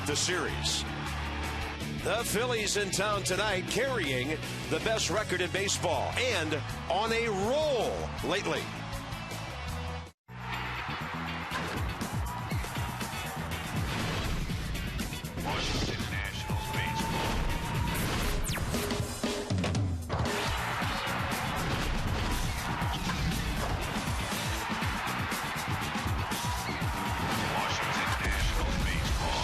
the series. The Phillies in town tonight, carrying the best record in baseball and on a roll lately. Washington Nationals baseball. Washington Nationals baseball.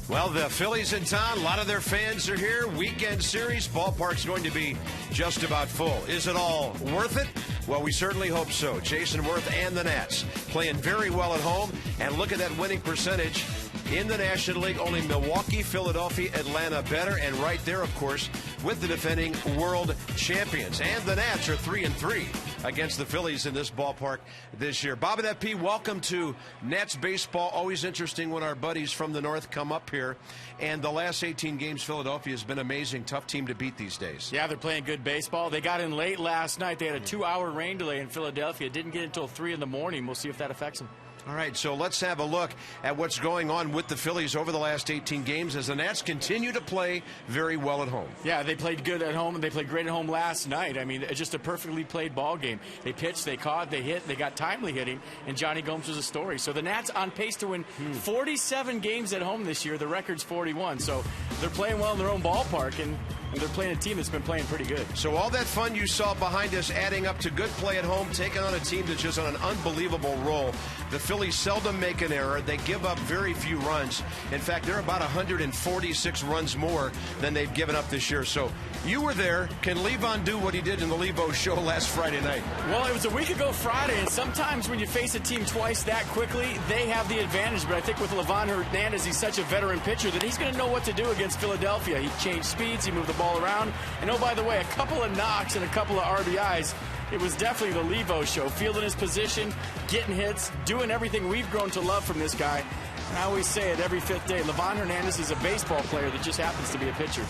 Well, the Phillies in town, a lot of their fans are here. Weekend series, ballpark's going to be just about full. Is it all worth it? Well, we certainly hope so. Jason Worth and the Nats playing very well at home. And look at that winning percentage in the National League. Only Milwaukee, Philadelphia, Atlanta better. And right there, of course, with the defending world champions. And the Nats are 3-3 against the Phillies in this ballpark this year. Bob and FP, welcome to Nats baseball. Always interesting when our buddies from the north come up here. And the last 18 games, Philadelphia has been amazing. Tough team to beat these days. Yeah, they're playing good baseball. They got in late last night. They had a 2-hour rain delay in Philadelphia. Didn't get until 3 in the morning. We'll see if that affects them. All right, so let's have a look at what's going on with the Phillies over the last 18 games as the Nats continue to play very well at home. Yeah, they played good at home, and they played great at home last night. I mean, it's just a perfectly played ball game. They pitched, they caught, they hit, they got timely hitting, and Johnny Gomes was a story. So the Nats on pace to win 47 games at home this year. The record's 41. So they're playing well in their own ballpark, and they're playing a team that's been playing pretty good. So all that fun you saw behind us adding up to good play at home, taking on a team that's just on an unbelievable roll. The Phillies seldom make an error. They give up very few runs. In fact, they're about 146 runs more than they've given up this year. So you were there. Can Levon do what he did in the Levo show last Friday night? Well, it was a week ago Friday, and sometimes when you face a team twice that quickly, they have the advantage. But I think with Livan Hernandez, he's such a veteran pitcher that he's going to know what to do against Philadelphia. He changed speeds, he moved the ball around. And oh, by the way, a couple of knocks and a couple of RBIs. It was definitely the Levo show. Fielding his position, getting hits, doing everything we've grown to love from this guy. And I always say it every fifth day, Livan Hernandez is a baseball player that just happens to be a pitcher.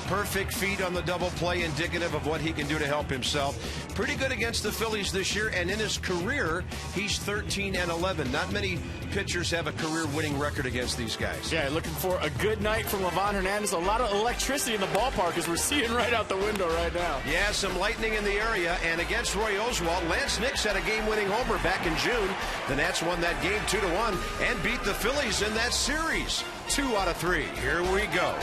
Perfect feet on the double play, indicative of what he can do to help himself. Pretty good against the Phillies this year, and in his career, he's 13-11. Not many pitchers have a career-winning record against these guys. Yeah, looking for a good night from Livan Hernandez. A lot of electricity in the ballpark, as we're seeing right out the window right now. Yeah, some lightning in the area, and against Roy Oswalt, Lance Nix had a game-winning homer back in June. The Nats won that game 2-1 and beat the Phillies in that series. 2 out of 3. Here we go.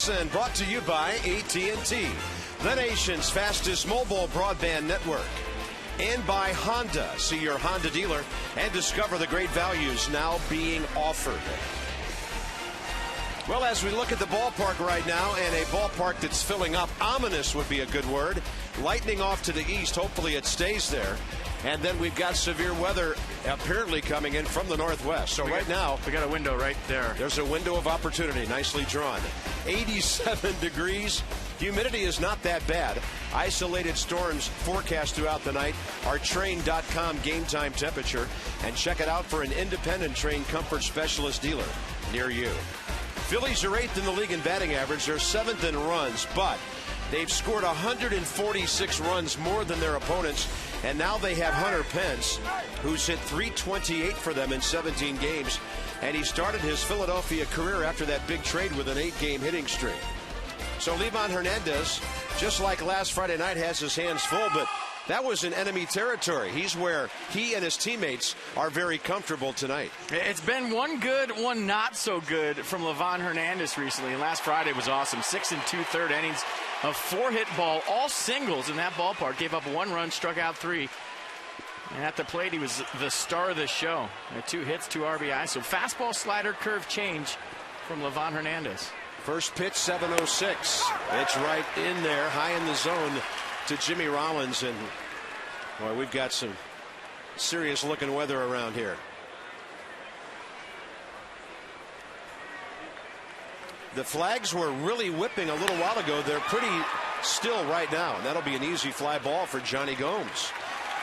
And brought to you by AT&T. the nation's fastest mobile broadband network. And by Honda. See your Honda dealer and discover the great values now being offered. Well, as we look at the ballpark right now, and a ballpark that's filling up, ominous would be a good word. Lightning off to the east. Hopefully it stays there. And then we've got severe weather apparently coming in from the northwest. So right now, we got a window right there. There's a window of opportunity. Nicely drawn. 87 degrees. Humidity is not that bad. Isolated storms forecast throughout the night. Our Train.com game time temperature. And check it out for an independent Train comfort specialist dealer near you. Phillies are 8th in the league in batting average. They're 7th in runs, but they've scored 146 runs more than their opponents. And now they have Hunter Pence, who's hit .328 for them in 17 games. And he started his Philadelphia career after that big trade with an 8-game hitting streak. So Livan Hernandez, just like last Friday night, has his hands full, but that was in enemy territory. He's where he and his teammates are very comfortable tonight. It's been one good, one not so good from Livan Hernandez recently. And last Friday was awesome. 6 2/3 innings, a 4-hit ball, all singles in that ballpark. Gave up 1 run, struck out 3. And at the plate, he was the star of the show. 2 hits, 2 RBI. So fastball, slider, curve change from Livan Hernandez. First pitch, 7:06. It's right in there, high in the zone to Jimmy Rollins. And boy, we've got some serious looking weather around here. The flags were really whipping a little while ago. They're pretty still right now. And that'll be an easy fly ball for Johnny Gomes.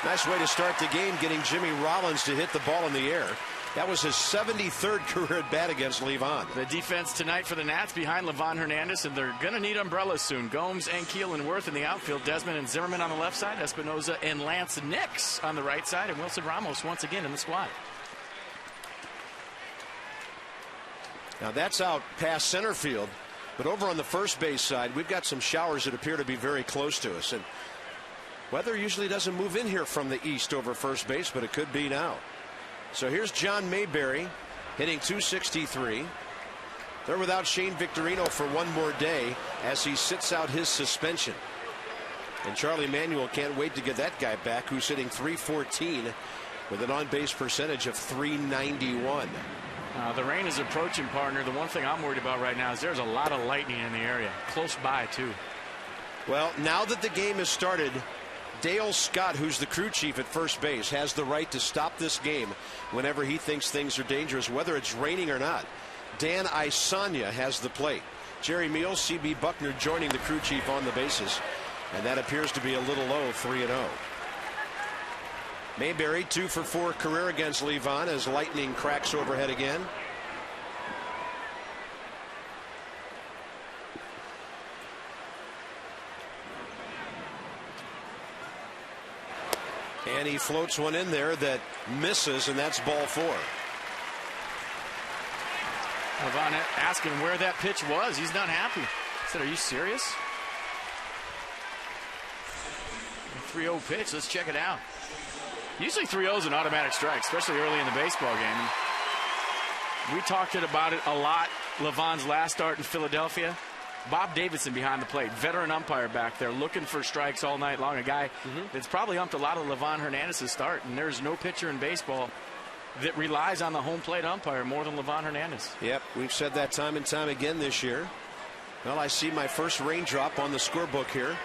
Nice way to start the game, getting Jimmy Rollins to hit the ball in the air. That was his 73rd career at bat against Livan. The defense tonight for the Nats behind Livan Hernandez, and they're going to need umbrellas soon. Gomes and Keel and Worth in the outfield. Desmond and Zimmerman on the left side. Espinoza and Lance Nix on the right side. And Wilson Ramos once again in the squad. Now that's out past center field. But over on the first base side, we've got some showers that appear to be very close to us. And weather usually doesn't move in here from the east over first base, but it could be now. So here's John Mayberry hitting .263. They're without Shane Victorino for one more day as he sits out his suspension. And Charlie Manuel can't wait to get that guy back, who's hitting .314 with an on-base percentage of .391. The rain is approaching, partner. The one thing I'm worried about right now is there's a lot of lightning in the area. Close by, too. Well, now that the game has started, Dale Scott, who's the crew chief at first base, has the right to stop this game whenever he thinks things are dangerous, whether it's raining or not. Dan Isanya has the plate. Jerry Meals, C.B. Buckner joining the crew chief on the bases. And that appears to be a little low, 3-0. Mayberry 2 for 4 career against Livan as lightning cracks overhead again. And he floats one in there that misses, and that's ball 4. Livan asking where that pitch was. He's not happy. He said, "Are you serious?" 3-0 pitch. Let's check it out. Usually 3-0 is an automatic strike, especially early in the baseball game. We talked about it a lot. Livan's last start in Philadelphia. Bob Davidson behind the plate, veteran umpire back there, looking for strikes all night long. A guy that's probably umped a lot of Livan Hernandez's start, and there's no pitcher in baseball that relies on the home plate umpire more than Livan Hernandez. Yep, we've said that time and time again this year. Well, I see my first raindrop on the scorebook here.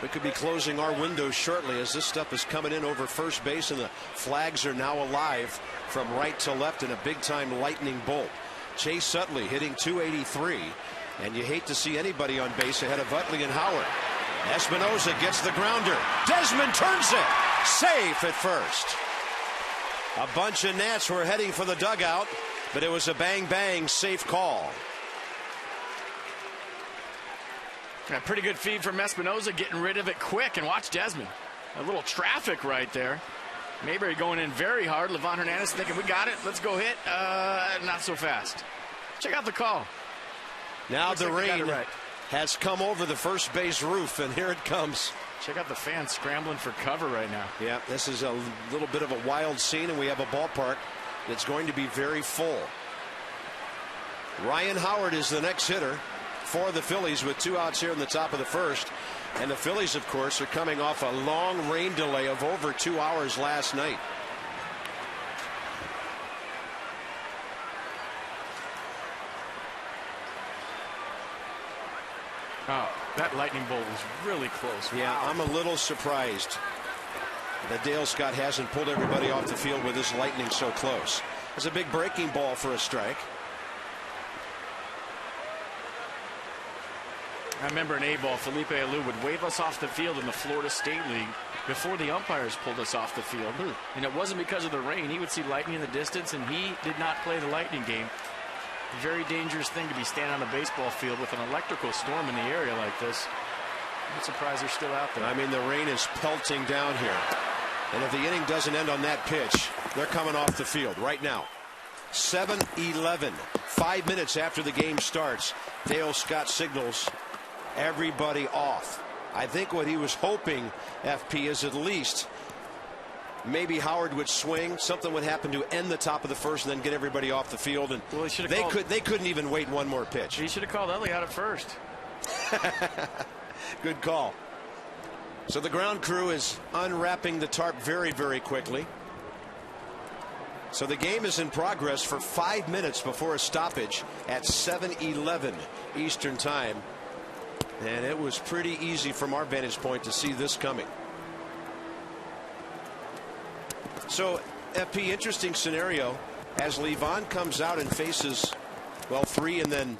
We could be closing our windows shortly as this stuff is coming in over first base, and the flags are now alive from right to left in a big-time lightning bolt. Chase Utley hitting .283, and you hate to see anybody on base ahead of Utley and Howard. Espinoza gets the grounder. Desmond turns it. Safe at first. A bunch of Nats were heading for the dugout, but it was a bang-bang safe call. A pretty good feed from Espinoza, getting rid of it quick. And watch Desmond. A little traffic right there. Mayberry going in very hard. Livan Hernandez thinking, we got it. Let's go hit. Not so fast. Check out the call. Now Looks the like rain has come over the first base roof, and here it comes. Check out the fans scrambling for cover right now. Yeah, this is a little bit of a wild scene, and we have a ballpark that's going to be very full. Ryan Howard is the next hitter for the Phillies with 2 outs here in the top of the first. And the Phillies, of course, are coming off a long rain delay of over 2 hours last night. Oh, that lightning bolt was really close. Yeah, wow. I'm a little surprised that Dale Scott hasn't pulled everybody off the field with his lightning so close. It's a big breaking ball for a strike. I remember in A-ball, Felipe Alou would wave us off the field in the Florida State League before the umpires pulled us off the field. And it wasn't because of the rain. He would see lightning in the distance, and he did not play the lightning game. Very dangerous thing to be standing on a baseball field with an electrical storm in the area like this. I'm surprised they're still out there. I mean, the rain is pelting down here. And if the inning doesn't end on that pitch, they're coming off the field right now. 7-11. 5 minutes after the game starts, Dale Scott signals everybody off. I think what he was hoping, FP, is at least maybe Howard would swing, something would happen to end the top of the first, and then get everybody off the field. And well, they couldn't even wait one more pitch. He should have called Utley out at first. Good call. So the ground crew is unwrapping the tarp very, very quickly. So the game is in progress for 5 minutes before a stoppage at 7:11 Eastern Time. And it was pretty easy from our vantage point to see this coming. So, FP, interesting scenario as Levon comes out and faces, well, 3 and then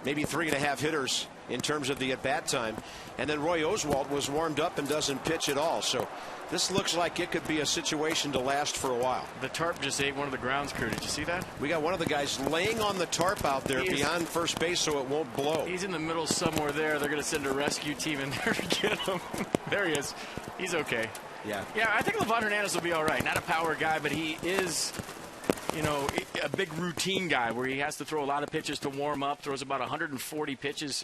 maybe 3.5 hitters in terms of the at-bat time. And then Roy Oswalt was warmed up and doesn't pitch at all. So this looks like it could be a situation to last for a while. The tarp just ate one of the grounds crew. Did you see that? We got one of the guys laying on the tarp out there beyond first base so it won't blow. He's in the middle somewhere there. They're going to send a rescue team in there to get him. There he is. He's okay. Yeah. Yeah, I think Livan Hernandez will be all right. Not a power guy, but he is, you know, a big routine guy where he has to throw a lot of pitches to warm up, throws about 140 pitches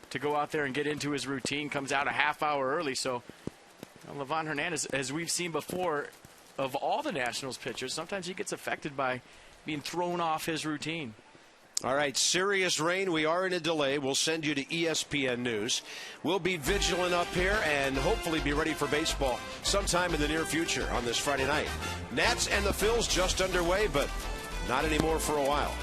to go out there and get into his routine, comes out a half hour early. So Livan Hernandez, as we've seen before, of all the Nationals pitchers, sometimes he gets affected by being thrown off his routine. All right, serious rain. We are in a delay. We'll send you to ESPN News. We'll be vigilant up here and hopefully be ready for baseball sometime in the near future on this Friday night. Nats and the Phils just underway, but not anymore for a while.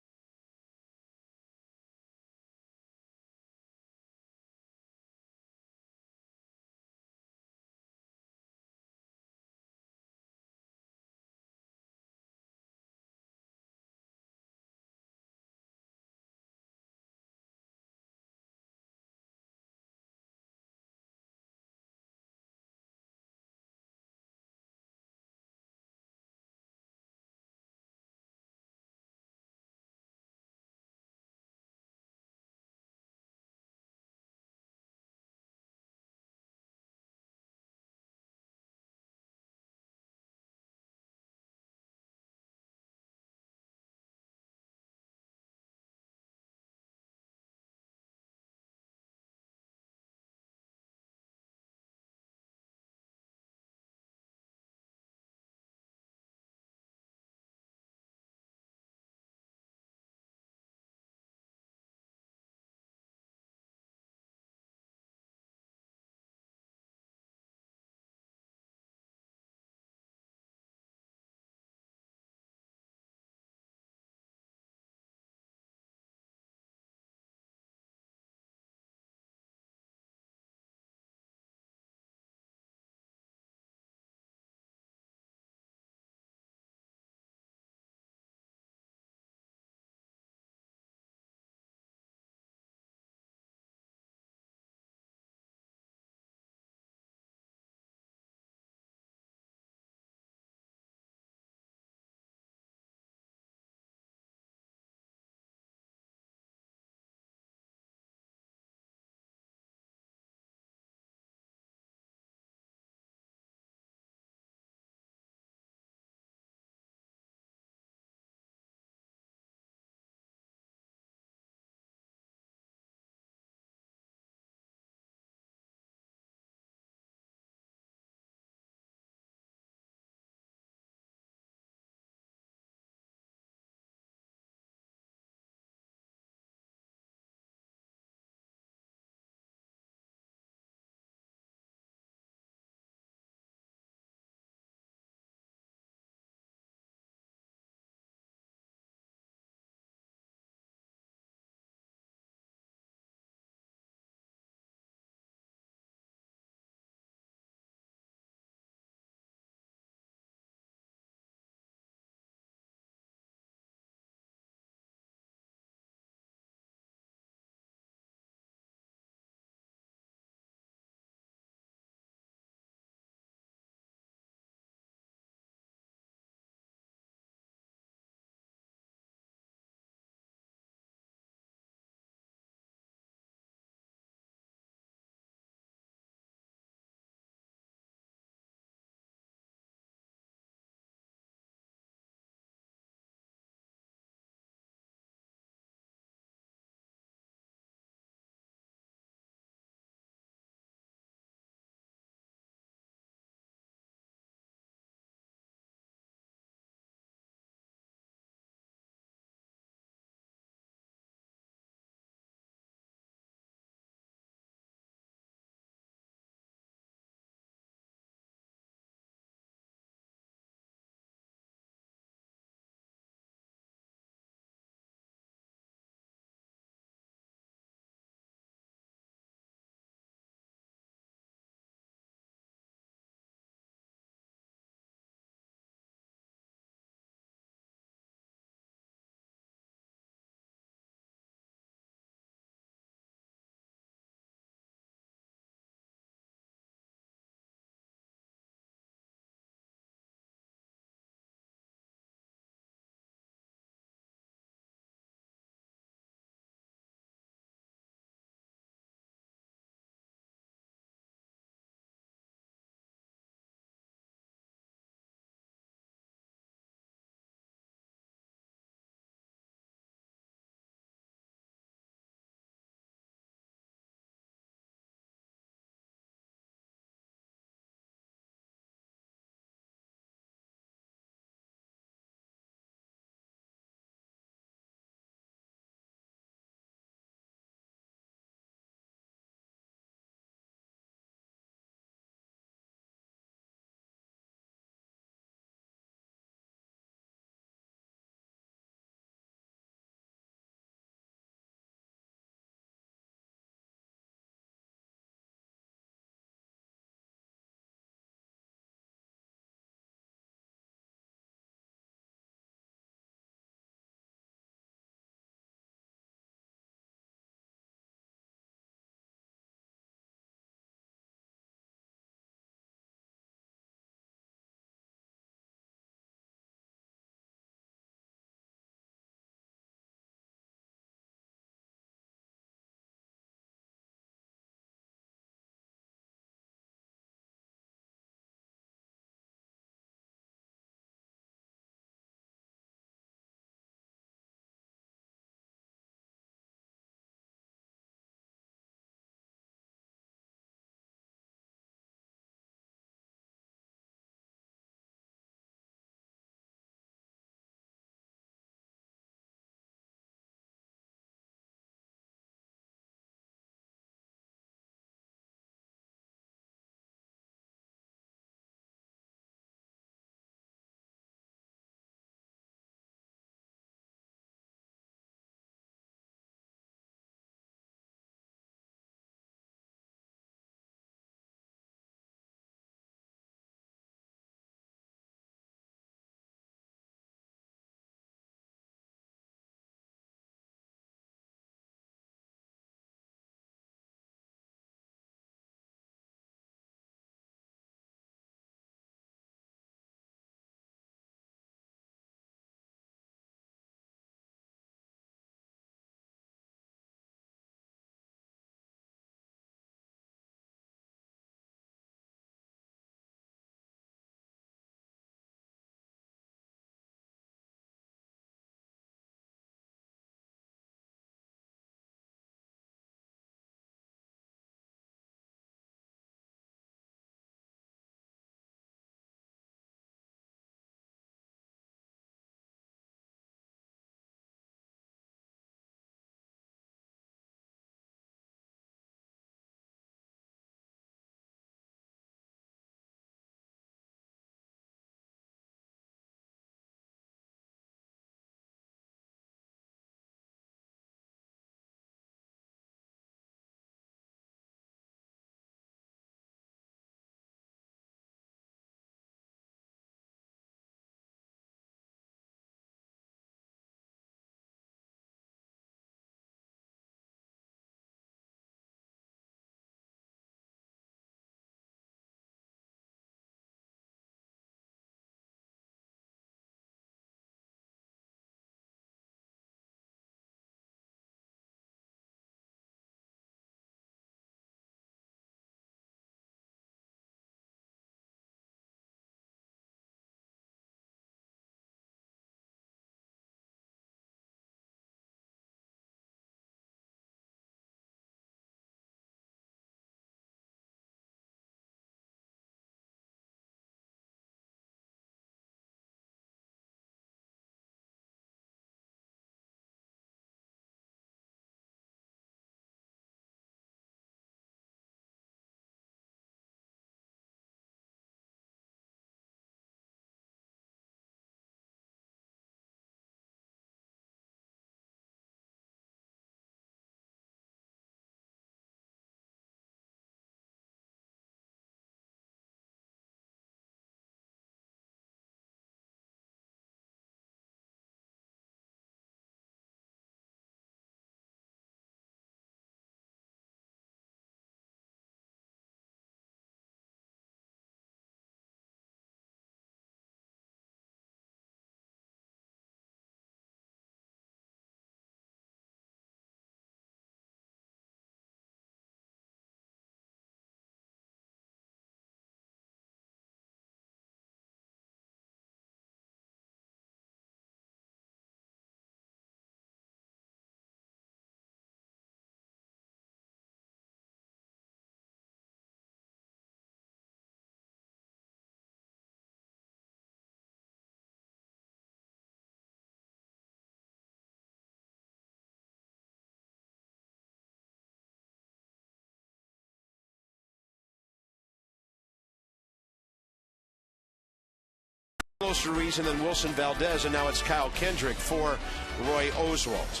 Ruiz and then Wilson Valdez, and now it's Kyle Kendrick for Roy Oswalt.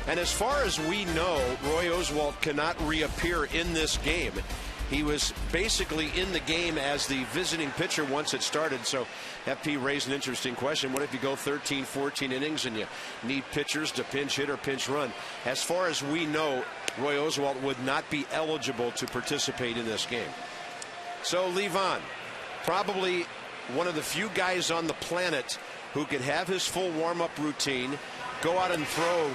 And as far as we know, Roy Oswalt cannot reappear in this game. He was basically in the game as the visiting pitcher once it started. So FP raised an interesting question. What if you go 13, 14 innings and you need pitchers to pinch hit or pinch run? As far as we know, Roy Oswalt would not be eligible to participate in this game. So Levon, probably one of the few guys on the planet who could have his full warm-up routine, go out and throw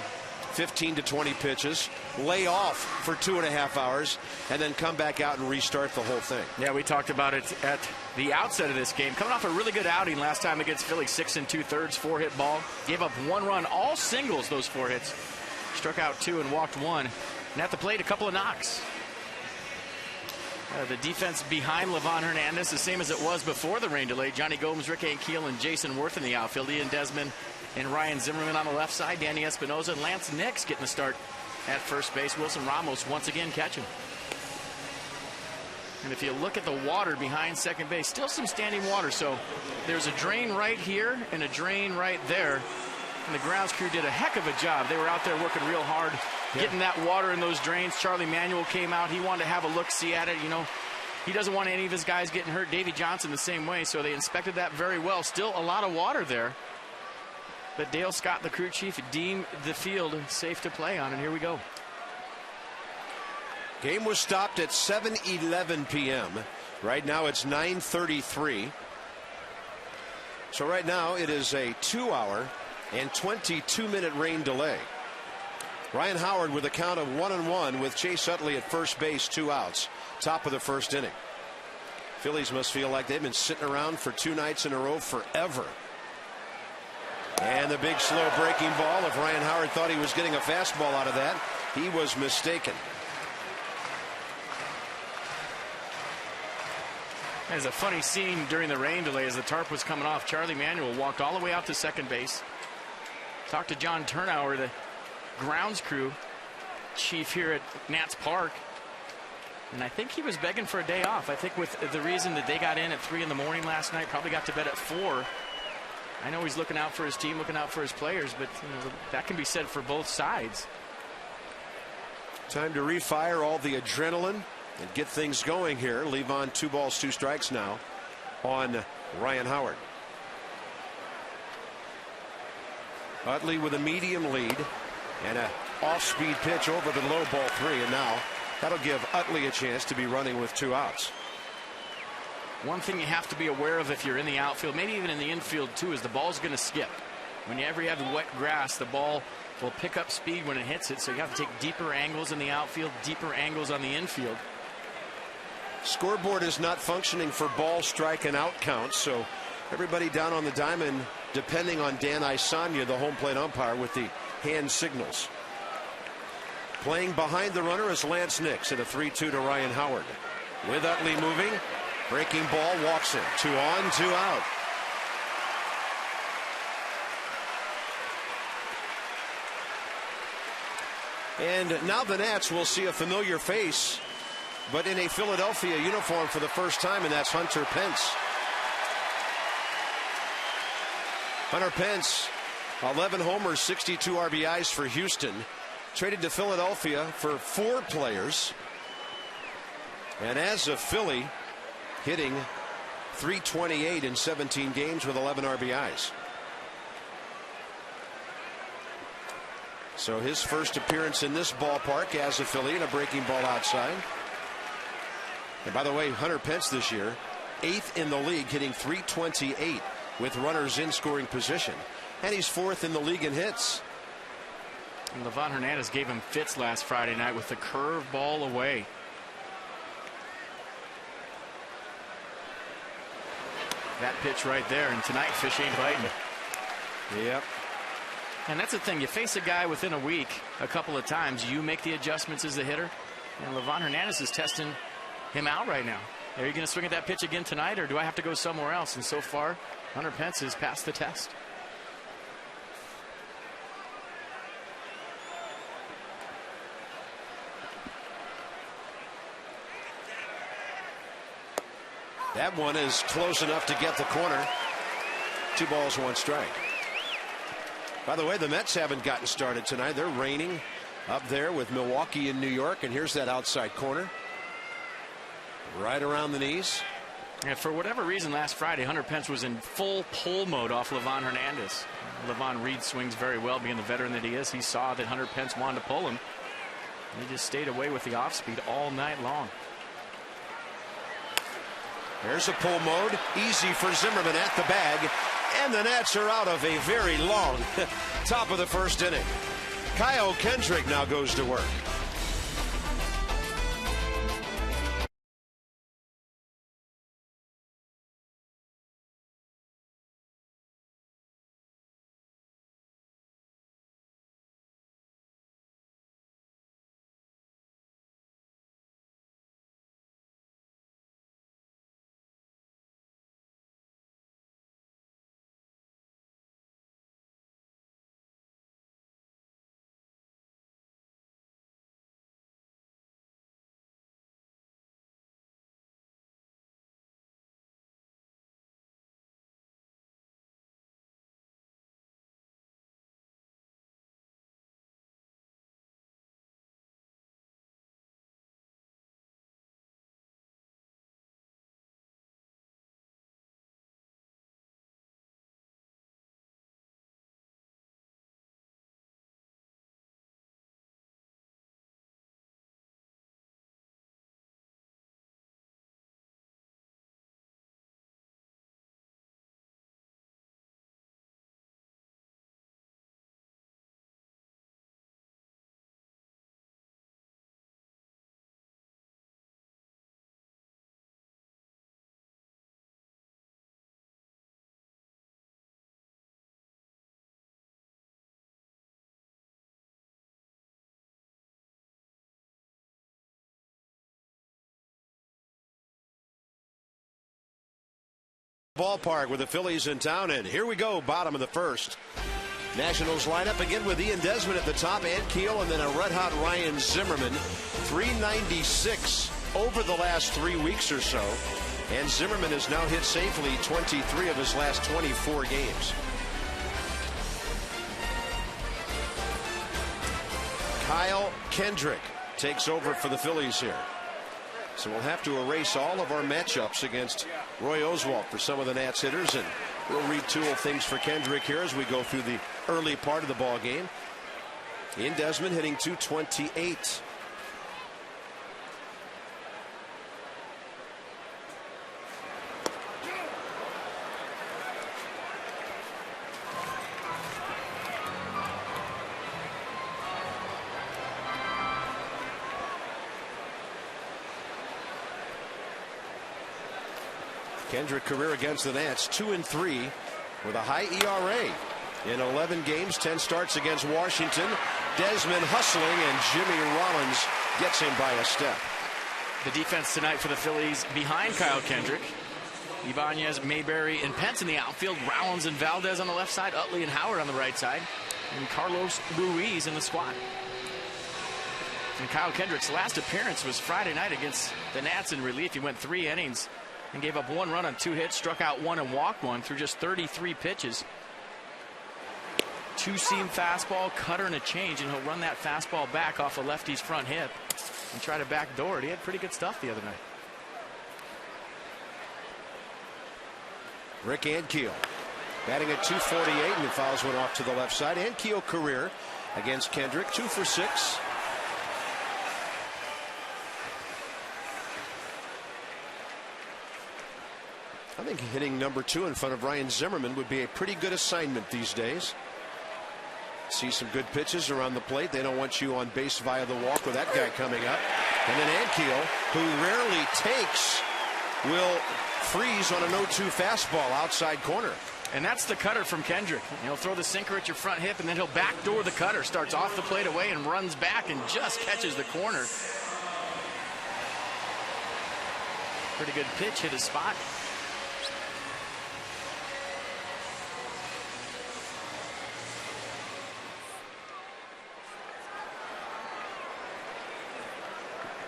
15 to 20 pitches, lay off for 2.5 hours, and then come back out and restart the whole thing. Yeah, we talked about it at the outset of this game. Coming off a really good outing last time against Philly, 6 2/3, 4-hit ball. Gave up 1 run, all singles, those 4 hits. Struck out 2 and walked 1. And at the plate, a couple of knocks. The defense behind Levon Hernandez, the same as it was before the rain delay. Johnny Gomes, Rick Ankiel, and Jason Worth in the outfield. Ian Desmond and Ryan Zimmerman on the left side. Danny Espinoza and Lance Nix getting the start at first base. Wilson Ramos once again catching. And if you look at the water behind second base, still some standing water. So there's a drain right here and a drain right there. And the grounds crew did a heck of a job. They were out there working real hard, getting that water in those drains. Charlie Manuel came out. He wanted to have a look-see at it. You know, he doesn't want any of his guys getting hurt. Davey Johnson the same way. So they inspected that very well. Still a lot of water there. But Dale Scott, the crew chief, deemed the field safe to play on. And here we go. Game was stopped at 7:11 p.m. Right now it's 9:33. So right now it is a 2-hour and 22-minute rain delay. Ryan Howard with a count of 1-1 with Chase Utley at first base, 2 outs. Top of the first inning. Phillies must feel like they've been sitting around for 2 nights in a row forever. And the big slow breaking ball. If Ryan Howard thought he was getting a fastball out of that, he was mistaken. There's a funny scene during the rain delay as the tarp was coming off. Charlie Manuel walked all the way out to second base. Talked to John Turnauer, the grounds crew chief here at Nats Park. And I think he was begging for a day off. I think with the reason that they got in at 3 in the morning last night, probably got to bed at 4. I know he's looking out for his team, looking out for his players, but you know, that can be said for both sides. Time to refire all the adrenaline and get things going here. Levon 2 balls 2 strikes now on Ryan Howard. Utley with a medium lead and a off-speed pitch over the low ball 3, and now that'll give Utley a chance to be running with 2 outs. One thing you have to be aware of if you're in the outfield, maybe even in the infield too, is the ball's going to skip. Whenever you have the wet grass, the ball will pick up speed when it hits it, so you have to take deeper angles in the outfield, deeper angles on the infield. Scoreboard is not functioning for ball, strike, and out counts, so everybody down on the diamond depending on Dan Isanya, the home plate umpire, with the hand signals. Playing behind the runner is Lance Nix at a 3-2 to Ryan Howard. With Utley moving, breaking ball, walks in. 2 on, 2 out. And now the Nats will see a familiar face, but in a Philadelphia uniform for the first time, and that's Hunter Pence. Hunter Pence, 11 homers, 62 RBIs for Houston. Traded to Philadelphia for 4 players. And as a Philly, hitting .328 in 17 games with 11 RBIs. So his first appearance in this ballpark as a Philly, and a breaking ball outside. And by the way, Hunter Pence this year, 8th in the league, hitting .328 with runners in scoring position. And he's 4th in the league in hits. And Levon Hernandez gave him fits last Friday night with the curve ball away. That pitch right there, and tonight fish ain't biting. Yep. And that's the thing, you face a guy within a week a couple of times, you make the adjustments as the hitter, and Levon Hernandez is testing him out right now. Are you going to swing at that pitch again tonight, or do I have to go somewhere else? And so far, Hunter Pence has passed the test. That one is close enough to get the corner. 2 balls, 1 strike. By the way, the Mets haven't gotten started tonight. They're reigning up there with Milwaukee and New York. And here's that outside corner. Right around the knees. And for whatever reason, last Friday, Hunter Pence was in full pull mode off Livan Hernandez. Livan Reed swings very well, being the veteran that he is. He saw that Hunter Pence wanted to pull him. And he just stayed away with the off speed all night long. There's a pull mode. Easy for Zimmerman at the bag. And the Nats are out of a very long top of the first inning. Kyle Kendrick now goes to work. Ballpark with the Phillies in town, and here we go, bottom of the first. Nationals lineup again with Ian Desmond at the top, and Keel, and then a red-hot Ryan Zimmerman. 396 over the last 3 weeks or so, and Zimmerman has now hit safely 23 of his last 24 games. Kyle Kendrick takes over for the Phillies here. So we'll have to erase all of our matchups against Roy Oswalt for some of the Nats hitters, and we'll retool things for Kendrick here as we go through the early part of the ball game. Ian Desmond hitting .228. Kendrick career against the Nats 2-3 with a high ERA in 11 games, 10 starts against Washington. Desmond hustling, and Jimmy Rollins gets him by a step. The defense tonight for the Phillies behind Kyle Kendrick. Ibanez, Mayberry, and Pence in the outfield. Rollins and Valdez on the left side. Utley and Howard on the right side. And Carlos Ruiz in the squad. And Kyle Kendrick's last appearance was Friday night against the Nats in relief. He went 3 innings and gave up 1 run on 2 hits, struck out 1 and walked 1 through just 33 pitches. 2-seam fastball, cutter, and a change, and he'll run that fastball back off a lefty's front hip and try to backdoor it. He had pretty good stuff the other night. Rick Ankiel batting at .248, and he fouls one off to the left side. Ankiel career against Kendrick, 2 for 6. I think hitting number 2 in front of Ryan Zimmerman would be a pretty good assignment these days. See some good pitches around the plate. They don't want you on base via the walk with that guy coming up. And then Ankiel, who rarely takes, will freeze on an 0-2 fastball outside corner. And that's the cutter from Kendrick. He'll throw the sinker at your front hip, and then he'll backdoor the cutter. Starts off the plate away and runs back and just catches the corner. Pretty good pitch, hit his spot.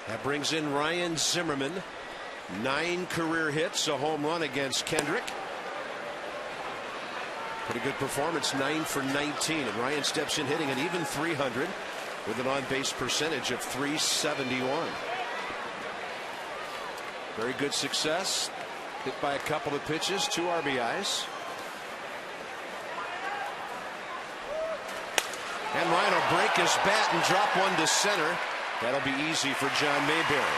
That brings in Ryan Zimmerman. 9 career hits, a home run against Kendrick. Pretty good performance, 9 for 19. And Ryan steps in hitting an even 300 with an on-base percentage of .371. Very good success. Hit by a couple of pitches, 2 RBIs. And Ryan will break his bat and drop one to center. That'll be easy for John Mayberry.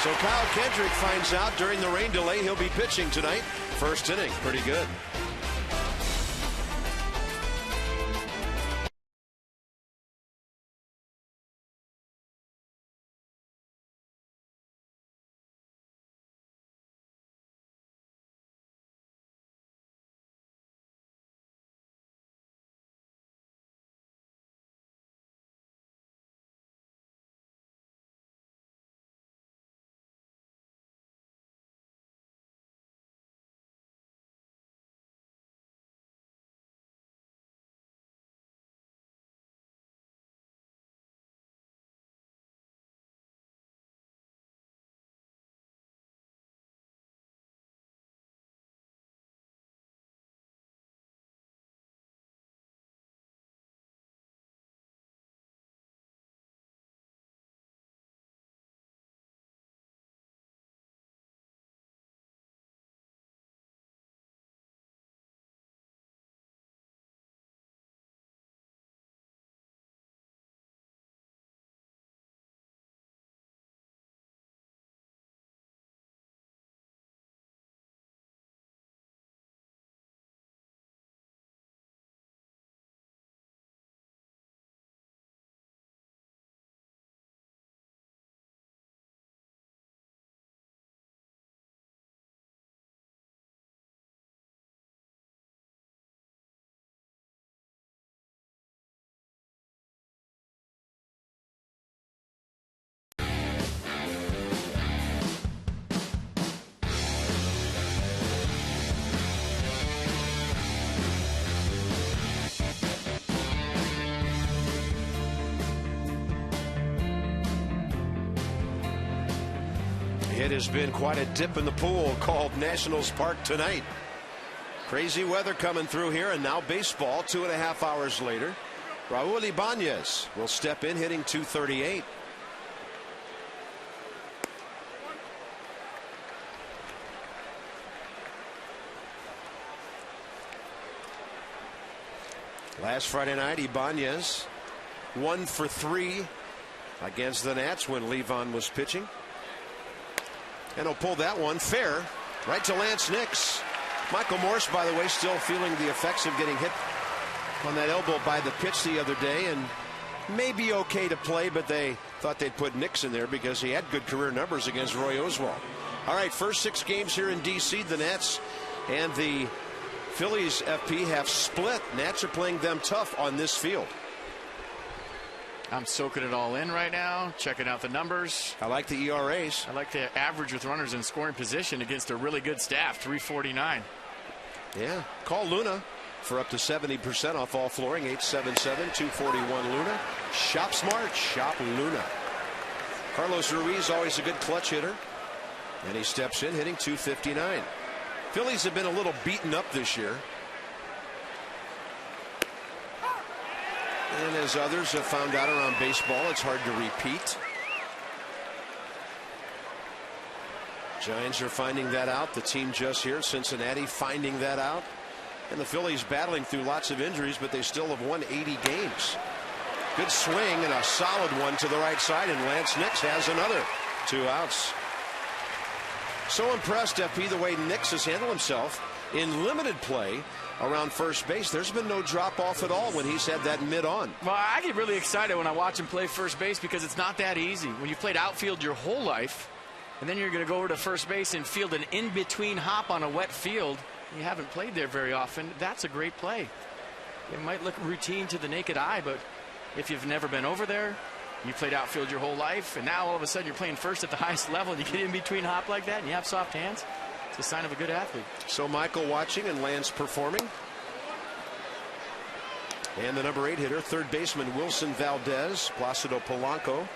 So Kyle Kendrick finds out during the rain delay he'll be pitching tonight. First inning, pretty good. It has been quite a dip in the pool called Nationals Park tonight. Crazy weather coming through here, and now baseball 2.5 hours later. Raul Ibanez will step in, hitting .238. Last Friday night, Ibanez 1 for 3 against the Nats when Levon was pitching. And he'll pull that one fair right to Lance Nix. Michael Morse, by the way, still feeling the effects of getting hit on that elbow by the pitch the other day, and may be okay to play, but they thought they'd put Nix in there because he had good career numbers against Roy Oswalt. All right, first 6 games here in D.C. The Nats and the Phillies FP have split. Nats are playing them tough on this field. I'm soaking it all in right now, checking out the numbers. I like the ERAs. I like the average with runners in scoring position against a really good staff, 349. Yeah, call Luna for up to 70% off all flooring, 877-241 Luna. Shop smart, shop Luna. Carlos Ruiz, always a good clutch hitter, and he steps in hitting .259. Phillies have been a little beaten up this year, and as others have found out around baseball, it's hard to repeat. Giants are finding that out. The team just here, Cincinnati, finding that out. And the Phillies battling through lots of injuries, but they still have won 80 games. Good swing and a solid one to the right side, and Lance Nix has another. 2 outs. So impressed, FP, the way Nix has handled himself in limited play around first base. There's been no drop off at all when he's had that mid on. Well, I get really excited when I watch him play first base because it's not that easy. When you've played outfield your whole life, and then you're going to go over to first base and field an in-between hop on a wet field, you haven't played there very often. That's a great play. It might look routine to the naked eye, but if you've never been over there, you played outfield your whole life, and now all of a sudden you're playing first at the highest level, and you get in between hop like that, and you have soft hands, it's a sign of a good athlete. So Michael watching and Lance performing. And the number 8 hitter, third baseman Wilson Valdez, Placido Polanco.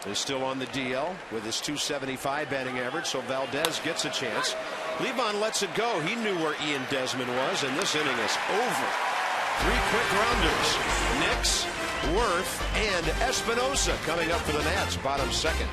is still on the DL with his .275 batting average, so Valdez gets a chance. Levon lets it go. He knew where Ian Desmond was, and this inning is over. 3 quick rounders. Nix, Worth, and Espinosa coming up for the Nats, bottom second.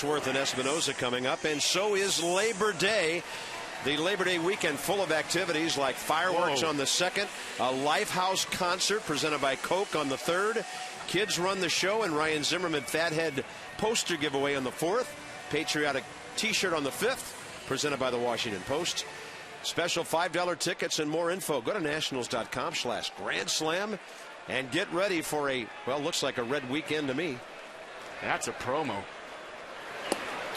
Worth and Espinosa coming up, and so is Labor Day. The Labor Day weekend full of activities like fireworks on the 2nd, a Lifehouse concert presented by Coke on the 3rd, Kids Run the Show and Ryan Zimmerman Fathead poster giveaway on the 4th, patriotic t-shirt on the 5th presented by the Washington Post. Special $5 tickets and more info. Go to nationals.com/Grand Slam and get ready for a, well, looks like a red weekend to me. That's a promo.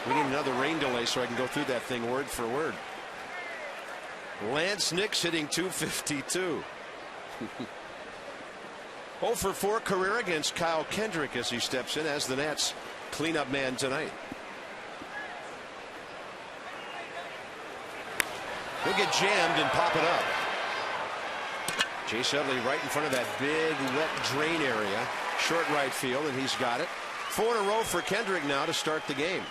We need another rain delay so I can go through that thing word for word. Lance Nix hitting .252. 0 for 4 career against Kyle Kendrick as he steps in as the Nats cleanup man tonight. He'll get jammed and pop it up. Chase Utley right in front of that big wet drain area. Short right field, and he's got it. 4 in a row for Kendrick now to start the game.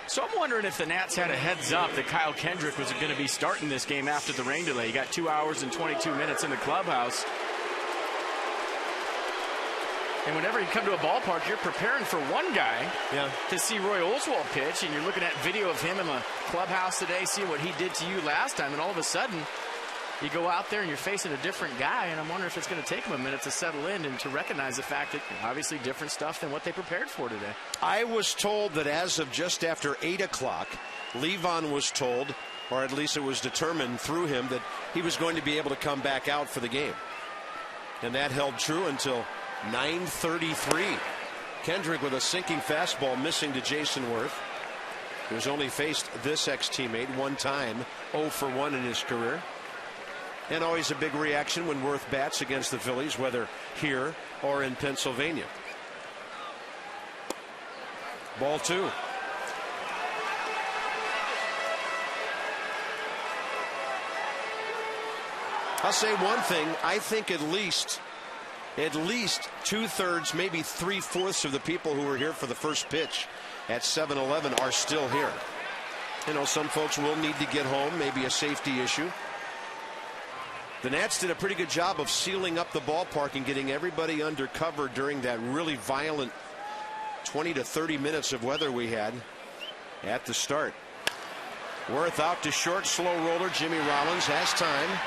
So I'm wondering if the Nats had a heads up that Kyle Kendrick was going to be starting this game after the rain delay. He got 2 hours and 22 minutes in the clubhouse. And whenever you come to a ballpark, you're preparing for one guy to see Roy Oswalt pitch, and you're looking at video of him in the clubhouse today, see what he did to you last time, and all of a sudden you go out there and you're facing a different guy, and I'm wondering if it's going to take him a minute to settle in and to recognize the fact that obviously different stuff than what they prepared for today. I was told that as of just after 8 o'clock, Levon was told, or at least it was determined through him, that he was going to be able to come back out for the game. And that held true until 9:33. Kendrick with a sinking fastball missing to Jason Worth, who's only faced this ex-teammate one time, 0 for 1 in his career. And always a big reaction when Worth bats against the Phillies, whether here or in Pennsylvania. Ball 2. I'll say one thing. I think at least 2/3, maybe 3/4 of the people who were here for the first pitch at 7-Eleven are still here. You know, some folks will need to get home, maybe a safety issue. The Nats did a pretty good job of sealing up the ballpark and getting everybody under cover during that really violent 20 to 30 minutes of weather we had at the start. Worth out to short, slow roller. Jimmy Rollins has time.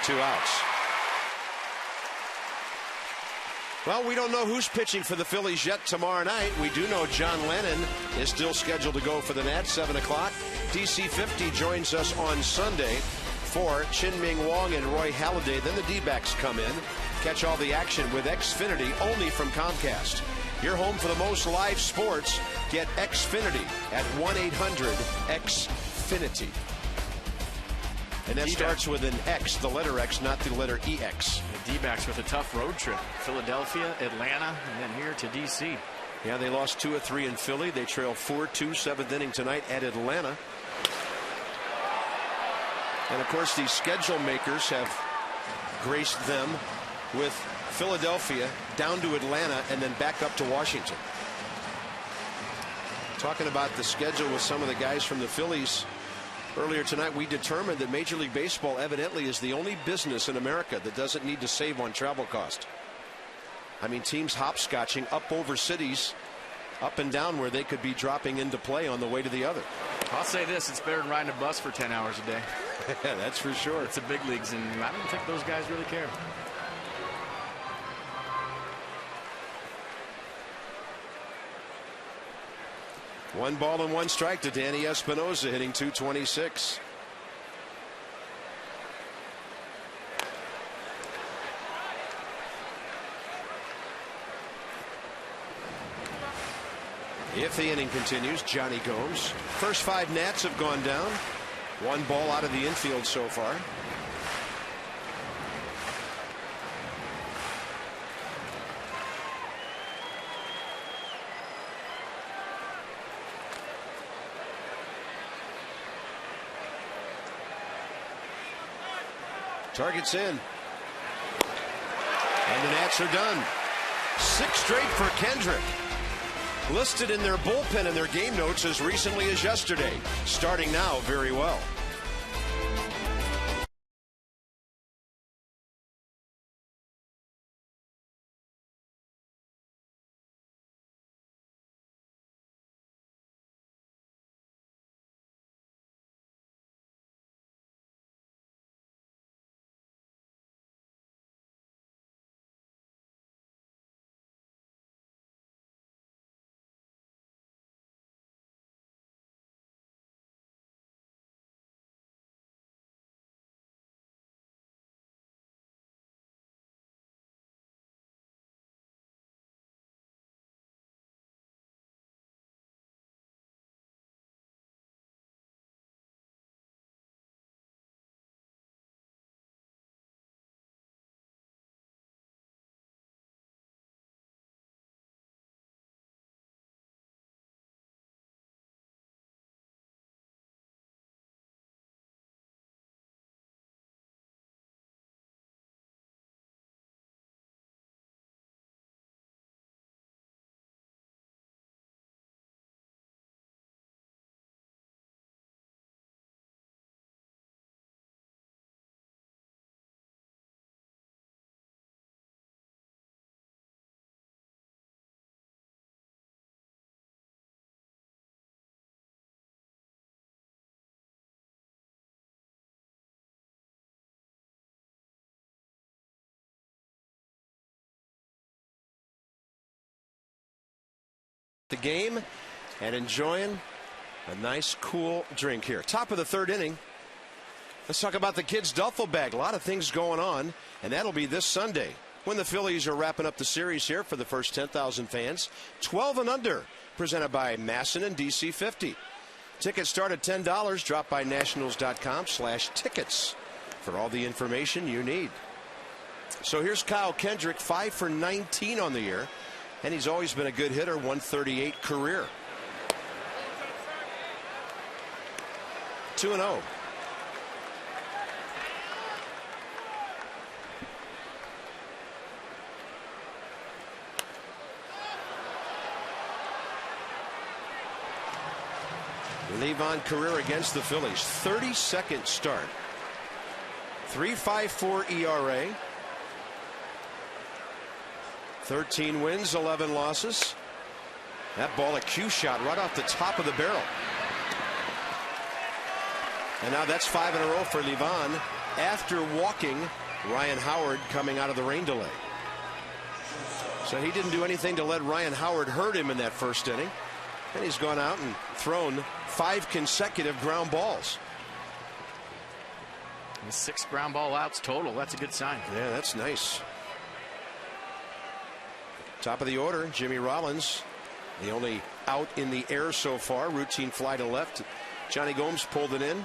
2 outs. Well, we don't know who's pitching for the Phillies yet tomorrow night. We do know John Lennon is still scheduled to go for the Nats, 7 o'clock. DC-50 joins us on Sunday for Chin-Ming Wong and Roy Halladay. Then the D-backs come in. Catch all the action with Xfinity only from Comcast. Your home for the most live sports. Get Xfinity at 1-800-XFINITY. And that starts with an X, the letter X, not the letter EX. The D-backs with a tough road trip. Philadelphia, Atlanta, and then here to D.C. Yeah, they lost 2 of 3 in Philly. They trail 4-2, 7th inning tonight at Atlanta. And, of course, the schedule makers have graced them with Philadelphia down to Atlanta and then back up to Washington. Talking about the schedule with some of the guys from the Phillies earlier tonight, we determined that Major League Baseball evidently is the only business in America that doesn't need to save on travel cost. I mean, teams hopscotching up over cities, up and down where they could be dropping into play on the way to the other. I'll say this, it's better than riding a bus for 10 hours a day. That's for sure. It's the big leagues, and I don't think those guys really care. One ball and 1 strike to Danny Espinosa, hitting .226. If the inning continues, Johnny Gomes. First 5 Nats have gone down. 1 ball out of the infield so far. Target's in. And the Nats are done. 6 straight for Kendrick. Listed in their bullpen and their game notes as recently as yesterday. Starting now very well. The game and enjoying a nice cool drink here. Top of the 3rd inning. Let's talk about the kids' duffel bag. A lot of things going on, and that'll be this Sunday when the Phillies are wrapping up the series here for the first 10,000 fans. 12 and under, presented by Masson and DC 50. Tickets start at $10. Drop by nationals.com/tickets for all the information you need. So here's Kyle Kendrick, 5 for 19 on the year. And he's always been a good hitter, 138 career. 2-0. Levon career against the Phillies, 32nd start. 3.54 ERA. 13 wins, 11 losses. That ball, a cue shot right off the top of the barrel. And now that's 5 in a row for Levon after walking Ryan Howard coming out of the rain delay. So he didn't do anything to let Ryan Howard hurt him in that first inning. And he's gone out and thrown 5 consecutive ground balls. And 6 ground ball outs total. That's a good sign. Yeah, that's nice. Top of the order, Jimmy Rollins, the only out in the air so far. Routine fly to left. Johnny Gomes pulled it in.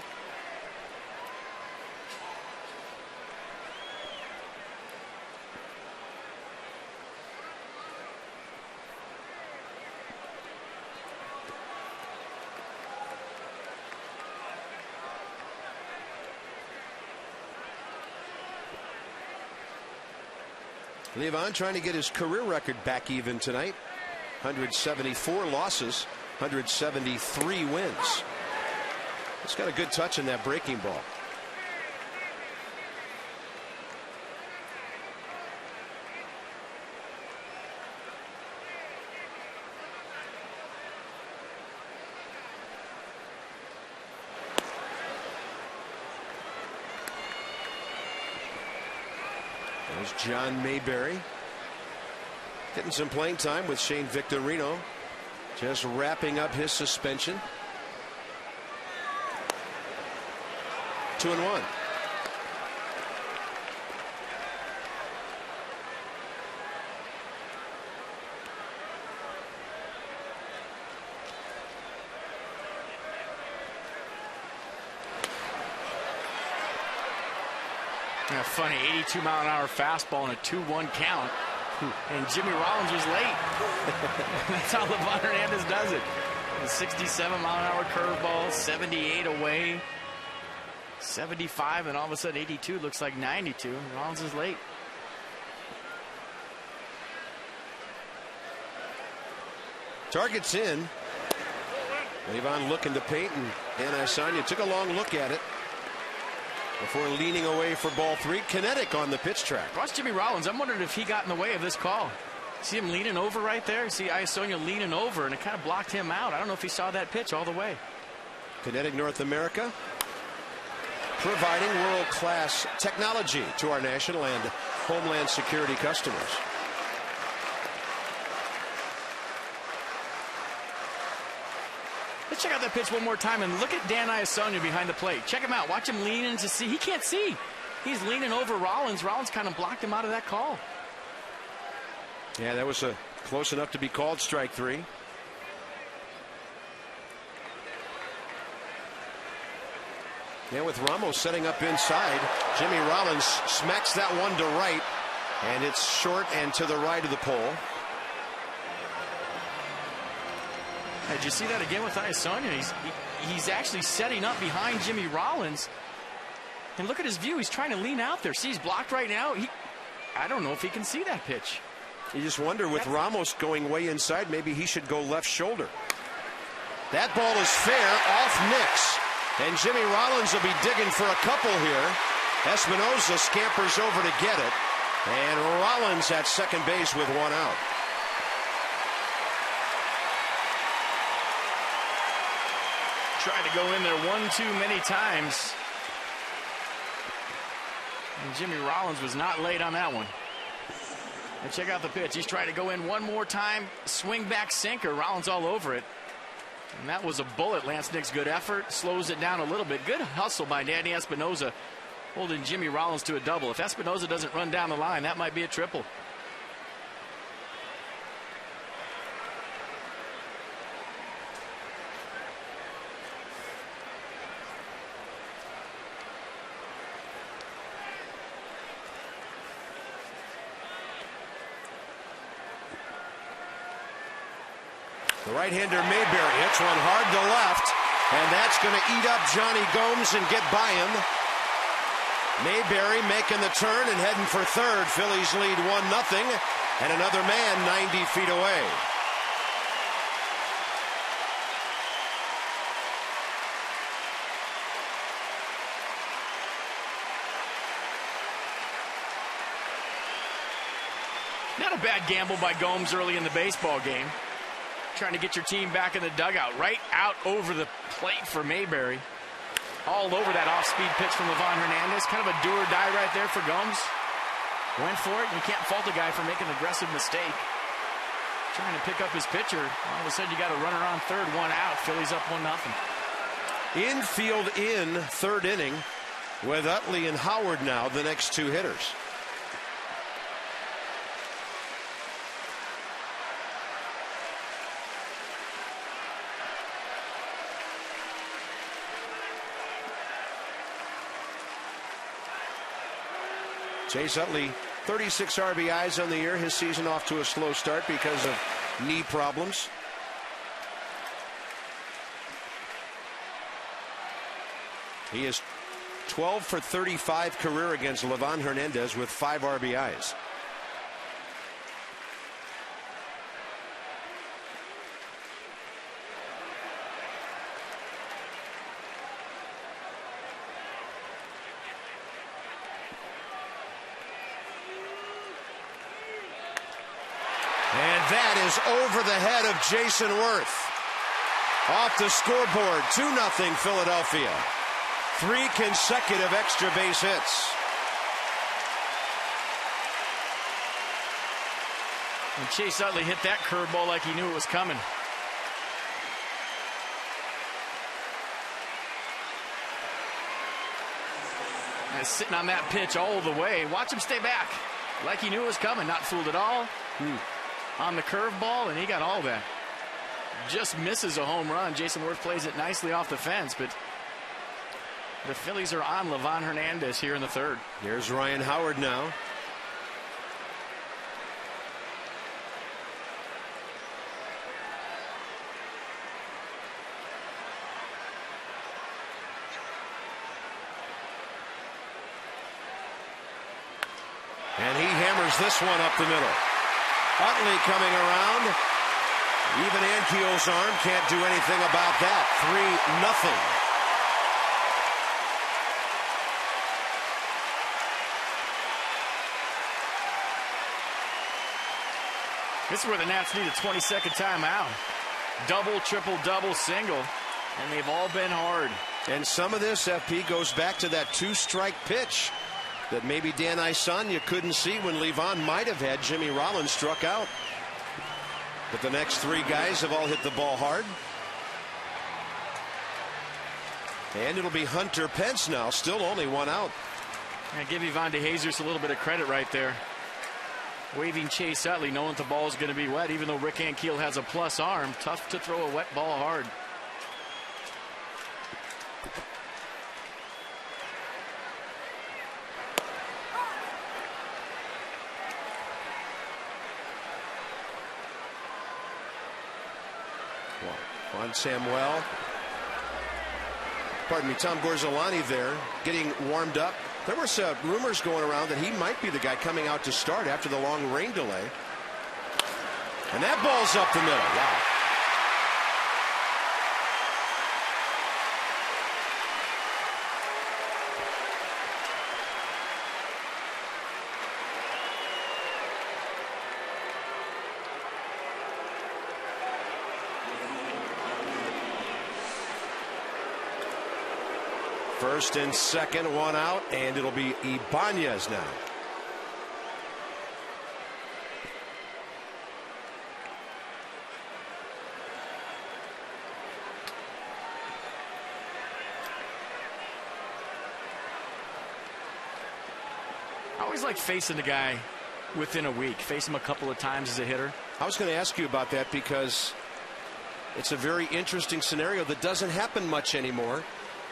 Levon trying to get his career record back even tonight. 174 losses, 173 wins. He's got a good touch in that breaking ball. There's John Mayberry getting some playing time with Shane Victorino, just wrapping up his suspension. 2-1. Yeah, funny, 82-mile-an-hour fastball and a 2-1 count. And Jimmy Rollins was late. That's how Livan Hernandez does it. A 67-mile-an-hour curveball, 78 away, 75, and all of a sudden 82 looks like 92. Rollins is late. Target's in. Levon looking to paint, and Asanya took a long look at it before leaning away for ball 3. Kinetic on the pitch track. Watch Jimmy Rollins. I'm wondering if he got in the way of this call. See him leaning over right there? See Iasonia leaning over, and it kind of blocked him out. I don't know if he saw that pitch all the way. Kinetic North America, providing world-class technology to our national and homeland security customers. Let's check out that pitch one more time and look at Dan Iasonia behind the plate. Check him out. Watch him lean in to see. He can't see. He's leaning over Rollins. Rollins kind of blocked him out of that call. Yeah, that was close enough to be called strike 3. Yeah, with Ramos setting up inside, Jimmy Rollins smacks that one to right, and it's short and to the right of the pole. Did you see that again with Iasonia? He's actually setting up behind Jimmy Rollins. And look at his view. He's trying to lean out there. See, he's blocked right now. I don't know if he can see that pitch. You just wonder, with Ramos going way inside, maybe he should go left shoulder. That ball is fair, off Nix. And Jimmy Rollins will be digging for a couple here. Espinosa scampers over to get it. And Rollins at second base with one out. Tried to go in there one too many times. And Jimmy Rollins was not late on that one. And check out the pitch. He's trying to go in one more time. Swing back sinker. Rollins all over it. And that was a bullet. Lance Nix, good effort. Slows it down a little bit. Good hustle by Danny Espinosa, holding Jimmy Rollins to a double. If Espinosa doesn't run down the line, that might be a triple. The right-hander Mayberry hits one hard to left, and that's going to eat up Johnny Gomes and get by him. Mayberry making the turn and heading for third. Phillies lead 1-0, and another man 90 feet away. Not a bad gamble by Gomes early in the baseball game. Trying to get your team back in the dugout. Right out over the plate for Mayberry. All over that off-speed pitch from Livan Hernandez. Kind of a do or die right there for Gomes. Went for it. You can't fault a guy for making an aggressive mistake. Trying to pick up his pitcher. All of a sudden you got a runner on third, one out. Phillies up 1-0. Infield in third inning with Utley and Howard now the next two hitters. Chase Utley, 36 RBIs on the year. His season off to a slow start because of knee problems. He is 12 for 35 career against Livan Hernandez with 5 RBIs. And that is over the head of Jason Worth. Off the scoreboard, 2-0 Philadelphia. 3 consecutive extra base hits. And Chase Utley hit that curveball like he knew it was coming. And sitting on that pitch all the way. Watch him stay back. Like he knew it was coming. Not fooled at all. On the curveball, and he got all that. Just misses a home run. Jason Worth plays it nicely off the fence, but the Phillies are on Livan Hernandez here in the third. Here's Ryan Howard now. And he hammers this one up the middle. Utley coming around. Even Ankiel's arm can't do anything about that. 3-0. This is where the Nats need a 20-second timeout. Double, triple, double, single. And they've all been hard. And some of this, FP, goes back to that 2-strike pitch that maybe Dan Isanya couldn't see when Livan might have had Jimmy Rollins struck out. But the next 3 guys have all hit the ball hard. And it'll be Hunter Pence now, still only 1 out. I give Ivan DeJesus a little bit of credit right there. Waving Chase Utley, knowing that the ball is going to be wet, even though Rick Ankiel has a plus arm. Tough to throw a wet ball hard. Juan Samuel, pardon me, Tom Gorzolani there getting warmed up. There were some rumors going around that he might be the guy coming out to start after the long rain delay. And that ball's up the middle. Wow. First and second, 1 out, and it'll be Ibanez now. I always like facing the guy within a week. Face him a couple of times as a hitter. I was going to ask you about that because it's a very interesting scenario that doesn't happen much anymore.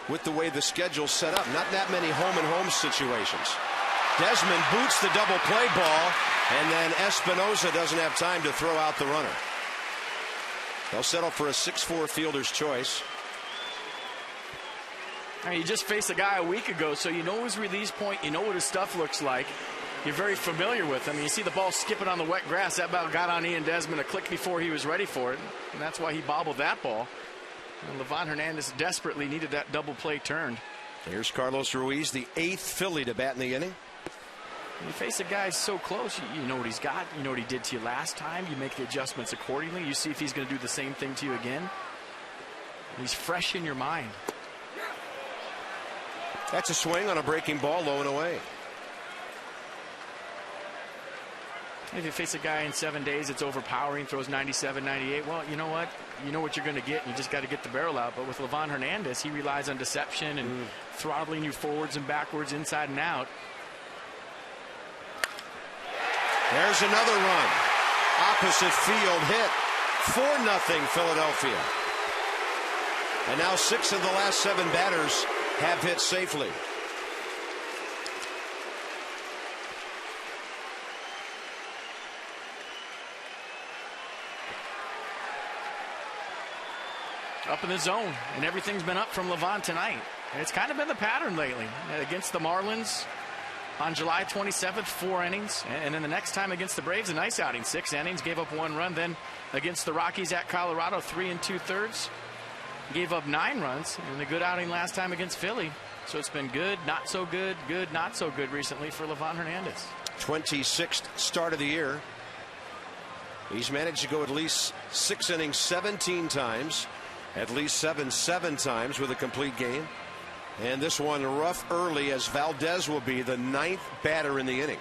With the way the schedule's set up, not that many home-and-home situations. Desmond boots the double play ball, and then Espinosa doesn't have time to throw out the runner. They'll settle for a 6-4 fielder's choice. You just faced a guy a week ago, so you know his release point, you know what his stuff looks like. You're very familiar with him. You see the ball skipping on the wet grass. That ball got on Ian Desmond a click before he was ready for it, and that's why he bobbled that ball. And Livan Hernandez desperately needed that double play turned. Here's Carlos Ruiz, the 8th Philly to bat in the inning. When you face a guy so close, you know what he's got. You know what he did to you last time. You make the adjustments accordingly. You see if he's going to do the same thing to you again. He's fresh in your mind. That's a swing on a breaking ball, low and away. If you face a guy in 7 days, it's overpowering, throws 97, 98. Well, you know what? You know what you're going to get, and you just got to get the barrel out. But with Livan Hernandez, he relies on deception and throttling you forwards and backwards, inside and out. There's another run. Opposite field hit. 4-0 Philadelphia. And now 6 of the last 7 batters have hit safely. Up in the zone, and everything's been up from Livan tonight. And it's kind of been the pattern lately. Against the Marlins on July 27th, 4 innings. And then the next time against the Braves, a nice outing. 6 innings, gave up 1 run. Then against the Rockies at Colorado, 3 2/3. Gave up 9 runs. And a good outing last time against Philly. So it's been good, not so good, not so good recently for Livan Hernandez. 26th start of the year. He's managed to go at least 6 innings 17 times, at least 7 times with a complete game. And this one rough early, as Valdez will be the 9th batter in the inning.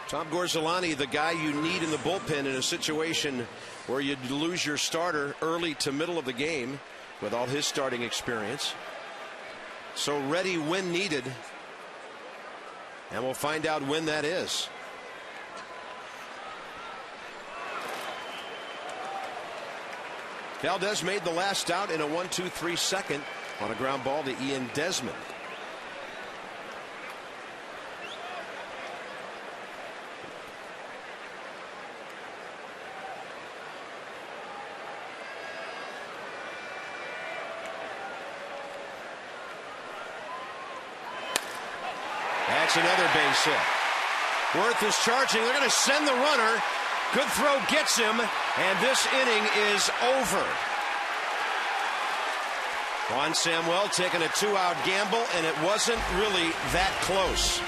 Tom Gorzolani, the guy you need in the bullpen in a situation where you'd lose your starter early to middle of the game with all his starting experience. So ready when needed. And we'll find out when that is. Valdez made the last out in a 1-2-3 second on a ground ball to Ian Desmond. That's another base hit. Worth is charging. They're going to send the runner. Good throw gets him, and this inning is over. Juan Samuel taking a 2-out gamble, and it wasn't really that close.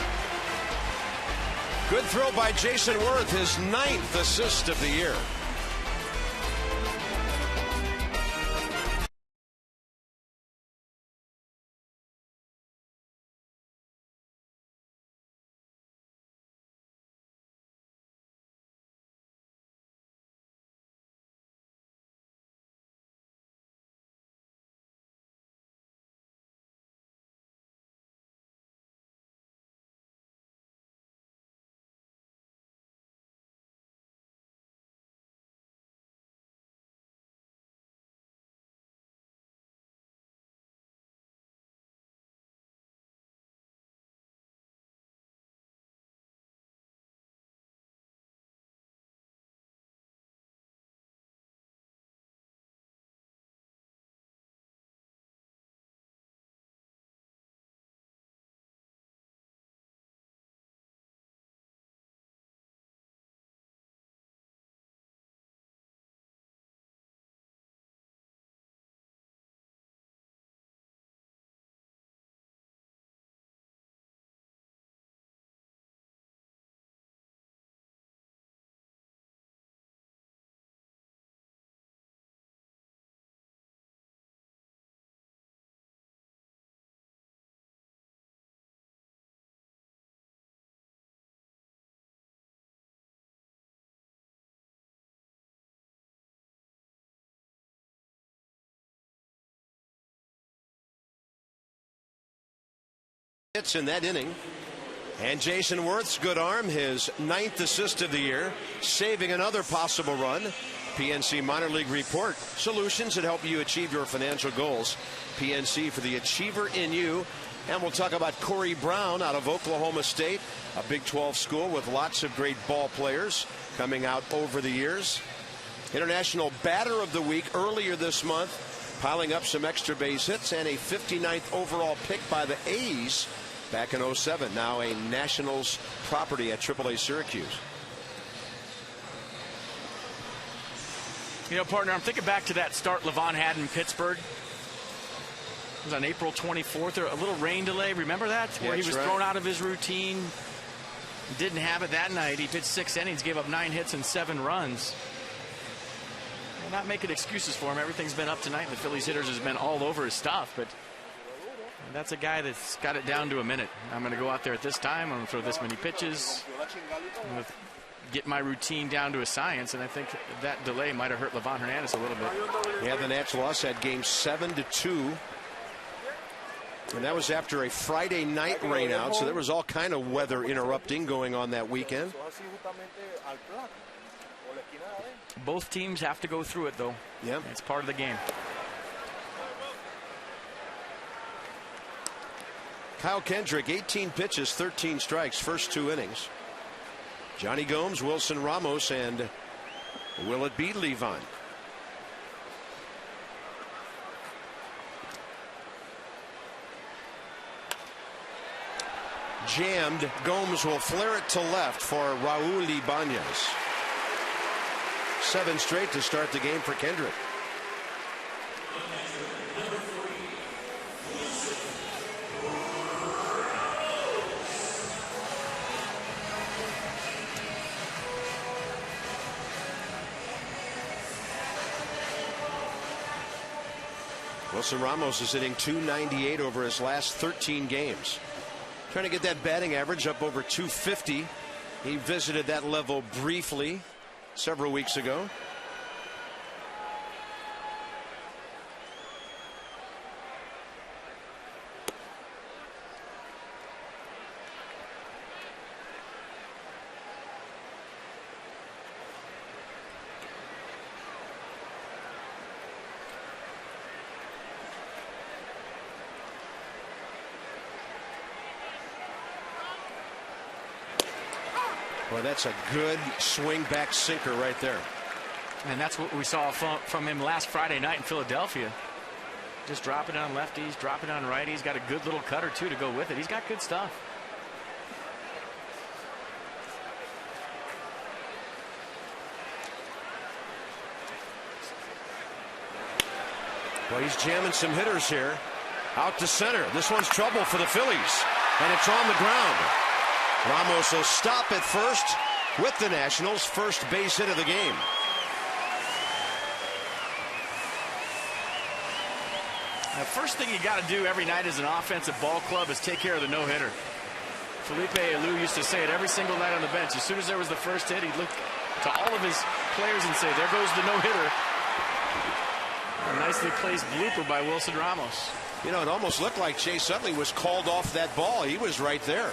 Good throw by Jason Worth, his 9th assist of the year. Hits in that inning. And Jason Worth's good arm, his 9th assist of the year, saving another possible run. PNC Minor League Report, solutions that help you achieve your financial goals. PNC for the achiever in you. And we'll talk about Corey Brown out of Oklahoma State, a Big 12 school with lots of great ball players coming out over the years. International Batter of the Week earlier this month, piling up some extra base hits, and a 59th overall pick by the A's back in 07, now a Nationals property at AAA Syracuse. You know, partner, I'm thinking back to that start Levon had in Pittsburgh. It was on April 24th, a little rain delay. Remember that? Where he was thrown out of his routine. Didn't have it that night. He pitched 6 innings, gave up 9 hits and 7 runs. We're not making excuses for him. Everything's been up tonight. The Phillies hitters has been all over his stuff, but that's a guy that's got it down to a minute. I'm going to go out there at this time. I'm going to throw this many pitches. I'm going to get my routine down to a science, and I think that delay might have hurt Levon Hernandez a little bit. Yeah, the Nats lost that game 7-2. And that was after a Friday night rainout, so there was all kind of weather interrupting going on that weekend. Both teams have to go through it, though. Yeah. It's part of the game. Kyle Kendrick, 18 pitches, 13 strikes, first 2 innings. Johnny Gomes, Wilson Ramos, and will it be Levon? Jammed. Gomes will flare it to left for Raul Ibanez. 7 straight to start the game for Kendrick. Wilson Ramos is hitting .298 over his last 13 games. Trying to get that batting average up over .250. He visited that level briefly several weeks ago. Boy, that's a good swing back sinker right there. And that's what we saw from him last Friday night in Philadelphia. Just dropping on lefties, dropping on righties. Got a good little cutter, too, to go with it. He's got good stuff. Well, he's jamming some hitters here. Out to center. This one's trouble for the Phillies. And it's on the ground. Ramos will stop at first with the Nationals' first base hit of the game. The first thing you got to do every night as an offensive ball club is take care of the no-hitter. Felipe Alou used to say it every single night on the bench. As soon as there was the first hit, he'd look to all of his players and say, there goes the no-hitter. A nicely placed blooper by Wilson Ramos. You know, it almost looked like Chase Utley was called off that ball. He was right there.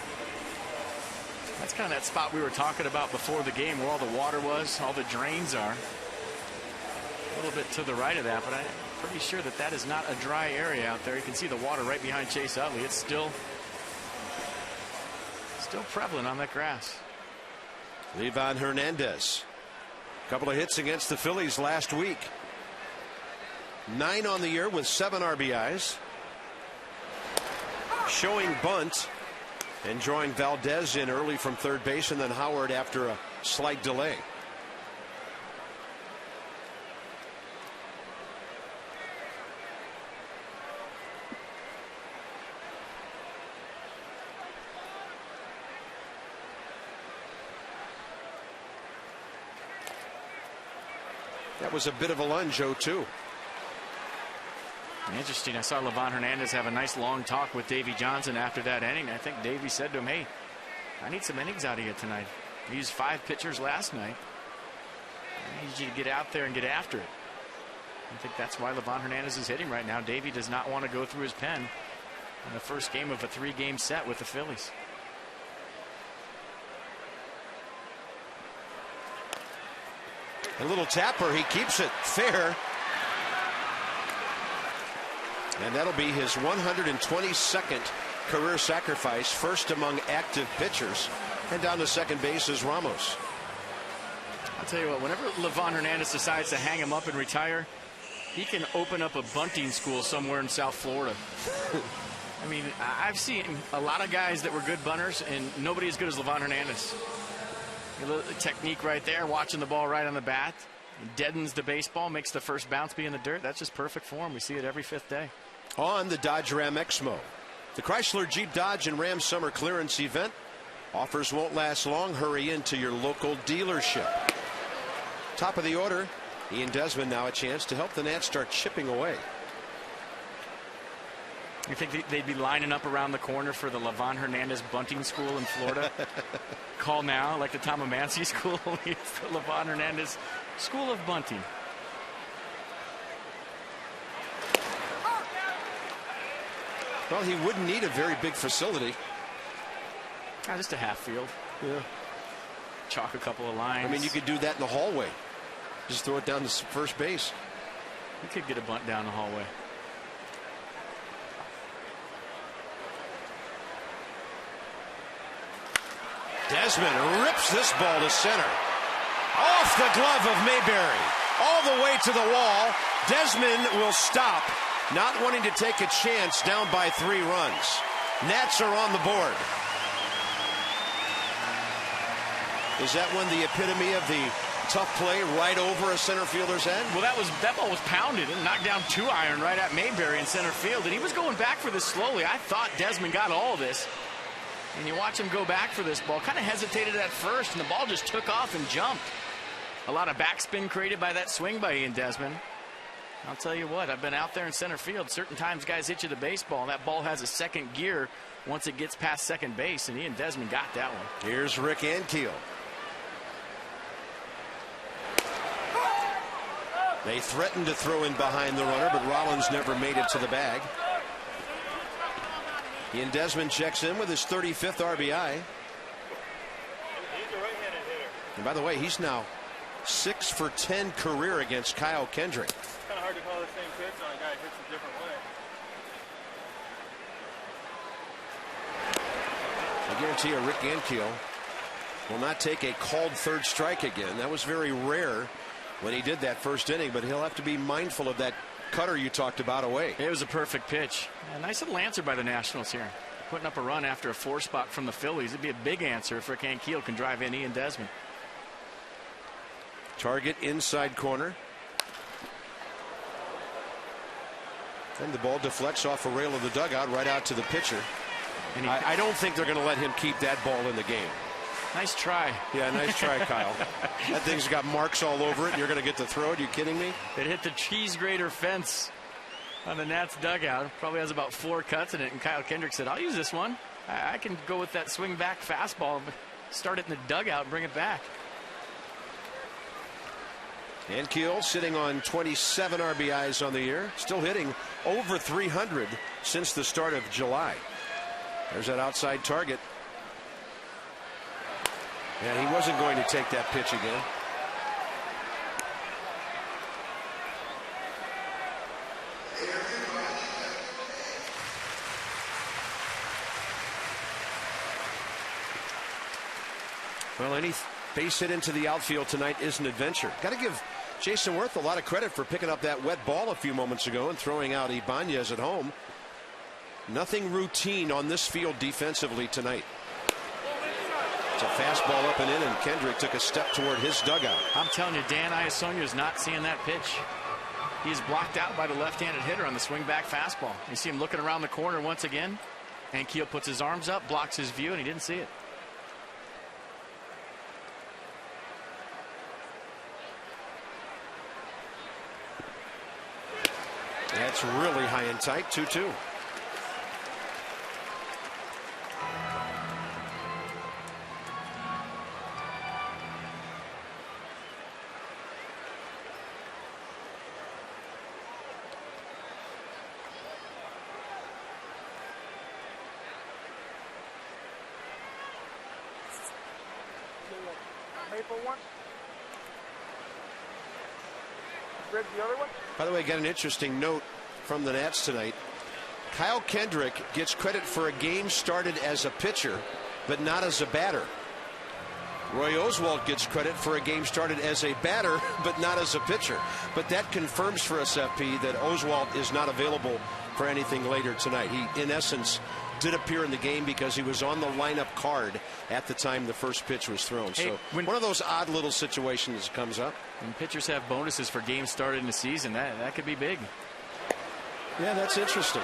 That's kind of that spot we were talking about before the game where all the water was, all the drains are. A little bit to the right of that, but I'm pretty sure that that is not a dry area out there. You can see the water right behind Chase Utley. It's still prevalent on that grass. Livan Hernandez. A couple of hits against the Phillies last week. 9 on the year with 7 RBIs. Showing bunt. And drawing Valdez in early from third base, and then Howard after a slight delay. That was a bit of a lunge, 0-2. Interesting. I saw Livan Hernandez have a nice long talk with Davey Johnson after that inning. I think Davey said to him, hey, I need some innings out of you tonight. We used 5 pitchers last night. I need you to get out there and get after it. I think that's why Livan Hernandez is hitting right now. Davey does not want to go through his pen in the first game of a 3-game set with the Phillies. A little tapper. He keeps it fair. And that'll be his 122nd career sacrifice, first among active pitchers. And down to second base is Ramos. I'll tell you what, whenever Livan Hernandez decides to hang him up and retire, he can open up a bunting school somewhere in South Florida. I mean, I've seen a lot of guys that were good bunters, and nobody as good as Livan Hernandez. The technique right there, watching the ball right on the bat. Deadens the baseball, makes the first bounce be in the dirt. That's just perfect for him. We see it every 5th day. On the Dodge Ram Exmo, the Chrysler Jeep Dodge and Ram Summer Clearance Event. Offers won't last long. Hurry into your local dealership. Top of the order, Ian Desmond now a chance to help the Nats start chipping away. You think they'd be lining up around the corner for the Livan Hernandez bunting school in Florida? Call now, like the Tom Amancy school. It's the Livan Hernandez School of Bunting. Well, he wouldn't need a very big facility. Just a half field. Yeah. Chalk a couple of lines. I mean, you could do that in the hallway. Just throw it down to first base. You could get a bunt down the hallway. Desmond rips this ball to center. Off the glove of Mayberry. All the way to the wall. Desmond will stop, not wanting to take a chance down by 3 runs. Nats are on the board. Is that one the epitome of the tough play right over a center fielder's head? Well, that ball was pounded and knocked down 2-iron right at Mayberry in center field, and he was going back for this slowly. I thought Desmond got all of this. And you watch him go back for this ball. Kind of hesitated at first, and the ball just took off and jumped. A lot of backspin created by that swing by Ian Desmond. I'll tell you what, I've been out there in center field. Certain times guys hit you the baseball, and that ball has a second gear once it gets past second base, and Ian Desmond got that one. Here's Rick Ankiel. They threatened to throw in behind the runner, but Rollins never made it to the bag. Ian Desmond checks in with his 35th RBI. He's a right-handed hitter. And by the way, he's now 6 for 10 career against Kyle Kendrick. It's kind of hard to call the same pitch on a guy who hits a different way. I guarantee you Rick Ankiel will not take a called third strike again. That was very rare when he did that first inning, but he'll have to be mindful of that cutter you talked about away. It was a perfect pitch. A nice little answer by the Nationals here. Putting up a run after a 4 spot from the Phillies. It'd be a big answer if Rick Ankiel can drive in Ian Desmond. Target inside corner. And the ball deflects off a rail of the dugout right out to the pitcher. And I don't think they're going to let him keep that ball in the game. Nice try. Yeah, nice try, Kyle. That thing's got marks all over it, and you're going to get to throw it. You kidding me? It hit the cheese grater fence on the Nats dugout. Probably has about 4 cuts in it, and Kyle Kendrick said, I'll use this one. I can go with that swing back fastball, start it in the dugout and bring it back. Ankiel sitting on 27 RBIs on the year, still hitting over 300 since the start of July. There's that outside target. Yeah, he wasn't going to take that pitch again. Well, any base hit into the outfield tonight is an adventure. Got to give Jason Worth a lot of credit for picking up that wet ball a few moments ago and throwing out Ibanez at home. Nothing routine on this field defensively tonight. It's a fastball up and in, and Kendrick took a step toward his dugout. I'm telling you, Dan Iasonia is not seeing that pitch. He's blocked out by the left-handed hitter on the swing back fastball. You see him looking around the corner once again. Ankiel puts his arms up, blocks his view, and he didn't see it. That's really high and tight, 2-2. Maple one. Greg, the other one. By the way, got an interesting note from the Nats tonight. Kyle Kendrick gets credit for a game started as a pitcher, but not as a batter. Roy Oswalt gets credit for a game started as a batter, but not as a pitcher. But that confirms for us, FP, that Oswalt is not available for anything later tonight. He, in essence, did appear in the game because he was on the lineup card at the time the first pitch was thrown. Hey, so one of those odd little situations comes up. When pitchers have bonuses for games started in the season, that could be big. Yeah, that's interesting.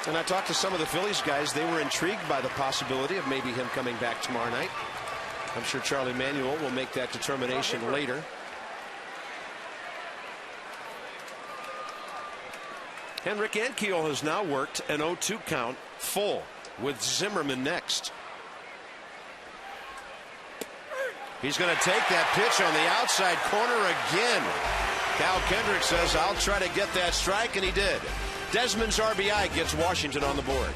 And I talked to some of the Phillies guys. They were intrigued by the possibility of maybe him coming back tomorrow night. I'm sure Charlie Manuel will make that determination later. Henrik Ankiel has now worked an 0-2 count full with Zimmerman next. He's going to take that pitch on the outside corner again. Cal Kendrick says, I'll try to get that strike, and he did. Desmond's RBI gets Washington on the board.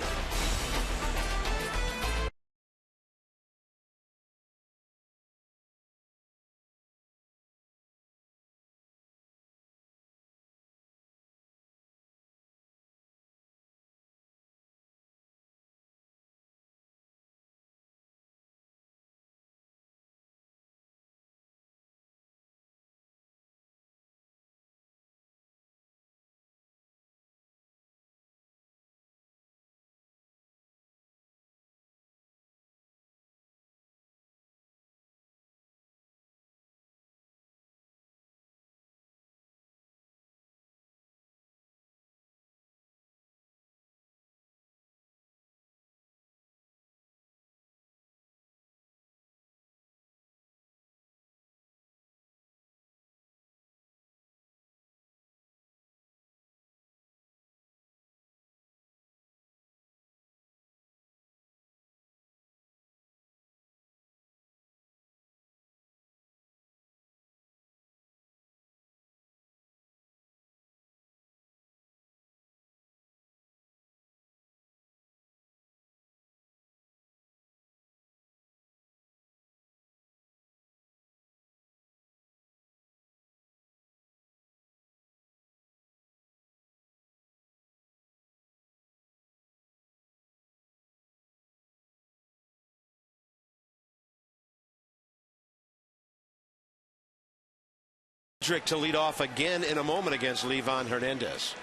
Kendrick to lead off again in a moment against Livan Hernandez.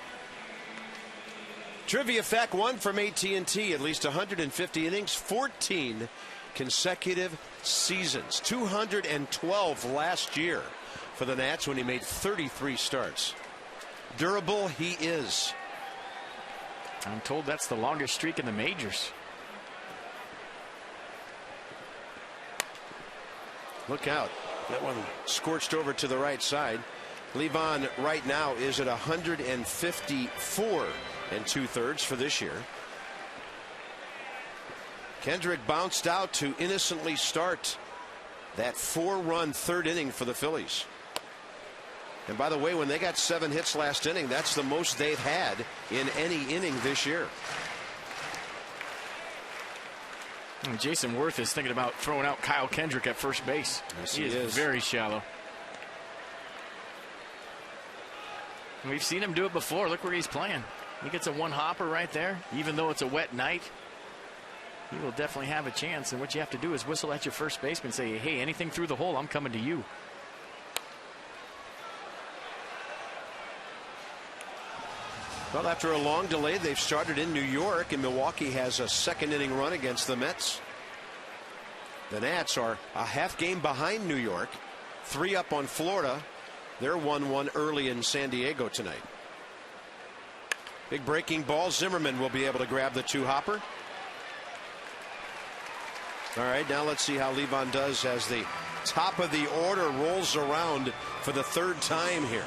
Trivia fact one from AT&T: at least 150 innings, 14 consecutive seasons, 212 last year for the Nats when he made 33 starts. Durable he is. I'm told that's the longest streak in the majors. Look out. That one scorched over to the right side. Livan right now is at 154 2/3 for this year. Kendrick bounced out to innocently start that 4-run third inning for the Phillies. And by the way, when they got 7 hits last inning, that's the most they've had in any inning this year. And Jason Worth is thinking about throwing out Kyle Kendrick at first base. Yes, he is very shallow. We've seen him do it before. Look where he's playing. He gets a one-hopper right there. Even though it's a wet night, he will definitely have a chance. And what you have to do is whistle at your first baseman and say, hey, anything through the hole, I'm coming to you. Well, after a long delay, they've started in New York, and Milwaukee has a second inning run against the Mets. The Nats are a half game behind New York, 3 up on Florida. They're 1-1 early in San Diego tonight. Big breaking ball. Zimmerman will be able to grab the 2-hopper. All right, now let's see how Livan does as the top of the order rolls around for the 3rd time here.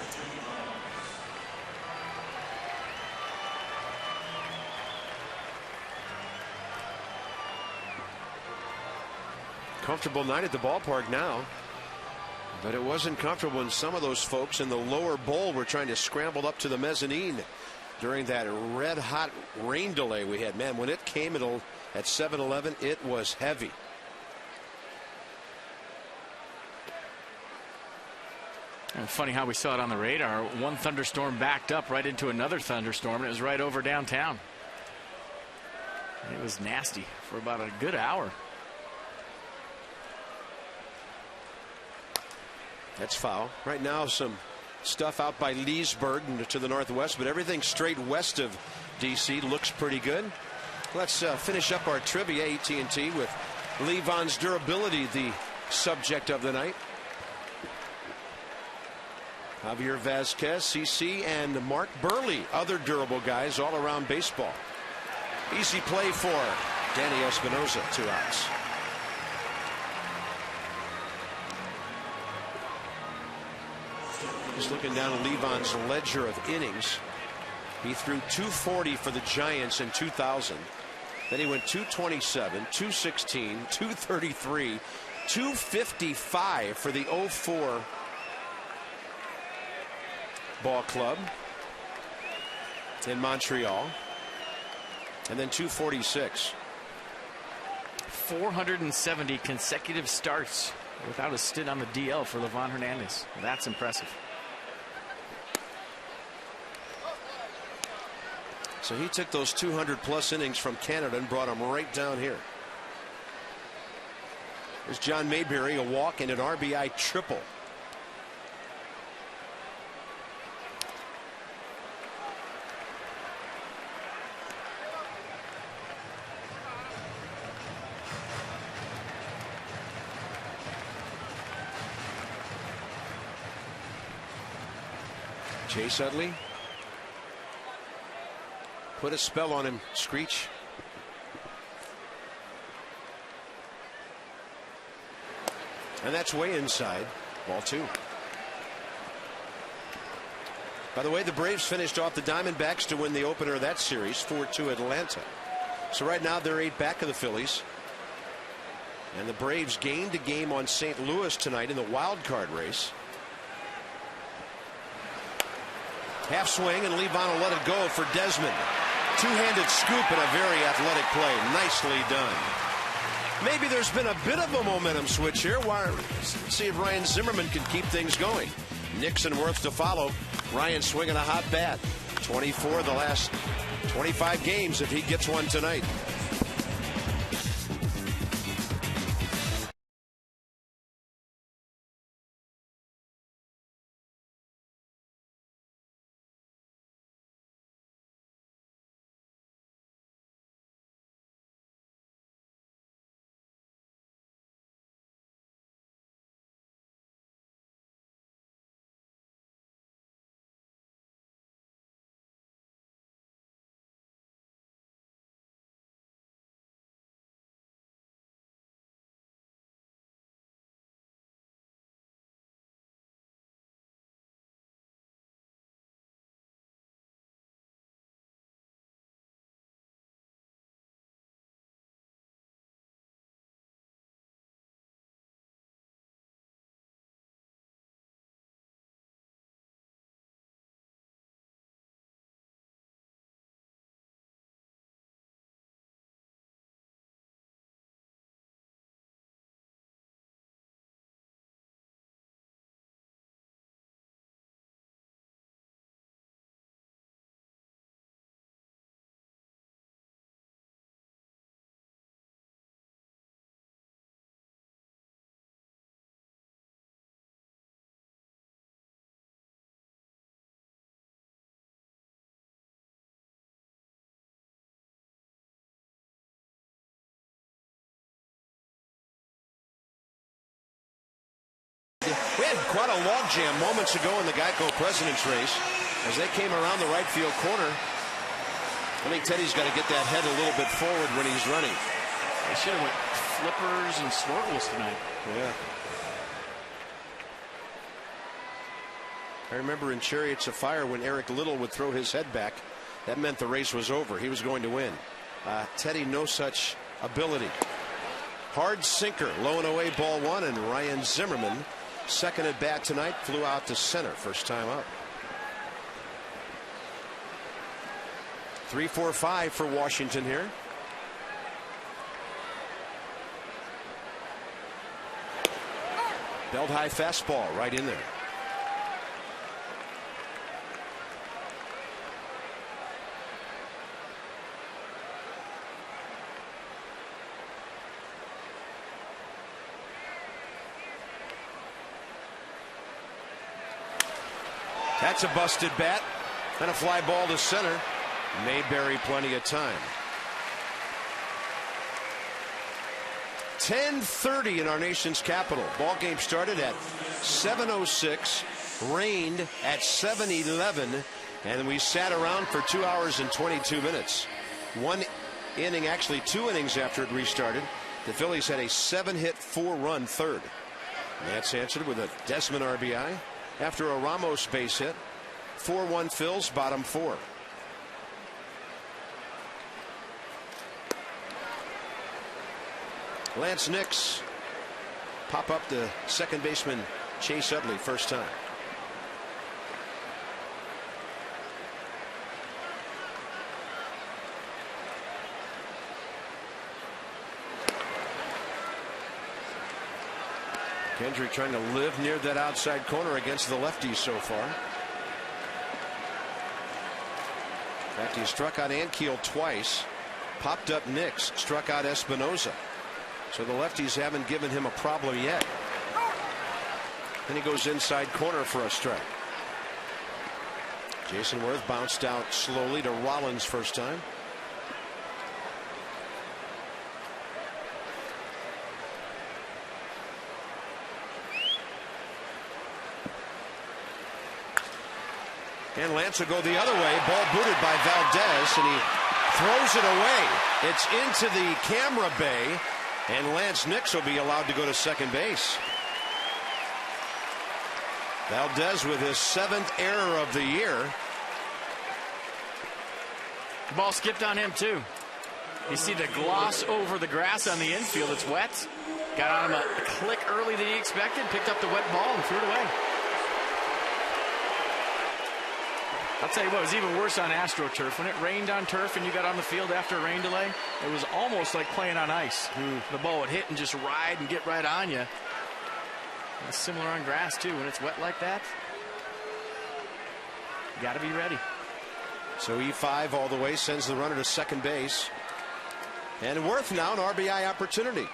Comfortable night at the ballpark now, but it wasn't comfortable when some of those folks in the lower bowl were trying to scramble up to the mezzanine during that red hot rain delay we had. Man, when it came at 7-Eleven, it was heavy. And funny how we saw it on the radar. One thunderstorm backed up right into another thunderstorm, and it was right over downtown. It was nasty for about a good hour. That's foul. Right now, some stuff out by Leesburg to the northwest, but everything straight west of D.C. looks pretty good. Let's finish up our trivia. AT&T with Livan's durability, the subject of the night. Javier Vazquez, CC, and Mark Burley, other durable guys all around baseball. Easy play for Danny Espinosa, 2 outs. Just looking down at Livan's ledger of innings. He threw 240 for the Giants in 2000. Then he went 227, 216, 233, 255 for the 04 ball club in Montreal. And then 246. 470 consecutive starts without a stint on the DL for Livan Hernandez. That's impressive. So he took those 200+ innings from Canada and brought them right down here. There's John Mayberry, a walk and an RBI triple. Chase Utley. Put a spell on him, Screech. And that's way inside. Ball 2. By the way, the Braves finished off the Diamondbacks to win the opener of that series, 4-2 Atlanta. So right now they're 8 back of the Phillies. And the Braves gained a game on St. Louis tonight in the wild card race. Half swing, and Livan will let it go for Desmond. Two-handed scoop and a very athletic play. Nicely done. Maybe there's been a bit of a momentum switch here. See if Ryan Zimmerman can keep things going. Nixon Worth to follow. Ryan swinging a hot bat. 24 the last 25 games if he gets one tonight. We had quite a logjam moments ago in the Geico President's race as they came around the right field corner. I think Teddy's got to get that head a little bit forward when he's running. They should have went flippers and snorkels tonight. Yeah. I remember in Chariots of Fire when Eric Little would throw his head back. That meant the race was over. He was going to win. Teddy, no such ability. Hard sinker, low and away, ball one, and Ryan Zimmerman, second at bat tonight, flew out to center, first time up. 3-4-5 for Washington here. Belt high fastball right in there. That's a busted bat and a fly ball to center. Mayberry plenty of time. 10:30 in our nation's capital. Ball game started at 7:06, rained at 7:11, and we sat around for 2 hours and 22 minutes. One inning, actually 2 innings after it restarted. The Phillies had a 7-hit, 4-run third. Nats answered with a Desmond RBI after a Ramos base hit. 4-1 Phils, bottom 4. Lance Nix pop up the second baseman Chase Utley first time. Kendrick trying to live near that outside corner against the lefties so far. In fact, he struck out Ankiel twice, popped up Nix, struck out Espinoza. So the lefties haven't given him a problem yet. Then he goes inside corner for a strike. Jason Worth bounced out slowly to Rollins first time. And Lance will go the other way. Ball booted by Valdez, and he throws it away. It's into the camera bay, and Lance Nix will be allowed to go to second base. Valdez with his 7th error of the year. The ball skipped on him too. You see the gloss over the grass on the infield. It's wet. Got on him a click early than he expected. Picked up the wet ball and threw it away. I'll tell you what, it was even worse on AstroTurf. When it rained on turf and you got on the field after a rain delay, it was almost like playing on ice. The ball would hit and just ride and get right on you. It's similar on grass too. When it's wet like that, you got to be ready. So E5 all the way, sends the runner to second base. And Worth now an RBI opportunity.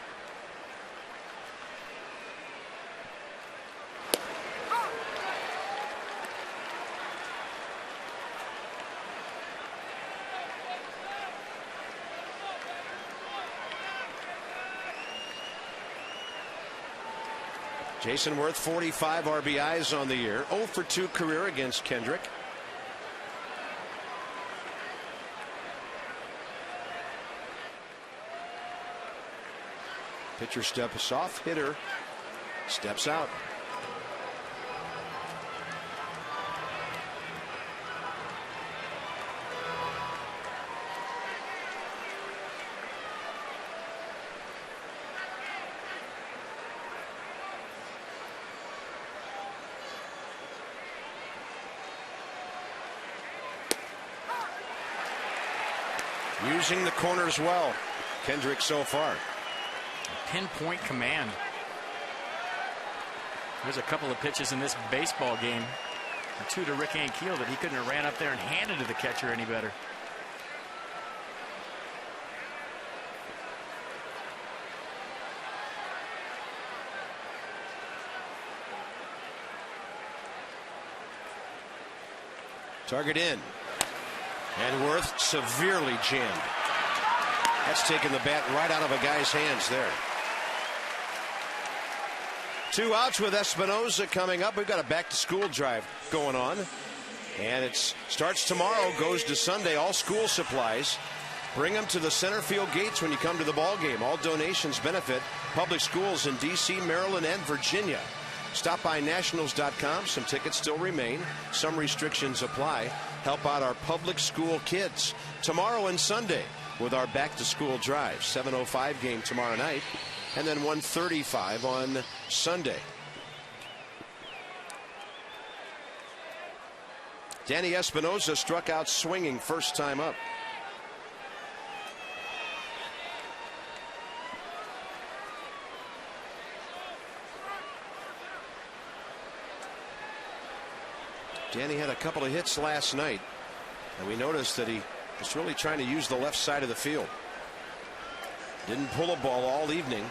Jason Worth, 45 RBIs on the year, 0 for 2 career against Kendrick. Pitcher steps off, hitter steps out. Using the corners well, Kendrick so far. Pinpoint command. There's a couple of pitches in this baseball game, or 2 to Rick Ankiel, that he couldn't have ran up there and handed to the catcher any better. Target in. And Worth severely jammed. That's taken the bat right out of a guy's hands there. 2 outs with Espinoza coming up. We've got a back-to-school drive going on. And it starts tomorrow, goes to Sunday. All school supplies. Bring them to the center field gates when you come to the ball game. All donations benefit public schools in D.C., Maryland, and Virginia. Stop by nationals.com. Some tickets still remain. Some restrictions apply. Help out our public school kids. Tomorrow and Sunday with our back-to-school drive. 7:05 game tomorrow night. And then 1:35 on Sunday. Danny Espinoza struck out swinging first time up. Danny had a couple of hits last night, and we noticed that he was really trying to use the left side of the field. Didn't pull a ball all evening,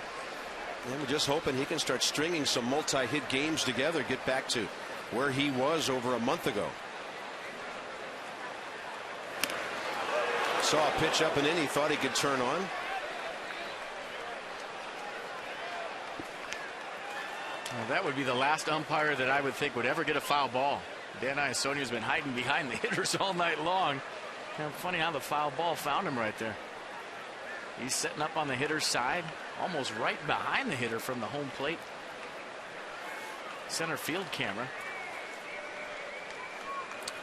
and we're just hoping he can start stringing some multi-hit games together, get back to where he was over a month ago. Saw a pitch up and in, he thought he could turn on. Well, that would be the last umpire that I would think would ever get a foul ball. Dan Iasonia's been hiding behind the hitters all night long. Kind of funny how the foul ball found him right there. He's setting up on the hitter's side, almost right behind the hitter from the home plate center field camera.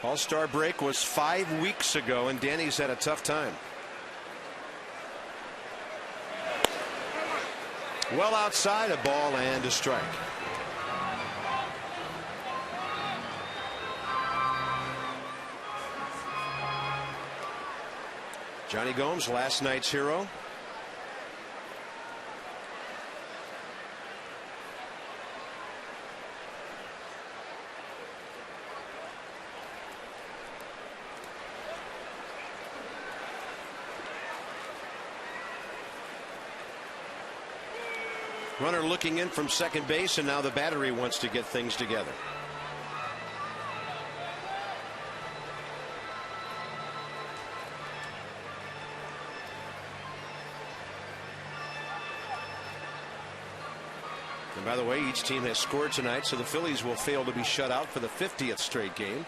All-Star break was 5 weeks ago, and Danny's had a tough time. Well outside, a ball and a strike. Johnny Gomes, last night's hero. Runner looking in from second base, and now the battery wants to get things together. And by the way, each team has scored tonight, so the Phillies will fail to be shut out for the 50th straight game.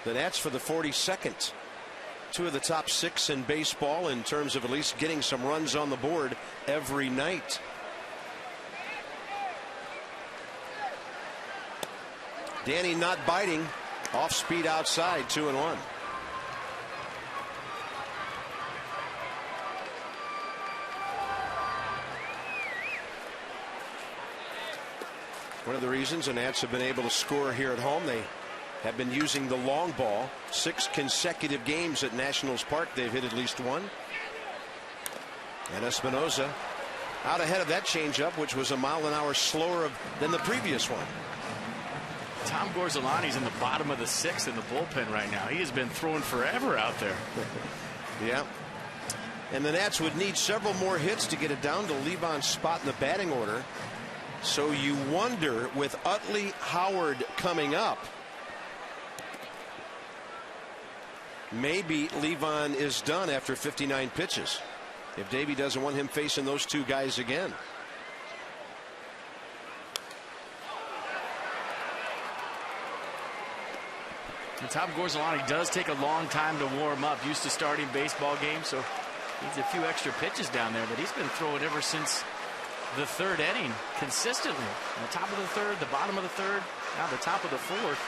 The Nats for the 42nd. Two of the top 6 in baseball in terms of at least getting some runs on the board every night. Danny not biting. Off speed outside, 2-1. One of the reasons the Nats have been able to score here at home, they have been using the long ball. 6 consecutive games at Nationals Park, they've hit at least one. And Espinoza out ahead of that changeup, which was a mile an hour slower than the previous one. Tom Gorzolani's in the bottom of the 6th in the bullpen right now. He has been throwing forever out there. Yeah. And the Nats would need several more hits to get it down to Levon's spot in the batting order. So you wonder, with Utley Howard coming up, maybe Levon is done after 59 pitches. If Davey doesn't want him facing those two guys again. And Tom Gorzolani does take a long time to warm up. Used to starting baseball games, so needs a few extra pitches down there. But he's been throwing ever since the 3rd inning consistently. On the top of the 3rd, the bottom of the 3rd, now the top of the 4th.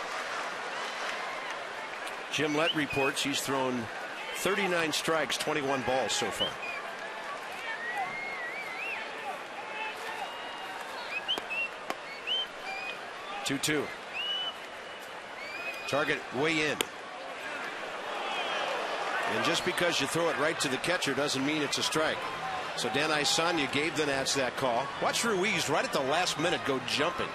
Jim Lett reports he's thrown 39 strikes, 21 balls so far. Two. Target way in. And just because you throw it right to the catcher doesn't mean it's a strike. So Dan Iasania gave the Nats that call. Watch Ruiz right at the last minute go jumping.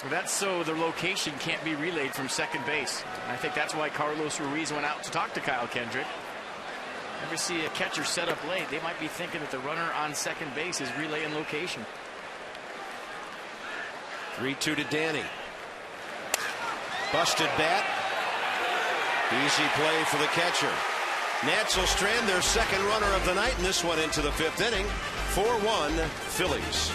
That's so the location can't be relayed from second base. And I think that's why Carlos Ruiz went out to talk to Kyle Kendrick. Ever see a catcher set up late, they might be thinking that the runner on second base is relaying location. 3-2 to Danny. Busted bat. Easy play for the catcher. Nats will strand their second runner of the night, and this one into the 5th inning. 4-1 Phillies.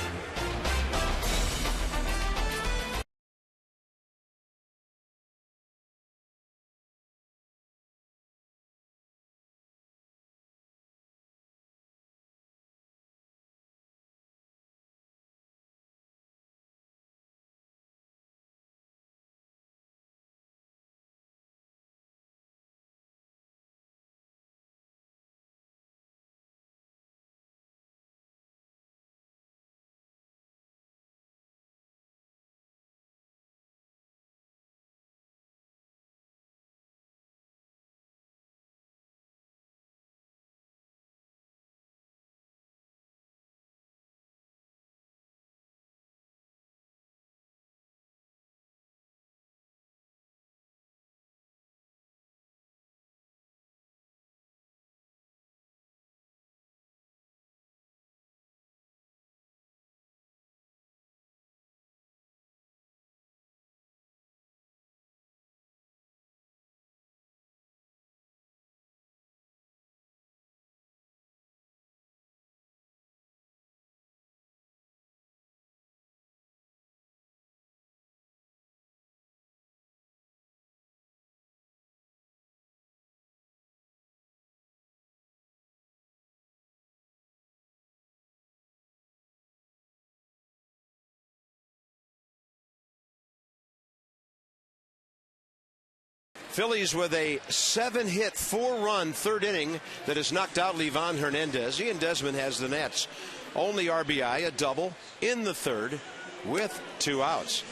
Phillies with a 7-hit, 4-run third inning that has knocked out Livan Hernandez. Ian Desmond has the Nats only RBI, a double in the third with 2 outs.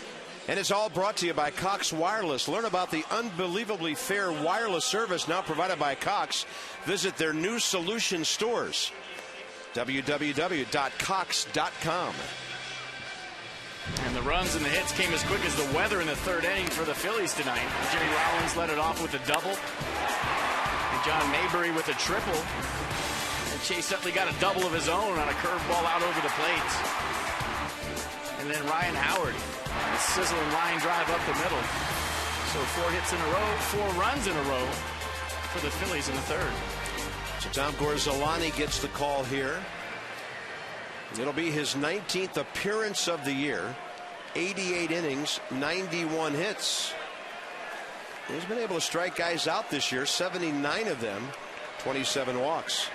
And it's all brought to you by Cox Wireless. Learn about the unbelievably fair wireless service now provided by Cox. Visit their new solution stores. www.cox.com. And the runs and the hits came as quick as the weather in the third inning for the Phillies tonight. Jimmy Rollins led it off with a double. And John Mayberry with a triple. And Chase Utley got a double of his own on a curveball out over the plate. And then Ryan Howard, a sizzling line drive up the middle. So 4 hits in a row, 4 runs in a row for the Phillies in the third. So Tom Gorzolani gets the call here. It'll be his 19th appearance of the year. 88 innings, 91 hits. He's been able to strike guys out this year, 79 of them, 27 walks.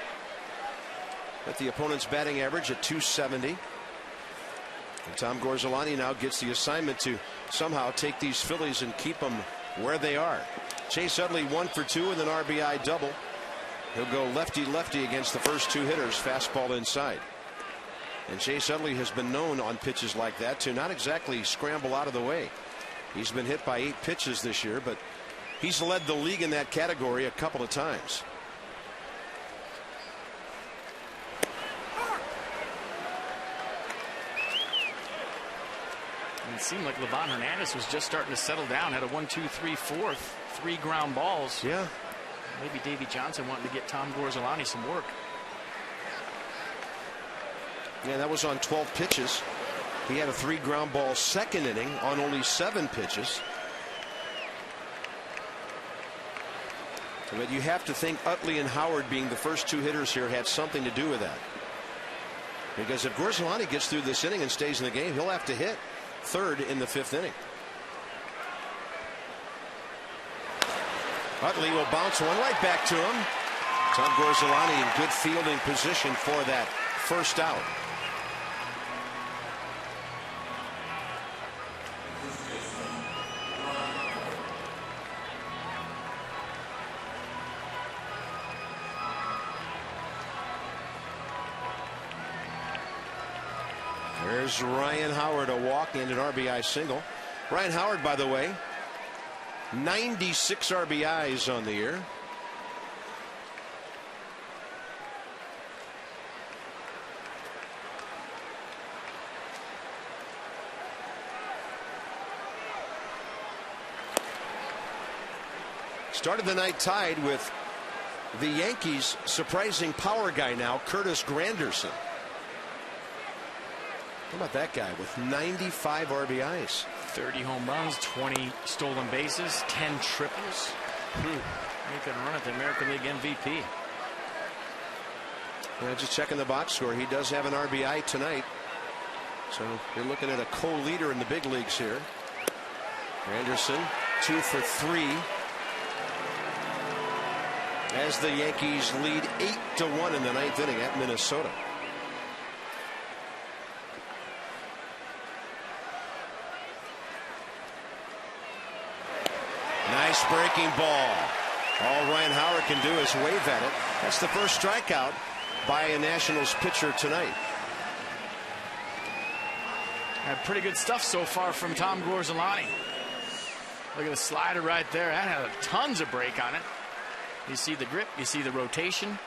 With the opponent's batting average at 270. And Tom Gorzolani now gets the assignment to somehow take these Phillies and keep them where they are. Chase Utley 1 for 2 with an RBI double. He'll go lefty-lefty against the first 2 hitters, fastball inside. And Chase Utley has been known on pitches like that to not exactly scramble out of the way. He's been hit by 8 pitches this year, but he's led the league in that category a couple of times. And it seemed like Livan Hernandez was just starting to settle down. Had a 1, 2, 3, 4, 3 ground balls. Yeah. Maybe Davey Johnson wanting to get Tom Gorzolani some work. Yeah, that was on 12 pitches. He had a 3 ground ball second inning on only 7 pitches. But you have to think Utley and Howard being the first 2 hitters here had something to do with that. Because if Gorzolani gets through this inning and stays in the game, he'll have to hit third in the 5th inning. Utley will bounce one right back to him. Tom Gorzolani in good fielding position for that first out. There's Ryan Howard, a walk and an RBI single. Ryan Howard, by the way, 96 RBIs on the year. Started the night tied with the Yankees' surprising power guy now, Curtis Granderson. How about that guy with 95 RBIs? 30 home runs, 20 stolen bases, 10 triples. He could run at the American League MVP. Yeah, just checking the box score. He does have an RBI tonight. So you're looking at a co-leader in the big leagues here. Granderson 2 for 3. As the Yankees lead 8-1 in the 9th inning at Minnesota. Nice breaking ball. All Ryan Howard can do is wave at it. That's the first strikeout by a Nationals pitcher tonight. Had pretty good stuff so far from Tom Gorzolani. Look at the slider right there. That had tons of break on it. You see the grip, you see the rotation,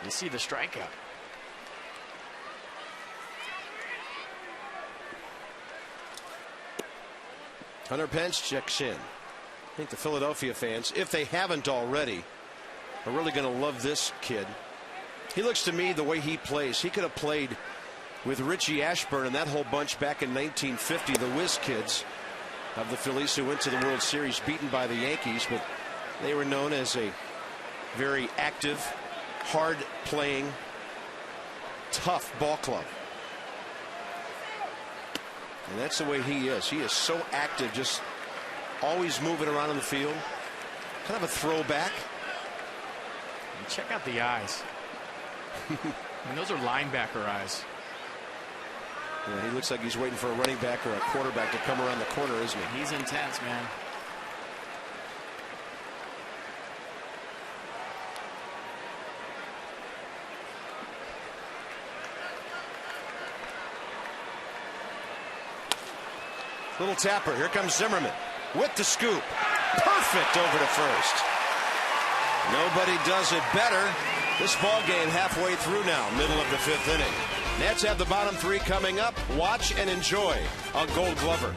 you see the strikeout. Hunter Pence checks in. I think the Philadelphia fans, if they haven't already, are really going to love this kid. He looks to me the way he plays. He could have played with Richie Ashburn and that whole bunch back in 1950, the Whiz Kids of the Phillies who went to the World Series beaten by the Yankees, but they were known as a very active, hard-playing, tough ball club. And that's the way he is. He is so active, just always moving around in the field. Kind of a throwback. And check out the eyes. I mean, those are linebacker eyes. Yeah, he looks like he's waiting for a running back or a quarterback to come around the corner, isn't he? He's intense, man. Little tapper. Here comes Zimmerman with the scoop. Perfect over to first. Nobody does it better. This ball game halfway through now, middle of the 5th inning. Nats have the bottom 3 coming up. Watch and enjoy on Gold Glover.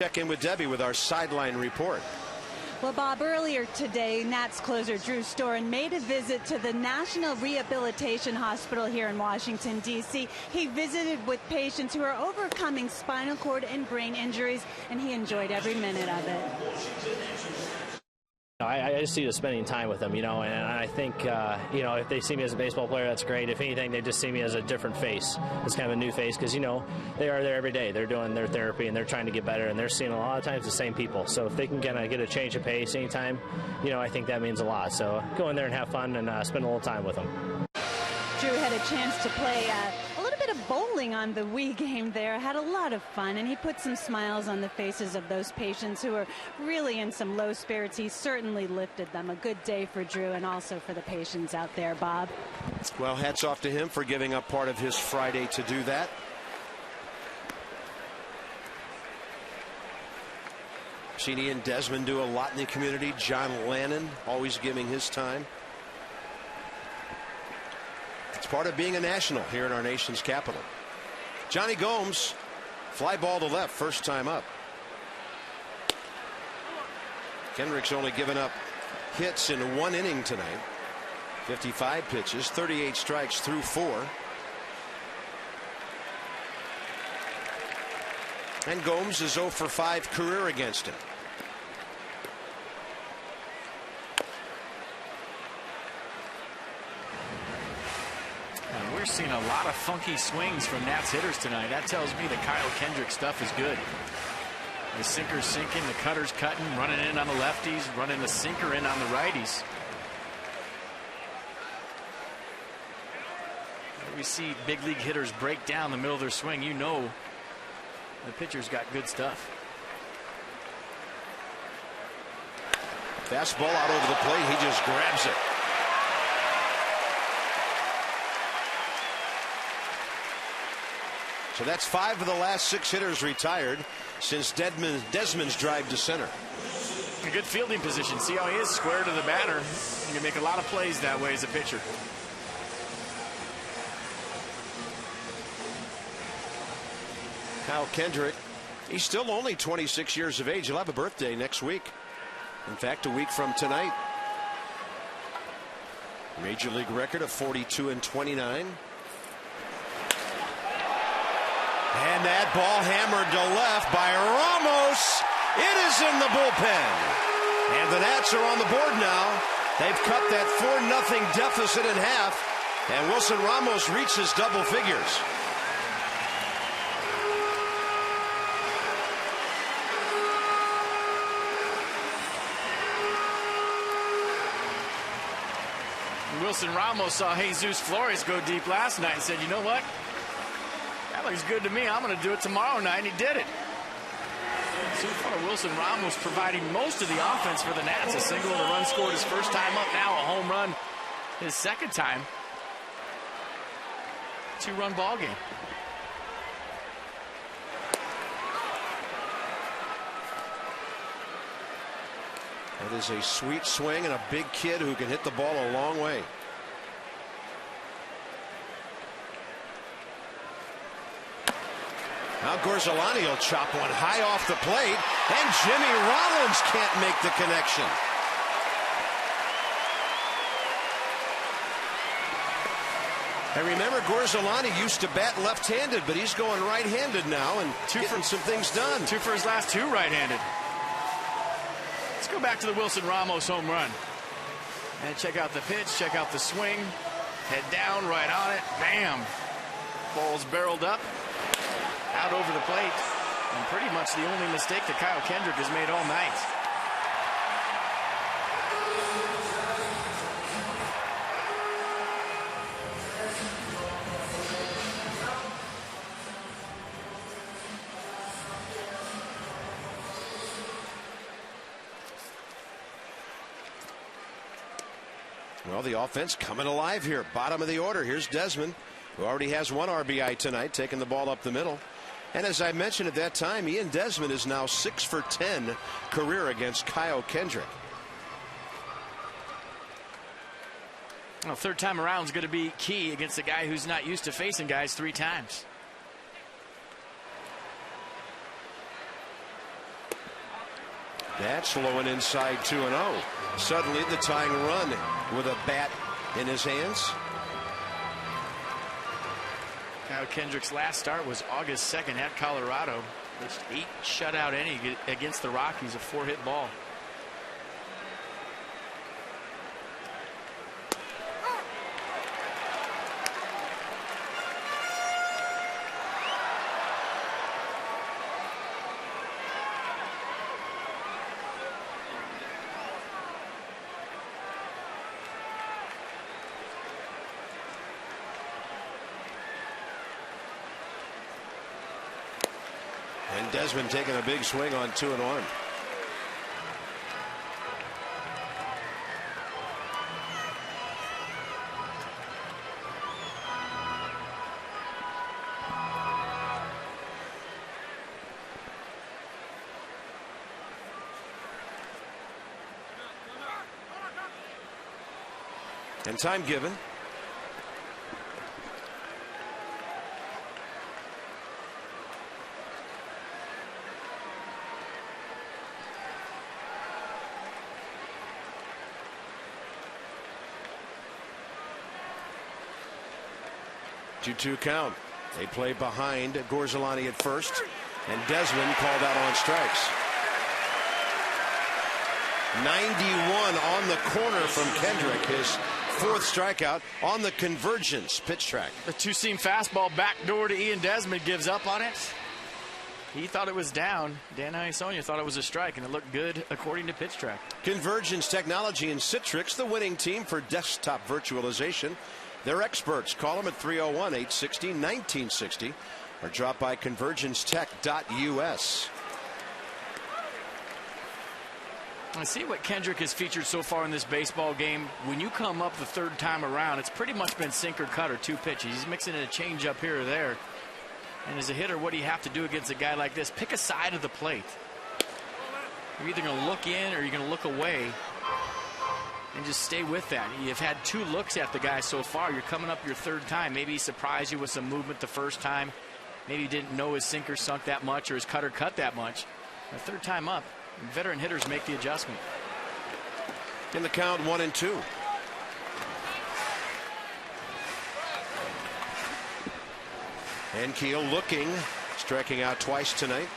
Check in with Debbie with our sideline report. Well, Bob, earlier today, Nats closer Drew Storen made a visit to the National Rehabilitation Hospital here in Washington, D.C. He visited with patients who are overcoming spinal cord and brain injuries, and he enjoyed every minute of it. I just see us spending time with them, and I think, if they see me as a baseball player, that's great. If anything, they just see me as a different face. It's kind of a new face because, they are there every day. They're doing their therapy and they're trying to get better, and they're seeing a lot of times the same people. So if they can kind of get a change of pace anytime, I think that means a lot. So go in there and have fun and spend a little time with them. Drew had a chance to play a little bit of bowling on the Wii game there. Had a lot of fun, and he put some smiles on the faces of those patients who are really in some low spirits. He certainly lifted them. A good day for Drew and also for the patients out there, Bob. Well, hats off to him for giving up part of his Friday to do that. Sheeny and Desmond do a lot in the community. John Lannon always giving his time. It's part of being a national here in our nation's capital. Johnny Gomes, fly ball to left, first time up. Kendrick's only given up hits in 1 inning tonight. 55 pitches, 38 strikes through 4. And Gomes is 0 for 5 career against him. We're seeing a lot of funky swings from Nats hitters tonight. That tells me the Kyle Kendrick stuff is good. The sinker's sinking, the cutter's cutting, running in on the lefties, running the sinker in on the righties. We see big league hitters break down the middle of their swing. The pitcher's got good stuff. Fastball out over the plate. He just grabs it. So that's 5 of the last 6 hitters retired since Desmond's drive to center. A good fielding position. See how he is square to the batter. You can make a lot of plays that way as a pitcher. Kyle Kendrick, he's still only 26 years of age. He'll have a birthday next week. In fact, a week from tonight. Major league record of 42 and 29. And that ball hammered to left by Ramos. It is in the bullpen. And the Nats are on the board now. They've cut that 4-0 deficit in half. And Wilson Ramos reaches double figures. Wilson Ramos saw Jesus Flores go deep last night and said, you know what? That looks good to me. I'm going to do it tomorrow night, and he did it. So far, Wilson Ramos providing most of the offense for the Nats. A single and a run scored his first time up. Now a home run his second time. 2-run ball game. That is a sweet swing and a big kid who can hit the ball a long way. Now Gorzolani will chop one high off the plate, and Jimmy Rollins can't make the connection. And remember, Gorzolani used to bat left-handed, but he's going right-handed now and getting some things done. 2 for his last 2 right-handed. Let's go back to the Wilson Ramos home run. And check out the pitch, check out the swing. Head down, right on it, bam. Ball's barreled up, out over the plate. And pretty much the only mistake that Kyle Kendrick has made all night. Well, the offense coming alive here. Bottom of the order. Here's Desmond, who already has 1 RBI tonight, taking the ball up the middle. And as I mentioned at that time, Ian Desmond is now 6 for 10 career against Kyle Kendrick. Well, 3rd time around is going to be key against a guy who's not used to facing guys 3 times. That's low and inside 2-0. Suddenly the tying run with a bat in his hands. Kyle Kendrick's last start was August 2nd at Colorado. Pitched 8 shutout innings against the Rockies, a 4-hit ball. And Desmond taking a big swing on 2-1. And time given. Two count. They play behind Gorzolani at first, and Desmond called out on strikes. 91 on the corner from Kendrick, his 4th strikeout on the convergence pitch track. The 2-seam fastball backdoor to Ian Desmond, gives up on it. He thought it was down. Dan Iasonia thought it was a strike, and it looked good according to pitch track. Convergence Technology and Citrix, the winning team for desktop virtualization. They're experts. Call them at 301-860-1960 or drop by convergencetech.us. I see what Kendrick has featured so far in this baseball game. When you come up the 3rd time around, it's pretty much been sink or cut or 2 pitches. He's mixing in a change up here or there. And as a hitter, what do you have to do against a guy like this? Pick a side of the plate. You're either going to look in or you're going to look away. And just stay with that. You've had 2 looks at the guy so far. You're coming up your 3rd time. Maybe he surprised you with some movement the 1st time. Maybe you didn't know his sinker sunk that much or his cutter cut that much. The 3rd time up, veteran hitters make the adjustment. In the count, 1-2. And Keel looking, striking out twice tonight.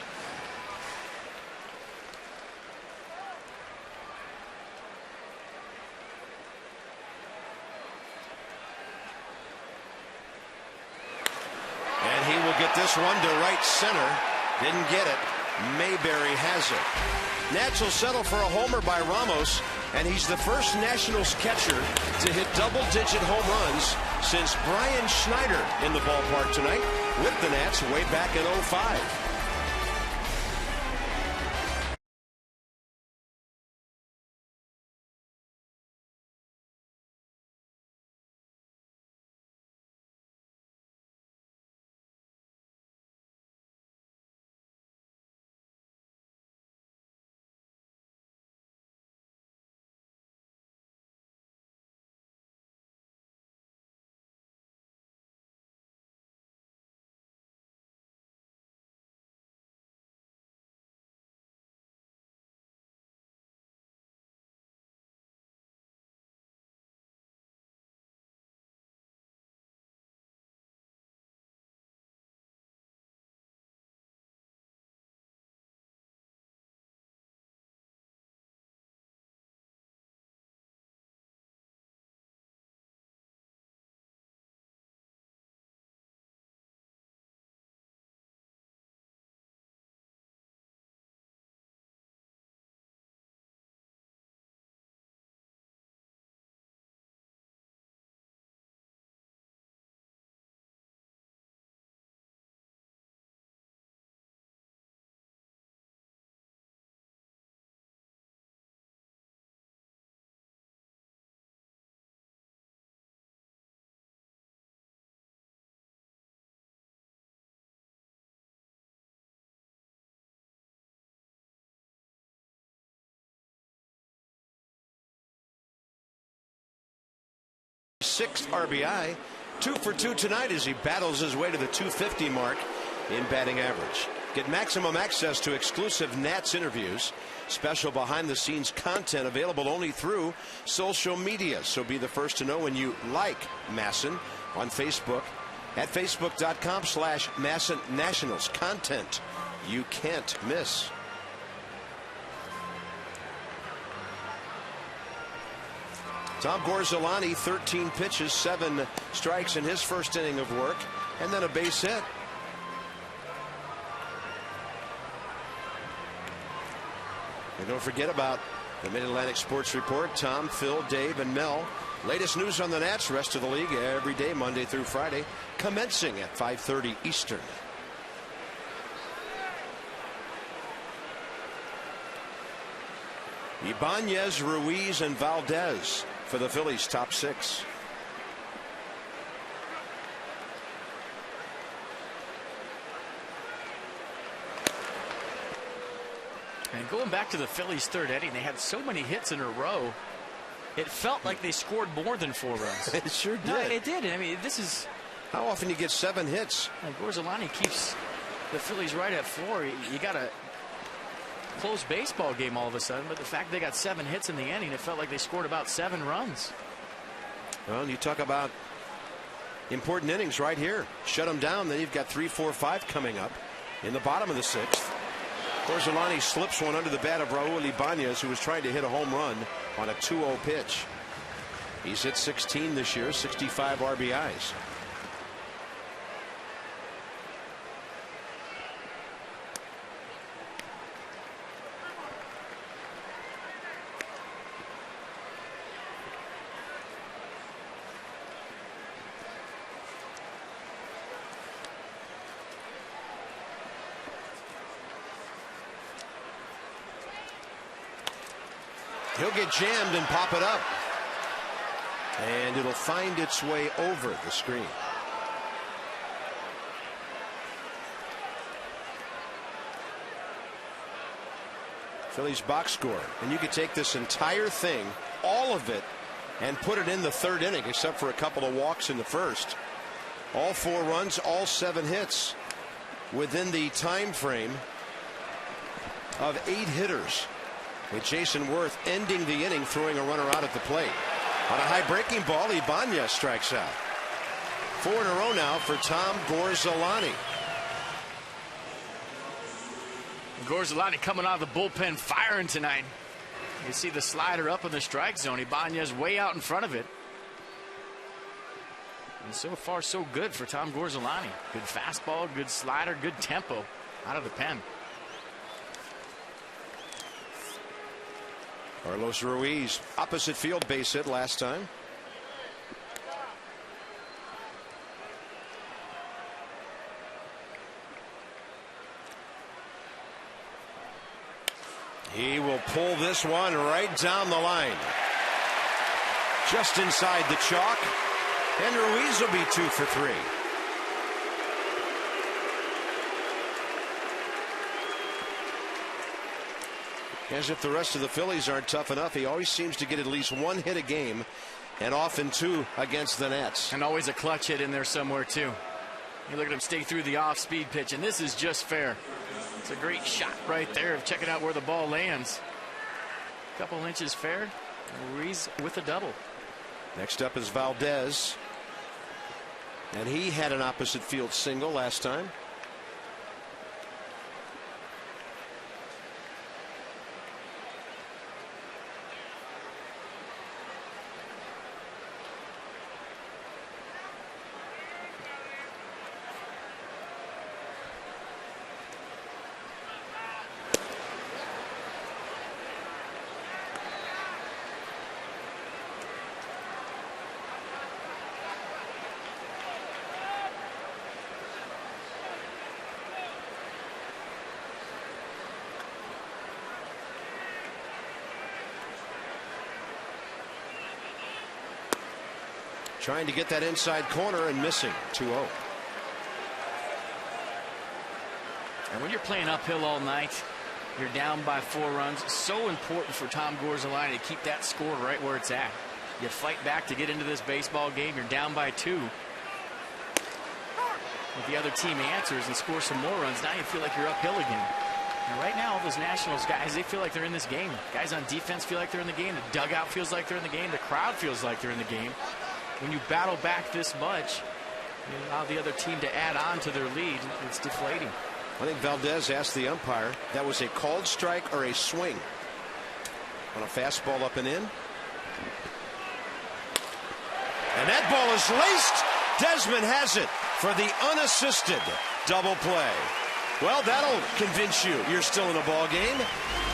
Get this one to right center. Didn't get it. Mayberry has it. Nats will settle for a homer by Ramos, and he's the first Nationals catcher to hit double-digit home runs since Brian Schneider in the ballpark tonight with the Nats way back in '05. 6th RBI. 2 for 2 tonight as he battles his way to the 250 mark in batting average. Get maximum access to exclusive Nats interviews, special behind-the-scenes content available only through social media. So be the first to know when you like Masson on Facebook at facebook.com/Masson Nationals. Content you can't miss. Tom Gorzolani, 13 pitches, 7 strikes in his first inning of work, and then a base hit. And don't forget about the Mid-Atlantic Sports Report. Tom, Phil, Dave, and Mel. Latest news on the Nats, rest of the league, every day, Monday through Friday, commencing at 5:30 Eastern. Ibanez, Ruiz, and Valdez for the Phillies' top 6. And going back to the Phillies' third inning, they had so many hits in a row. It felt like they scored more than 4 runs. It sure did. No, it did. I mean, this is... How often you get 7 hits? Gorzolani keeps the Phillies right at 4. You got a close baseball game all of a sudden, but the fact they got 7 hits in the inning, it felt like they scored about 7 runs. Well, you talk about important innings right here. Shut them down, then you've got 3, 4, 5 coming up in the bottom of the 6th. Gorzolani slips one under the bat of Raul Ibanez, who was trying to hit a home run on a 2-0 pitch. He's hit 16 this year, 65 RBIs. He'll get jammed and pop it up. And it'll find its way over the screen. Phillies box score. And you could take this entire thing, all of it, and put it in the 3rd inning, except for a couple of walks in the 1st. All 4 runs, all 7 hits within the time frame of 8 hitters. With Jason Worth ending the inning, throwing a runner out at the plate. On a high breaking ball, Ibanez strikes out. 4 in a row now for Tom Gorzolani. Gorzolani coming out of the bullpen firing tonight. You see the slider up in the strike zone. Ibanez way out in front of it. And so far, so good for Tom Gorzolani. Good fastball, good slider, good tempo out of the pen. Carlos Ruiz, opposite field base hit last time. He will pull this one right down the line. Just inside the chalk. And Ruiz will be 2 for 3. As if the rest of the Phillies aren't tough enough, he always seems to get at least 1 hit a game, and often 2 against the Nats. And always a clutch hit in there somewhere, too. You look at him stay through the off-speed pitch, and this is just fair. It's a great shot right there of checking out where the ball lands. A couple inches fair. Ruiz with a double. Next up is Valdez. And he had an opposite field single last time. Trying to get that inside corner and missing. 2-0. And when you're playing uphill all night, you're down by 4 runs. So important for Tom Gorzolani to keep that score right where it's at. You fight back to get into this baseball game. You're down by 2. If the other team answers and scores some more runs, now you feel like you're uphill again. And right now, all those Nationals guys, they feel like they're in this game. Guys on defense feel like they're in the game. The dugout feels like they're in the game. The crowd feels like they're in the game. When you battle back this much, you allow the other team to add on to their lead. It's deflating. I think Valdez asked the umpire, that was a called strike or a swing on a fastball up and in. And that ball is laced. Desmond has it for the unassisted double play. Well, that'll convince you you're still in a ball game.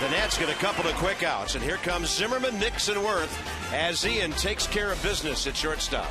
The Nats get a couple of quick outs, and here comes Zimmerman, Nixon, Worth as Ian takes care of business at shortstop.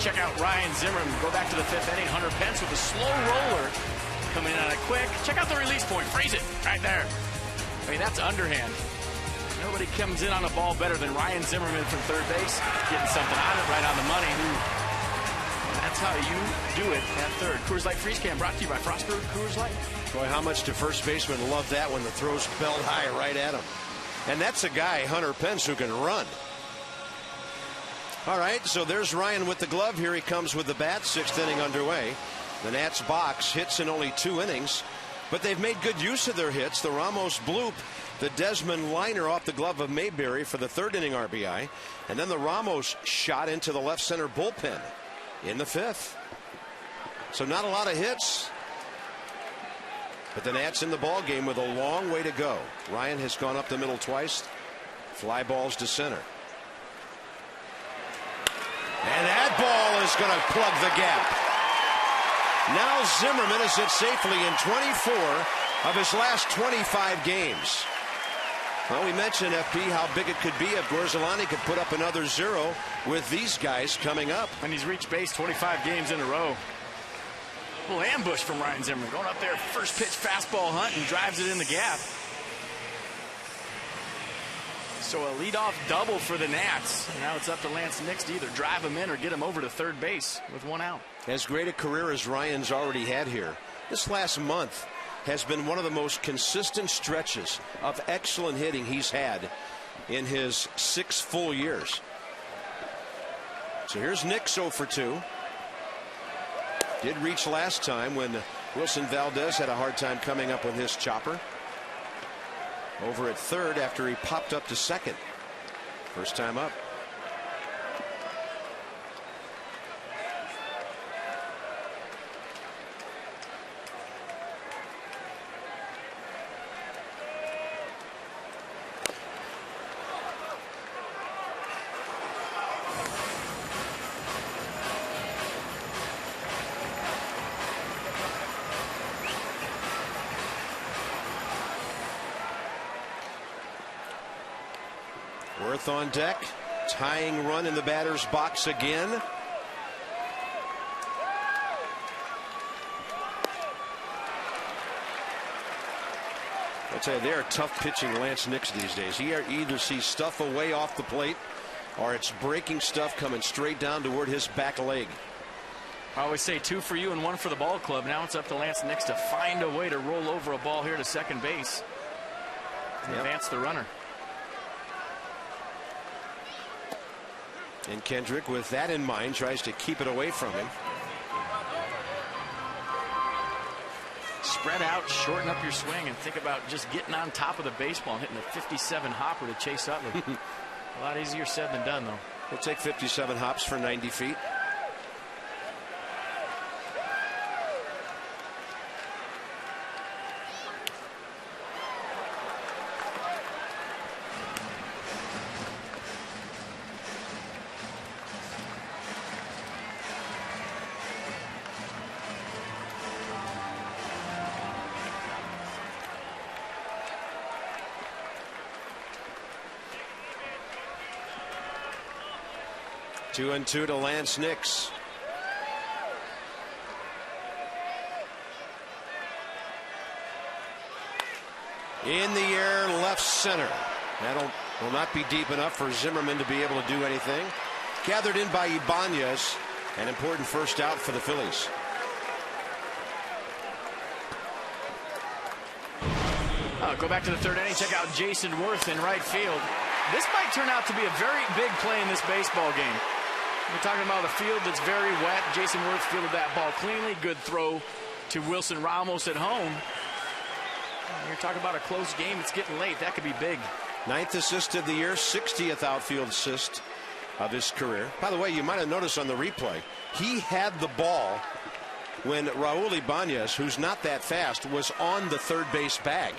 Check out Ryan Zimmerman. Go back to the 5th inning. Hunter Pence with a slow roller coming in on it quick. Check out the release point. Freeze it right there. I mean, that's underhand. Nobody comes in on a ball better than Ryan Zimmerman from third base. Getting something on it right on the money. That's how you do it at third. Coors Light Freeze Cam brought to you by Frostburg Coors Light. Boy, how much do first basemen love that when the throw's belled high right at him. And that's a guy, Hunter Pence, who can run. All right, so there's Ryan with the glove. Here he comes with the bat. 6th inning underway. The Nats box hits in only 2 innings, but they've made good use of their hits. The Ramos bloop, the Desmond liner off the glove of Mayberry for the 3rd inning RBI, and then the Ramos shot into the left center bullpen in the 5th. So not a lot of hits, but the Nats in the ball game with a long way to go. Ryan has gone up the middle twice. Fly balls to center. And that ball is going to plug the gap. Now Zimmerman is hit safely in 24 of his last 25 games. Well, we mentioned, FP, how big it could be if Gorzelani could put up another 0 with these guys coming up. And he's reached base 25 games in a row. A little ambush from Ryan Zimmerman. Going up there, first pitch fastball hunt, and drives it in the gap. So a leadoff double for the Nats. Now it's up to Lance Nix to either drive him in or get him over to third base with 1 out. As great a career as Ryan's already had here, this last month has been one of the most consistent stretches of excellent hitting he's had in his 6 full years. So here's Nix 0 for 2. Did reach last time when Wilson Valdez had a hard time coming up with his chopper. Over at third after he popped up to second. First time up. Worth on deck. Tying run in the batter's box again. tell you, they are tough pitching Lance Nix these days. He either sees stuff away off the plate or it's breaking stuff coming straight down toward his back leg. I always say 2 for you and 1 for the ball club. Now it's up to Lance Nix to find a way to roll over a ball here to second base and advance the runner. And Kendrick, with that in mind, tries to keep it away from him. Spread out, shorten up your swing, and think about just getting on top of the baseball and hitting a 57 hopper to Chase Utley. A lot easier said than done, though. We'll take 57 hops for 90 feet. Two and two to Lance Nix. In the air, left center. That will not be deep enough for Zimmerman to be able to do anything. Gathered in by Ibanez. An important first out for the Phillies. Go back to the third inning. Check out Jason Worth in right field. This might turn out to be a very big play in this baseball game. We're talking about a field that's very wet. Jason Worth fielded that ball cleanly. Good throw to Wilson Ramos at home. You're talking about a close game. It's getting late. That could be big. 9th assist of the year, 60th outfield assist of his career. By the way, you might have noticed on the replay, he had the ball when Raul Ibanez, who's not that fast, was on the third base bag.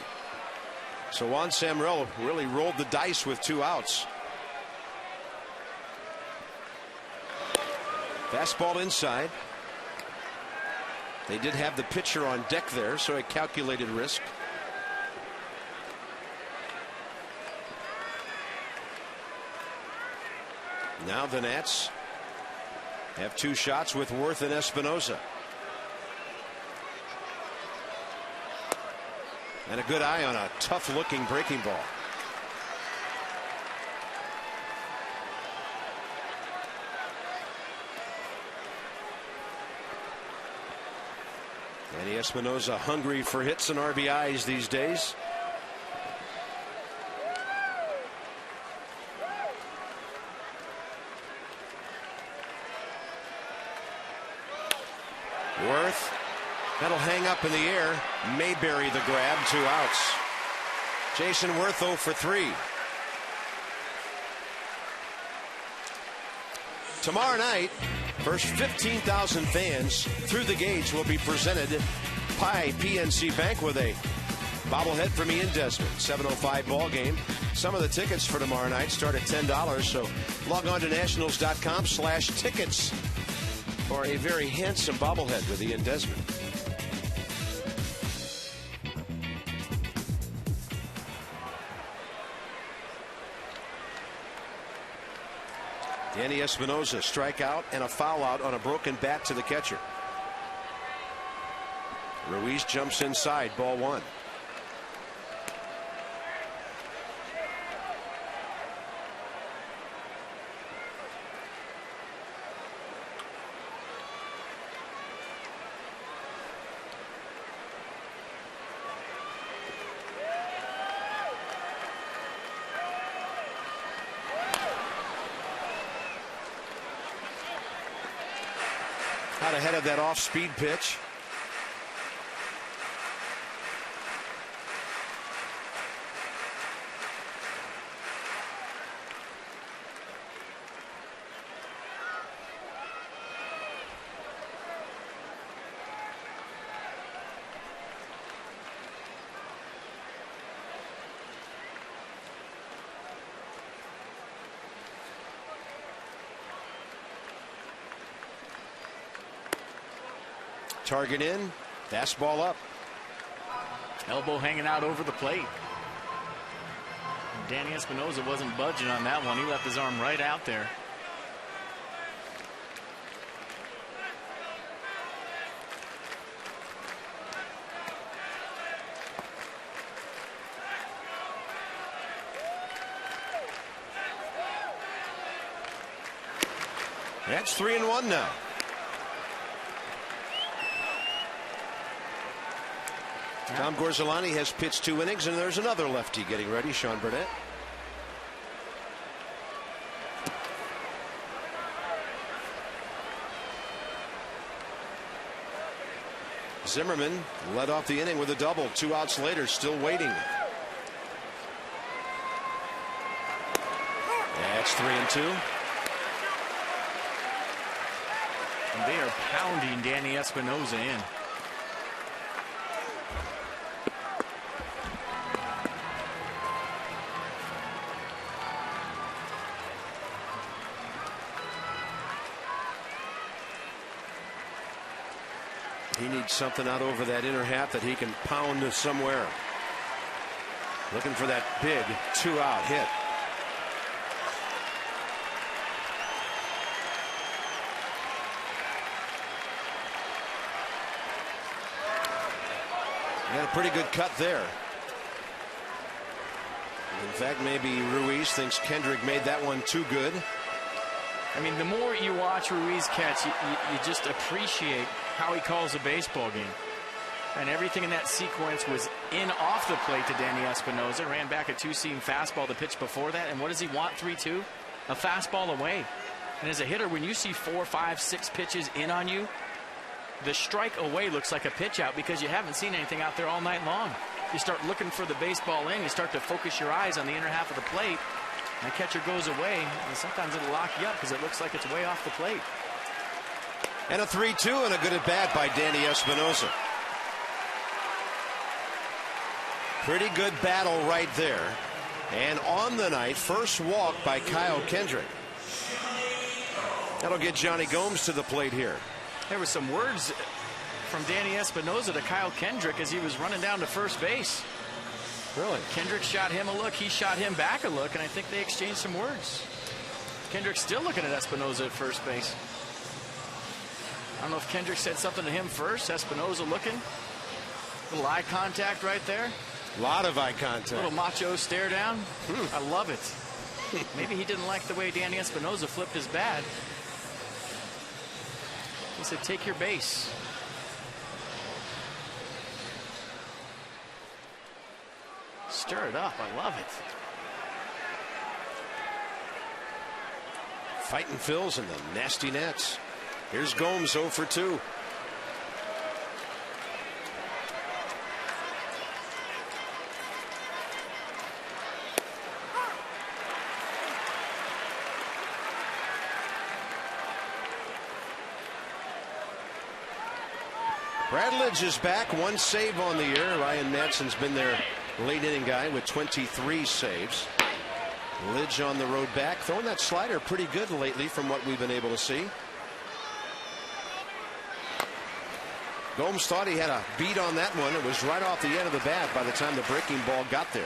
So Juan Samrell really rolled the dice with 2 outs. Fastball inside. They did have the pitcher on deck there, so a calculated risk. Now the Nats have 2 shots with Worth and Espinosa. And a good eye on a tough-looking breaking ball. Danny Espinosa hungry for hits and RBIs these days. Worth. That'll hang up in the air. May bury the grab. 2 outs. Jason Worth 0 for 3. Tomorrow night, first 15,000 fans through the gates will be presented by PNC Bank with a bobblehead from Ian Desmond. 7:05 ball game. Some of the tickets for tomorrow night start at $10. So log on to nationals.com/tickets for a very handsome bobblehead with Ian Desmond. Danny Espinosa, strikeout and a foul out on a broken bat to the catcher. Ruiz jumps inside, ball 1. Out ahead of that off-speed pitch. Target in, fastball up. Elbow hanging out over the plate. Danny Espinosa wasn't budging on that one. He left his arm right out there. That's 3-1 now. Tom Gorzelani has pitched 2 innings, and there's another lefty getting ready, Sean Burnett. Zimmerman led off the inning with a double. 2 outs later, still waiting. That's 3-2. And they are pounding Danny Espinosa in. He needs something out over that inner half that he can pound somewhere. Looking for that big 2-out hit. Got a pretty good cut there. In fact, maybe Ruiz thinks Kendrick made that one too good. I mean, the more you watch Ruiz catch, you just appreciate how he calls a baseball game. And everything in that sequence was in off the plate to Danny Espinosa. Ran back a 2-seam fastball the pitch before that. And what does he want? 3-2? A fastball away. And as a hitter, when you see 4, 5, 6 pitches in on you, the strike away looks like a pitch out because you haven't seen anything out there all night long. You start looking for the baseball in. You start to focus your eyes on the inner half of the plate. And the catcher goes away, and sometimes it'll lock you up because it looks like it's way off the plate. And a 3-2 and a good at bat by Danny Espinosa. Pretty good battle right there. And on the night, first walk by Kyle Kendrick. That'll get Johnny Gomes to the plate here. There was some words from Danny Espinosa to Kyle Kendrick as he was running down to first base. Really? Kendrick shot him a look. He shot him back a look, and I think they exchanged some words. Kendrick's still looking at Espinosa at first base. I don't know if Kendrick said something to him first. Espinosa looking. Little eye contact right there. A lot of eye contact. Little macho stare down. I love it. Maybe he didn't like the way Danny Espinosa flipped his bat. He said, take your base. Stir it up. I love it. Fighting Phils and the nasty Nets. Here's Gomes 0 for 2. Bradledge is back. 1 save on the year. Ryan Madsen's been their late inning guy with 23 saves. Lidge on the road back. Throwing that slider pretty good lately from what we've been able to see. Gomes thought he had a beat on that one. It was right off the end of the bat by the time the breaking ball got there.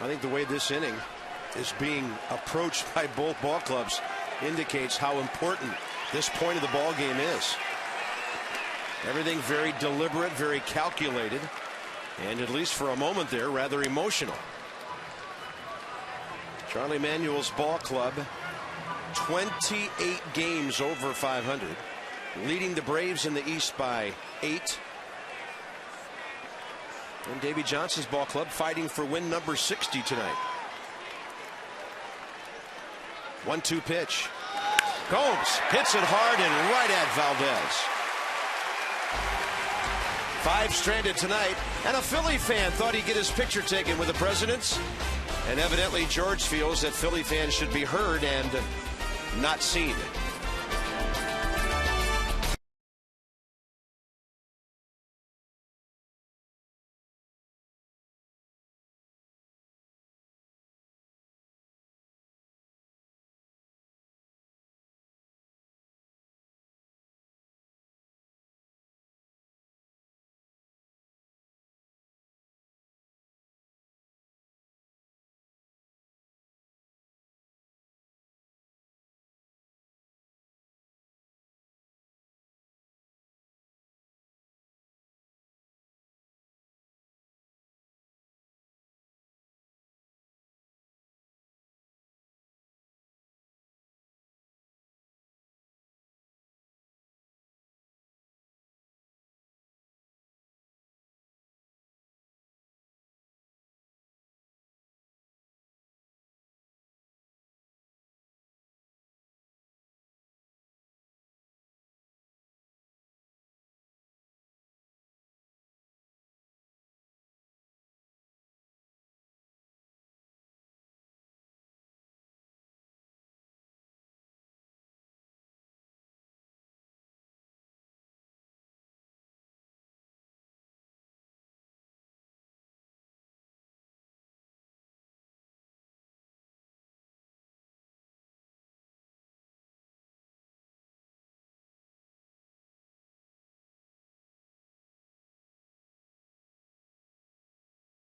I think the way this inning is being approached by both ball clubs indicates how important this point of the ball game is. Everything very deliberate, very calculated, and at least for a moment there, rather emotional. Charlie Manuel's ball club, 28 games over 500, leading the Braves in the East by 8. And Davey Johnson's ball club fighting for win number 60 tonight. 1-2 pitch. Gomes hits it hard and right at Valdez. 5 stranded tonight, and a Philly fan thought he'd get his picture taken with the presidents. And evidently George feels that Philly fans should be heard and not seen.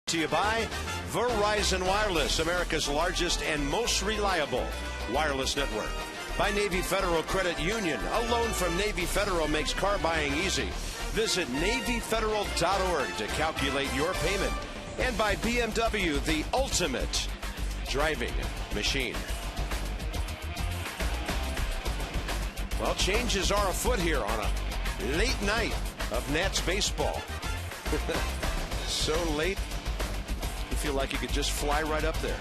To you by Verizon Wireless, America's largest and most reliable wireless network. By Navy Federal Credit Union, a loan from Navy Federal makes car buying easy. Visit NavyFederal.org to calculate your payment. And by BMW, the ultimate driving machine. Well, changes are afoot here on a late night of Nats baseball. So late, you feel like you could just fly right up there.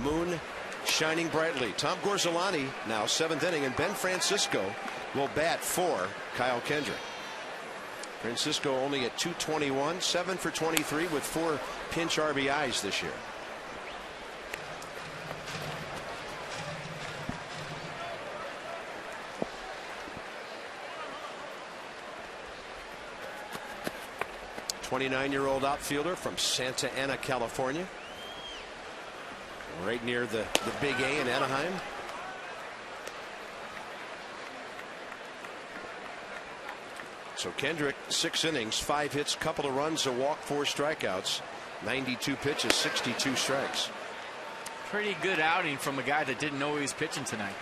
Moon shining brightly. Tom Gorzolani now 7th inning, and Ben Francisco will bat for Kyle Kendrick. Francisco only at .221, 7 for 23 with 4 pinch RBIs this year. A 29-year-old outfielder from Santa Ana, California. Right near the Big A in Anaheim. So Kendrick, 6 innings, 5 hits, couple of runs, a walk, 4 strikeouts, 92 pitches, 62 strikes. Pretty good outing from a guy that didn't know he was pitching tonight.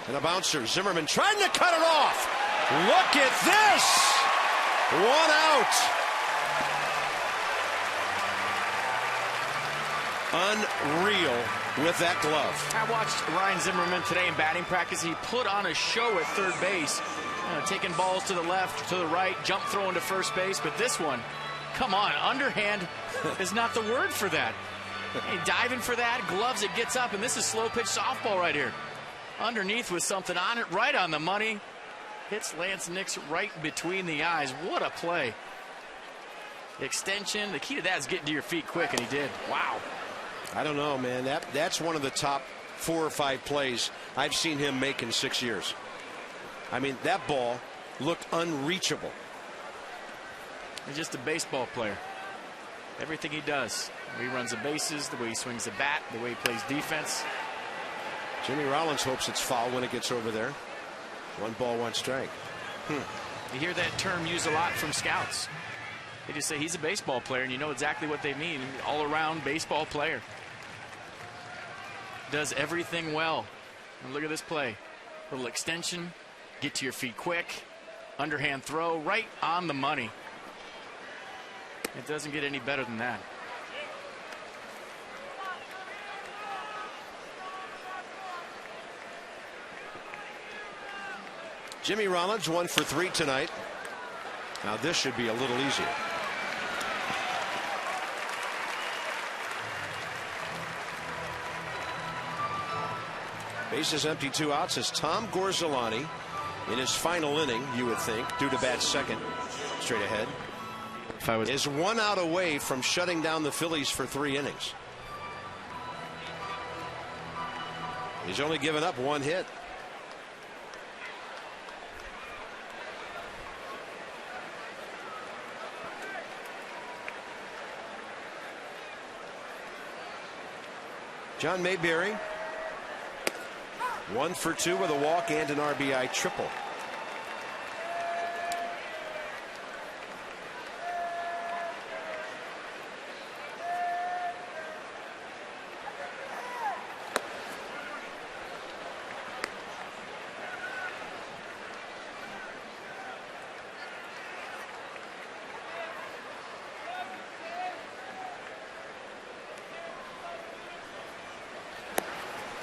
And a bouncer, Zimmerman trying to cut it off. Look at this. 1 out. Unreal with that glove. I watched Ryan Zimmerman today in batting practice. He put on a show at third base, taking balls to the left, to the right, jump throwing to first base. But this one, come on, underhand is not the word for that. Hey, diving for that, gloves, it gets up, and this is slow pitch softball right here. Underneath with something on it, right on the money. Hits Lance Nix right between the eyes. What a play. Extension. The key to that is getting to your feet quick, and he did. Wow. I don't know, man. That's one of the top 4 or 5 plays I've seen him make in 6 years. I mean, that ball looked unreachable. He's just a baseball player. Everything he does. The way he runs the bases, the way he swings the bat, the way he plays defense. Jimmy Rollins hopes it's foul when it gets over there. 1 ball, 1 strike. You hear that term used a lot from scouts. They just say he's a baseball player, and you know exactly what they mean. All-around baseball player. Does everything well. And look at this play. Little extension. Get to your feet quick. Underhand throw right on the money. It doesn't get any better than that. Jimmy Rollins 1 for 3 tonight. Now this should be a little easier. Bases empty, 2 outs as Tom Gorzolani in his final inning, you would think, due to bat second, straight ahead, is 1 out away from shutting down the Phillies for 3 innings. He's only given up 1 hit. John Mayberry, 1 for 2 with a walk and an RBI triple.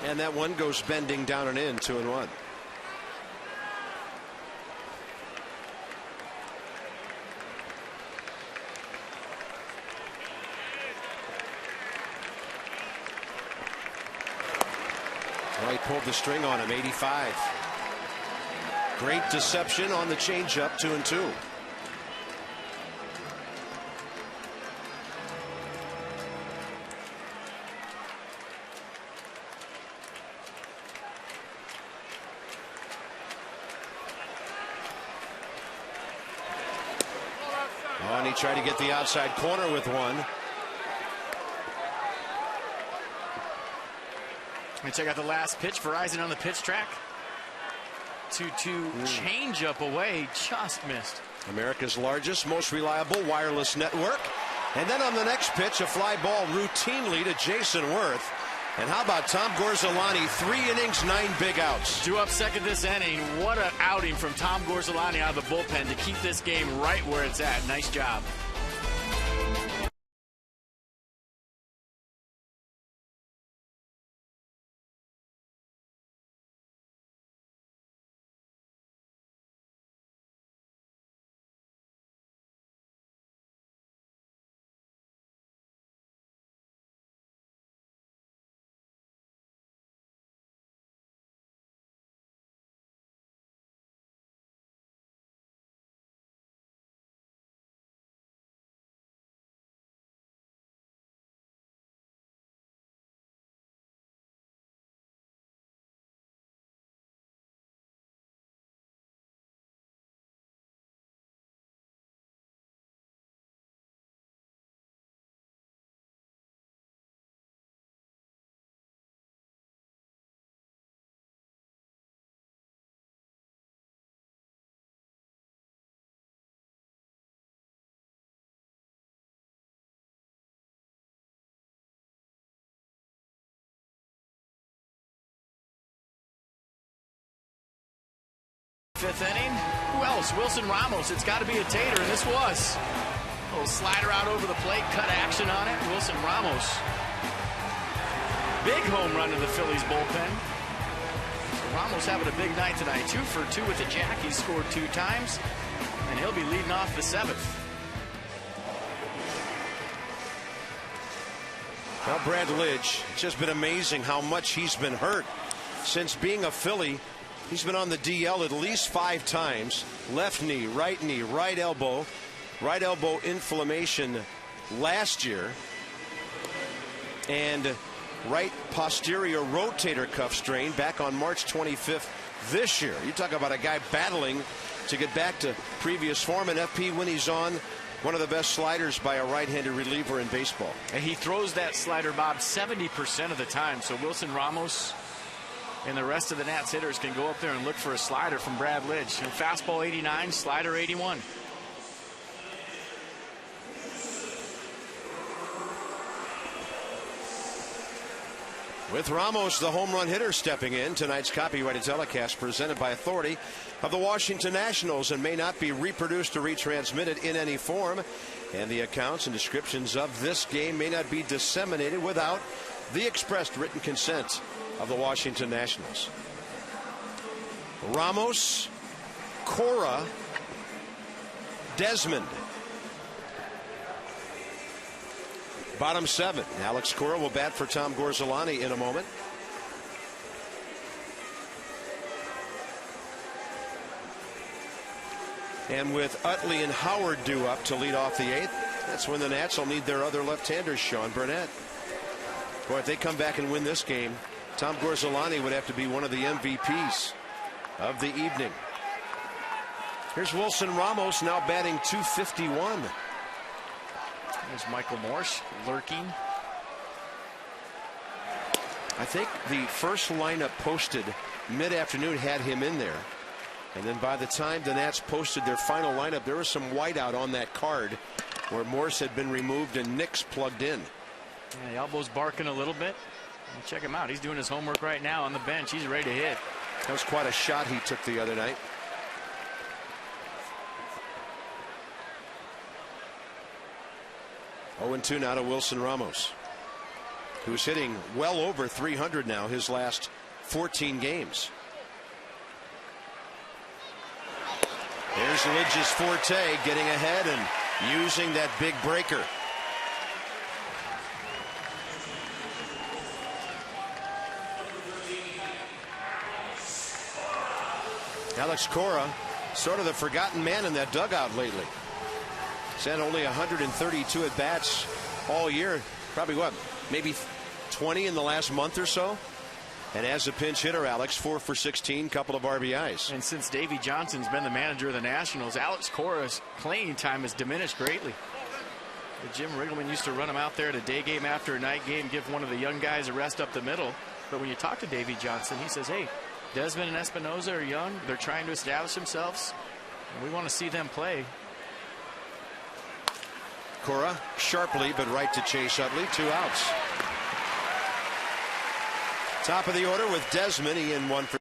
And that one goes bending down and in, 2-1. He pulled the string on him, 85. Great deception on the changeup, 2-2. And he tried to get the outside corner with one. Let me check out the last pitch. Verizon on the pitch track. 2-2 changeup away, just missed. America's largest, most reliable wireless network. And then on the next pitch, a fly ball routinely to Jason Worth. And how about Tom Gorzolani? 3 innings, 9 big outs. 2 up second this inning. What an outing from Tom Gorzolani out of the bullpen to keep this game right where it's at. Nice job. Fifth inning. Who else? Wilson Ramos. It's got to be a tater, and this was. A little slider out over the plate, cut action on it. Wilson Ramos. Big home run to the Phillies bullpen. So Ramos having a big night tonight. 2 for 2 with the jack. He scored 2 times, and he'll be leading off the 7th. Well, Brad Lidge, it's just been amazing how much he's been hurt since being a Philly. He's been on the DL at least 5 times. Left knee, right elbow inflammation last year. And right posterior rotator cuff strain back on March 25th this year. You talk about a guy battling to get back to previous form. And FP, when he's on, one of the best sliders by a right-handed reliever in baseball. And he throws that slider, Bob, 70% of the time. So Wilson Ramos and the rest of the Nats hitters can go up there and look for a slider from Brad Lidge. And fastball 89, slider 81. With Ramos, the home run hitter, stepping in. Tonight's copyrighted telecast presented by authority of the Washington Nationals and may not be reproduced or retransmitted in any form. And the accounts and descriptions of this game may not be disseminated without the expressed written consent of the Washington Nationals. Ramos, Cora, Desmond. Bottom 7. Alex Cora will bat for Tom Gorzolani in a moment. And with Utley and Howard due up to lead off the 8th, that's when the Nats will need their other left-hander, Sean Burnett. Boy, if they come back and win this game, Tom Gorzelani would have to be one of the MVPs of the evening. Here's Wilson Ramos now batting .251. There's Michael Morse lurking. I think the first lineup posted mid-afternoon had him in there. And then by the time the Nats posted their final lineup, there was some whiteout on that card where Morse had been removed and Nix plugged in. Yeah, the elbow's barking a little bit. Check him out. He's doing his homework right now on the bench. He's ready to hit. That was quite a shot he took the other night. 0-2 now to Wilson Ramos, who's hitting well over 300 now his last 14 games. There's Lidge's forte, getting ahead and using that big breaker. Alex Cora, sort of the forgotten man in that dugout lately. He's had only 132 at bats all year. Probably what, maybe 20 in the last month or so. And as a pinch hitter, Alex, 4 for 16, couple of RBIs. And since Davey Johnson's been the manager of the Nationals, Alex Cora's playing time has diminished greatly. Jim Riggleman used to run him out there at a day game after a night game, give one of the young guys a rest up the middle. But when you talk to Davey Johnson, he says, hey, Desmond and Espinoza are young. They're trying to establish themselves. And we want to see them play. Cora sharply, but right to Chase Utley. 2 outs. Top of the order with Desmond. He in 1 for.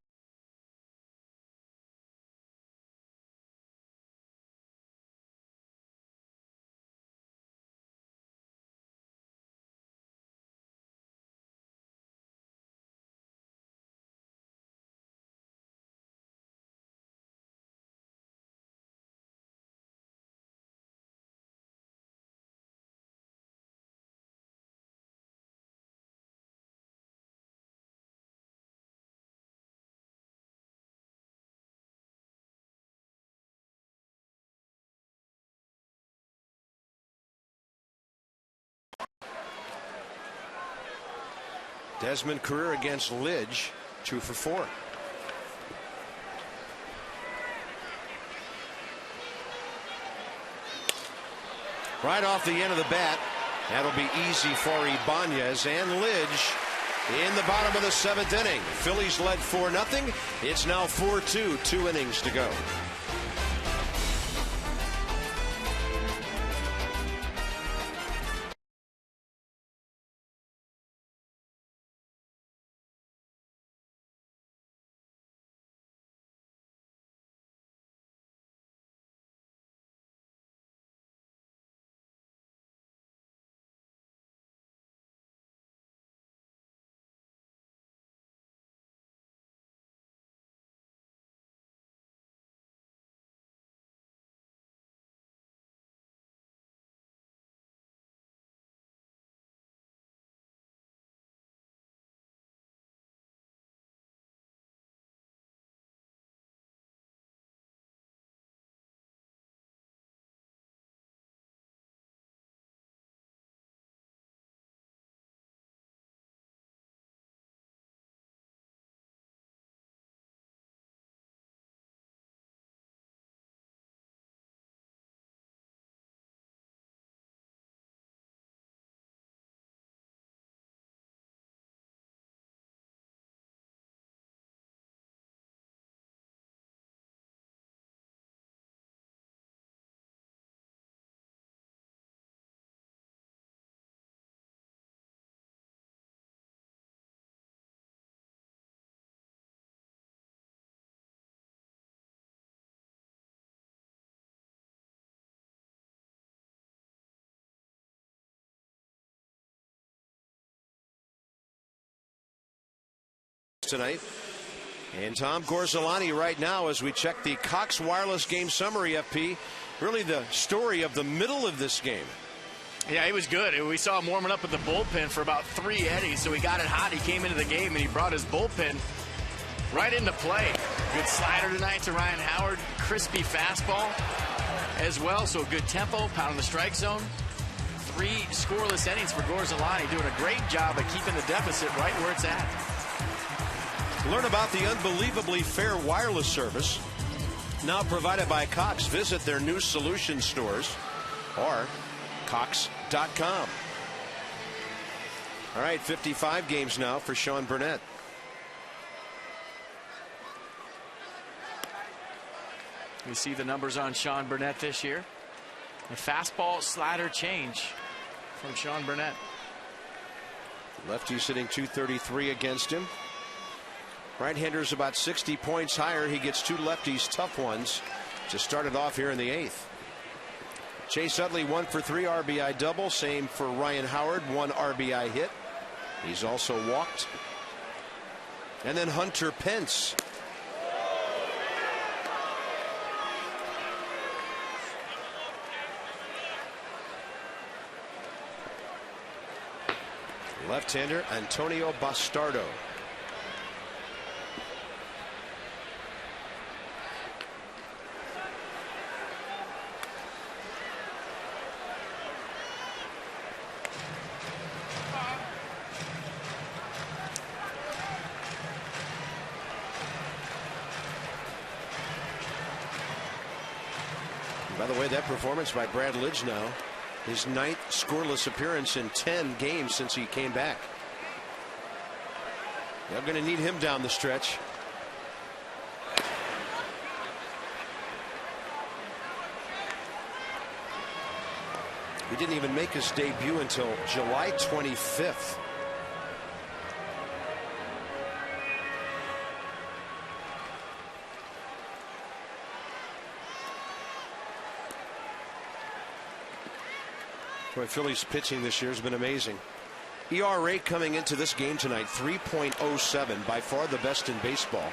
Desmond career against Lidge, 2 for 4. Right off the end of the bat. That'll be easy for Ibanez and Lidge in the bottom of the 7th inning. Phillies led 4-0. It's now 4-2, 2 innings to go. Tonight. And Tom Gorzelani right now as we check the Cox Wireless game summary, FP. Really the story of the middle of this game. Yeah, he was good. We saw him warming up with the bullpen for about 3 innings, so he got it hot. He came into the game and he brought his bullpen. Right into play. Good slider tonight to Ryan Howard. Crispy fastball as well. So good tempo, pounding the strike zone. 3 scoreless innings for Gorzelani, doing a great job of keeping the deficit right where it's at. Learn about the unbelievably fair wireless service now provided by Cox. Visit their new solution stores or Cox.com. All right, 55 games now for Sean Burnett. You see the numbers on Sean Burnett this year. A fastball slider change from Sean Burnett. Lefty sitting 233 against him. Right-hander's about 60 points higher. He gets 2 lefties, tough ones, to start it off here in the 8th. Chase Utley 1 for 3 RBI double. Same for Ryan Howard, 1 RBI hit. He's also walked. And then Hunter Pence. Left-hander Antonio Bastardo. By the way, that performance by Brad Lidge now, his 9th scoreless appearance in 10 games since he came back. They're going to need him down the stretch. He didn't even make his debut until July 25th. Boy, Phillies pitching this year has been amazing. ERA coming into this game tonight, 3.07, by far the best in baseball.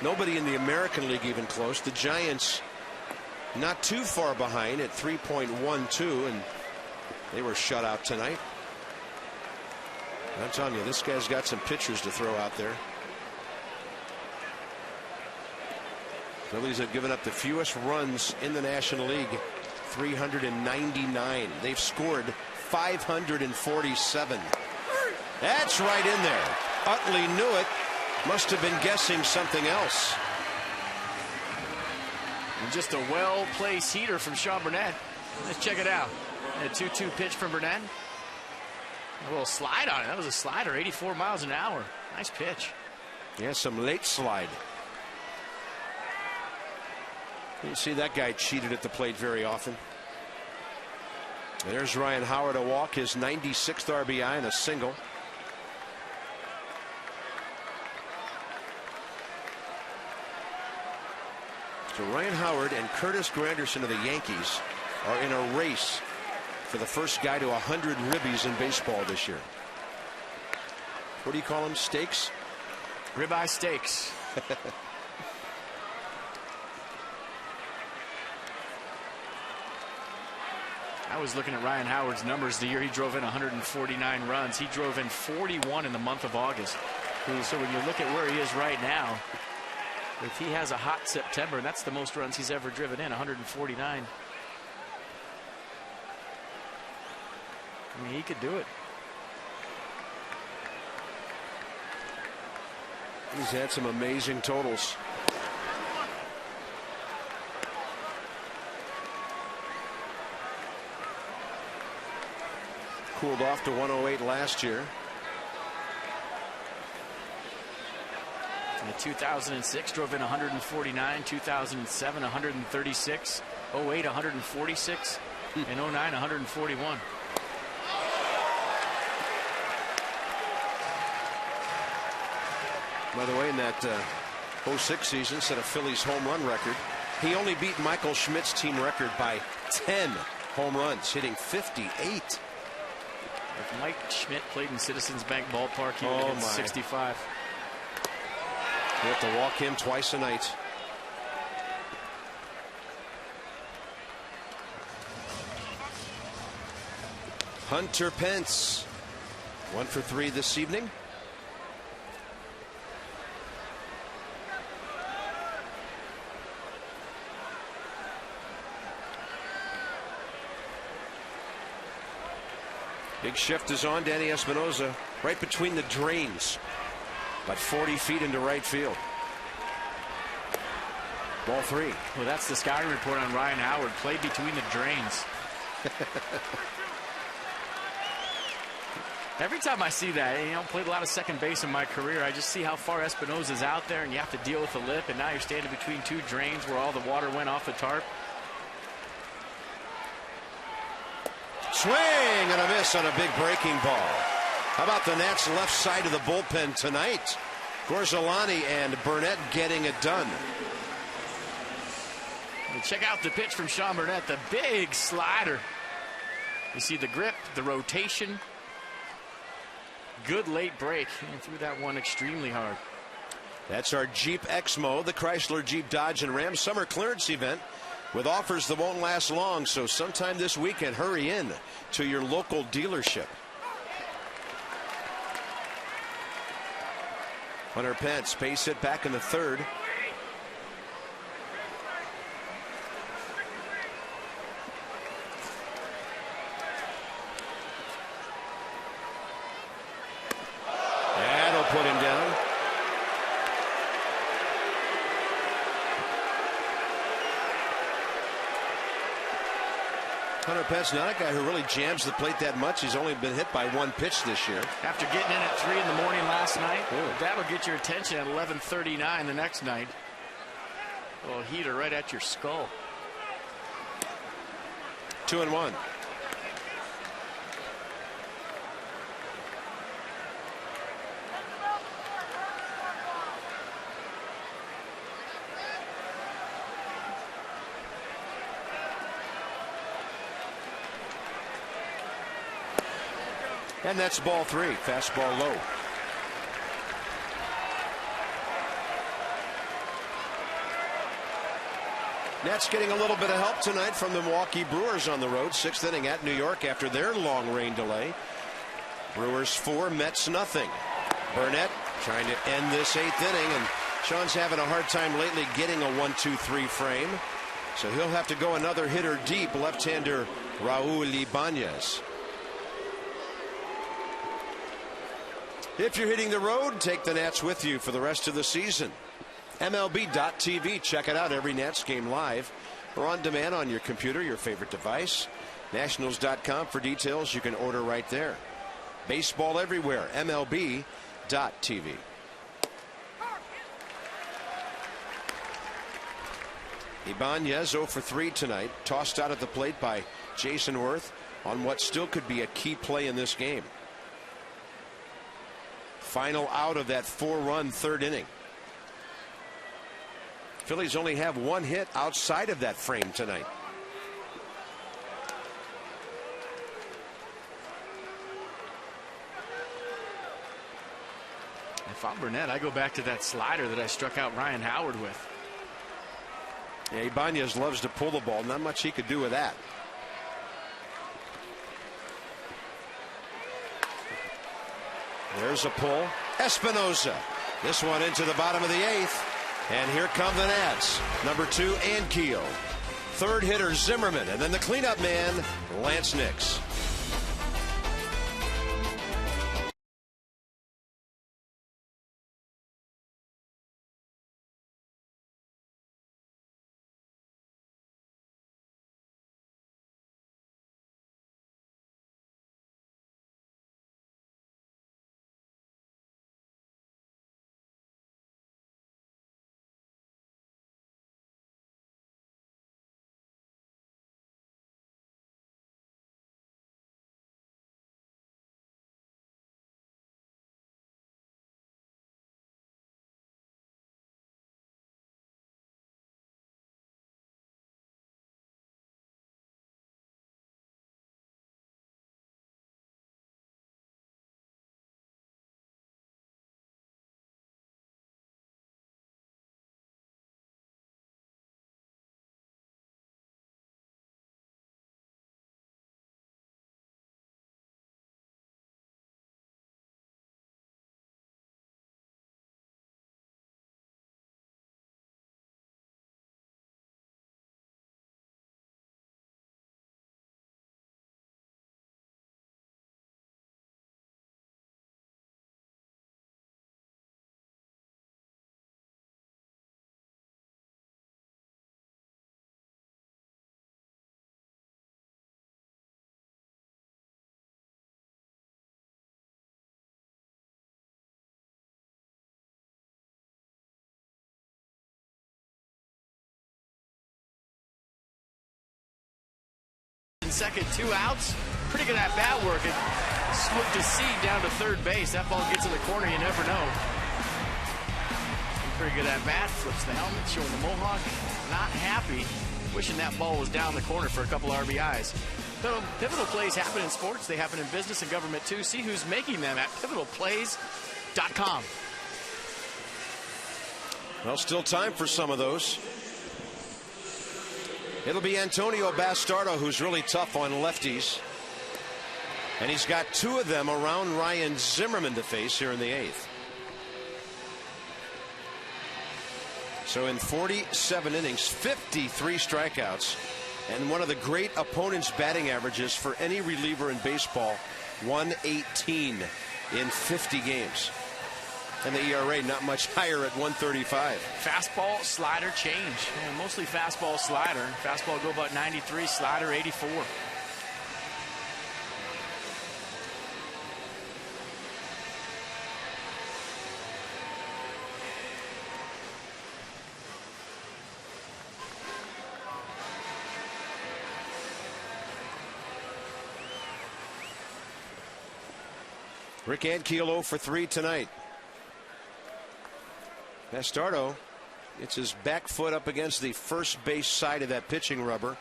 Nobody in the American League even close. The Giants not too far behind at 3.12, and they were shut out tonight. I'm telling you, this guy's got some pitchers to throw out there. Phillies have given up the fewest runs in the National League, 399. They've scored 547. That's right in there. Utley knew it. Must have been guessing something else. And just a well-placed heater from Sean Burnett. Let's check it out. A 2-2 pitch from Burnett. A little slide on it. That was a slider, 84 miles an hour. Nice pitch. Yeah, some late slide. You see that guy cheated at the plate very often. And there's Ryan Howard, a walk, his 96th RBI and a single. So Ryan Howard and Curtis Granderson of the Yankees are in a race for the first guy to 100 ribbies in baseball this year. What do you call them? Steaks? Ribeye steaks. I was looking at Ryan Howard's numbers the year he drove in 149 runs. He drove in 41 in the month of August. So when you look at where he is right now, if he has a hot September, that's the most runs he's ever driven in, 149. I mean, he could do it. He's had some amazing totals. Cooled off to 108 last year. In 2006 drove in 149, 2007 136, 08 146, and 09 141. By the way, in that 06 season, set a Phillies home run record. He only beat Michael Schmidt's team record by 10 home runs, hitting 58. If Mike Schmidt played in Citizens Bank Ballpark, he would hit 65. You have to walk him twice a night. Hunter Pence, 1 for 3 this evening. Big shift is on. Danny Espinoza right between the drains, about 40 feet into right field. Ball 3. Well, that's the scouting report on Ryan Howard. Played between the drains. Every time I see that, played a lot of second base in my career, I just see how far Espinoza's out there, and you have to deal with the lip, and now you're standing between two drains where all the water went off the tarp. Swing and a miss on a big breaking ball. How about the Nats left side of the bullpen tonight? Gorzolani and Burnett getting it done. And check out the pitch from Sean Burnett, the big slider. You see the grip, the rotation. Good late break. He threw that one extremely hard. That's our Jeep Exmo, the Chrysler, Jeep, Dodge, and Ram summer clearance event with offers that won't last long. So sometime this weekend, hurry in to your local dealership. Hunter Pence, base hit back in the third. That'll put him down. Hunter Pence, not a guy who really jams the plate that much. He's only been hit by one pitch this year. After getting in at 3 in the morning last night, that'll get your attention at 11:39 the next night. A little heater right at your skull. 2-1. And that's ball 3. Fastball low. Nats getting a little bit of help tonight from the Milwaukee Brewers on the road. 6th inning at New York after their long rain delay. Brewers 4, Mets nothing. Burnett trying to end this 8th inning, and Sean's having a hard time lately getting a 1-2-3 frame. So he'll have to go another hitter deep, left-hander Raul Ibanez. If you're hitting the road, take the Nats with you for the rest of the season. MLB.tv. Check it out. Every Nats game live or on demand on your computer, your favorite device. Nationals.com for details. You can order right there. Baseball everywhere. MLB.tv. Ibanez 0 for 3 tonight. Tossed out at the plate by Jason Worth on what still could be a key play in this game. Final out of that 4-run 3rd inning. Phillies only have 1 hit outside of that frame tonight. If I'm Burnett, I go back to that slider that I struck out Ryan Howard with. Yeah, Ibanez loves to pull the ball. Not much he could do with that. There's a pull. Espinoza. This one into the bottom of the 8th. And here come the Nats. Number 2, Ankiel. 3rd hitter, Zimmerman. And then the cleanup man, Lance Nix. second, 2 outs. Pretty good at-bat work. It swooped a seed down to third base. That ball gets in the corner, you never know. Pretty good at-bat. Flips the helmet, showing the mohawk. Not happy. Wishing that ball was down the corner for a couple RBIs. Pivotal plays happen in sports. They happen in business and government, too. See who's making them at pivotalplays.com. Well, still time for some of those. It'll be Antonio Bastardo, who's really tough on lefties. And he's got 2 of them around Ryan Zimmerman to face here in the 8th. So in 47 innings, 53 strikeouts, and one of the great opponent's batting averages for any reliever in baseball, 118 in 50 games. And the ERA not much higher at 135. Fastball, slider, change. Yeah, mostly fastball, slider. Fastball go about 93, slider 84. Rick Ankiel 0 for 3 tonight. Bastardo gets his back foot up against the first base side of that pitching rubber,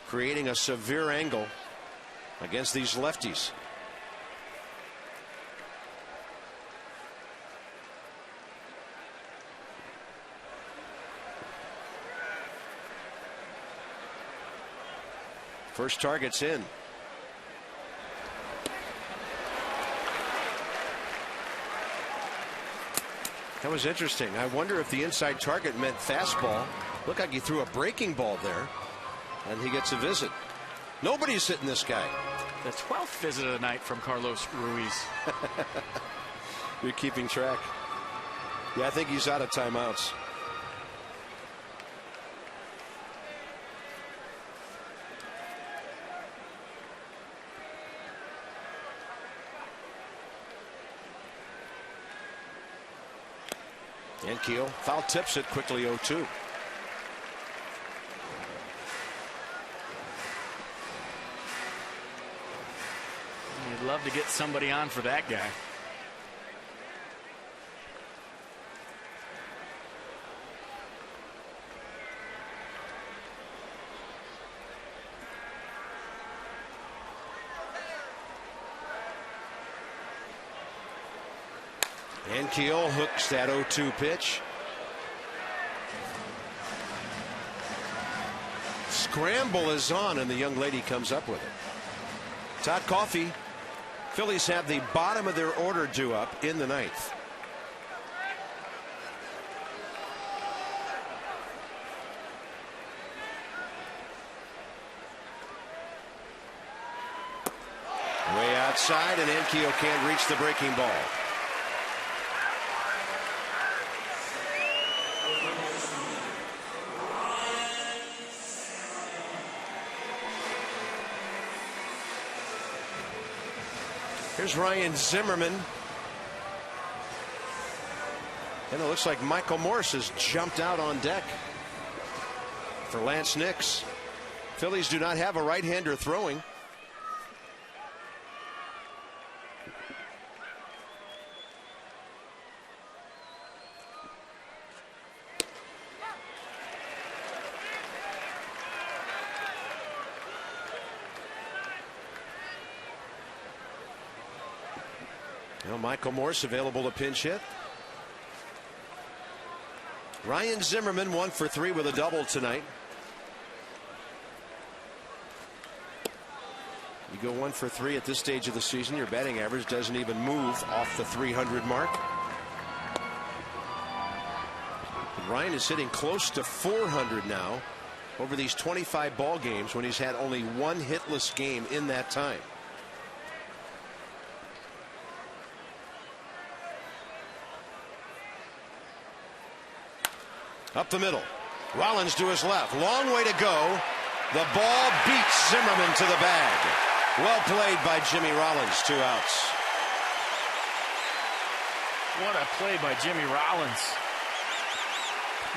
creating a severe angle against these lefties. First target's in. That was interesting. I wonder if the inside target meant fastball. Looked like he threw a breaking ball there, and he gets a visit. Nobody's hitting this guy. The 12th visit of the night from Carlos Ruiz. You're keeping track. Yeah, I think he's out of timeouts. Ankiel foul tips it quickly 0-2. You'd love to get somebody on for that guy. Ankiel hooks that 0-2 pitch. Scramble is on, and the young lady comes up with it. Todd Coffey. Phillies have the bottom of their order due up in the 9th. Way outside, and Ankiel can't reach the breaking ball. Here's Ryan Zimmerman. And it looks like Michael Morse has jumped out on deck for Lance Nix. Phillies do not have a right-hander throwing. Michael Morse available to pinch hit. Ryan Zimmerman 1 for 3 with a double tonight. You go 1 for 3 at this stage of the season, your batting average doesn't even move off the 300 mark. And Ryan is hitting close to 400 now over these 25 ball games when he's had only 1 hitless game in that time. Up the middle. Rollins to his left. Long way to go. The ball beats Zimmerman to the bag. Well played by Jimmy Rollins. 2 outs. What a play by Jimmy Rollins.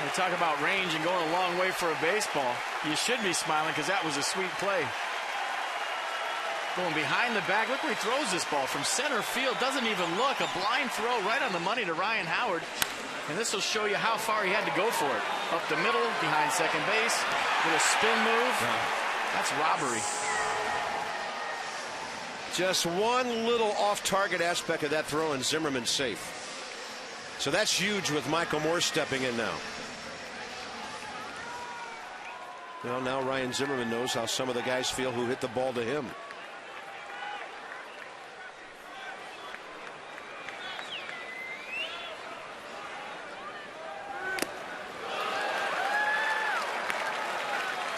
We talk about range and going a long way for a baseball. You should be smiling because that was a sweet play. Going behind the back. Look where he throws this ball from center field. Doesn't even look. A blind throw right on the money to Ryan Howard. And this will show you how far he had to go for it. Up the middle, behind second base. Little spin move. That's robbery. Just one little off-target aspect of that throw, and Zimmerman's safe. So that's huge with Michael Moore stepping in now. Well, now Ryan Zimmerman knows how some of the guys feel who hit the ball to him.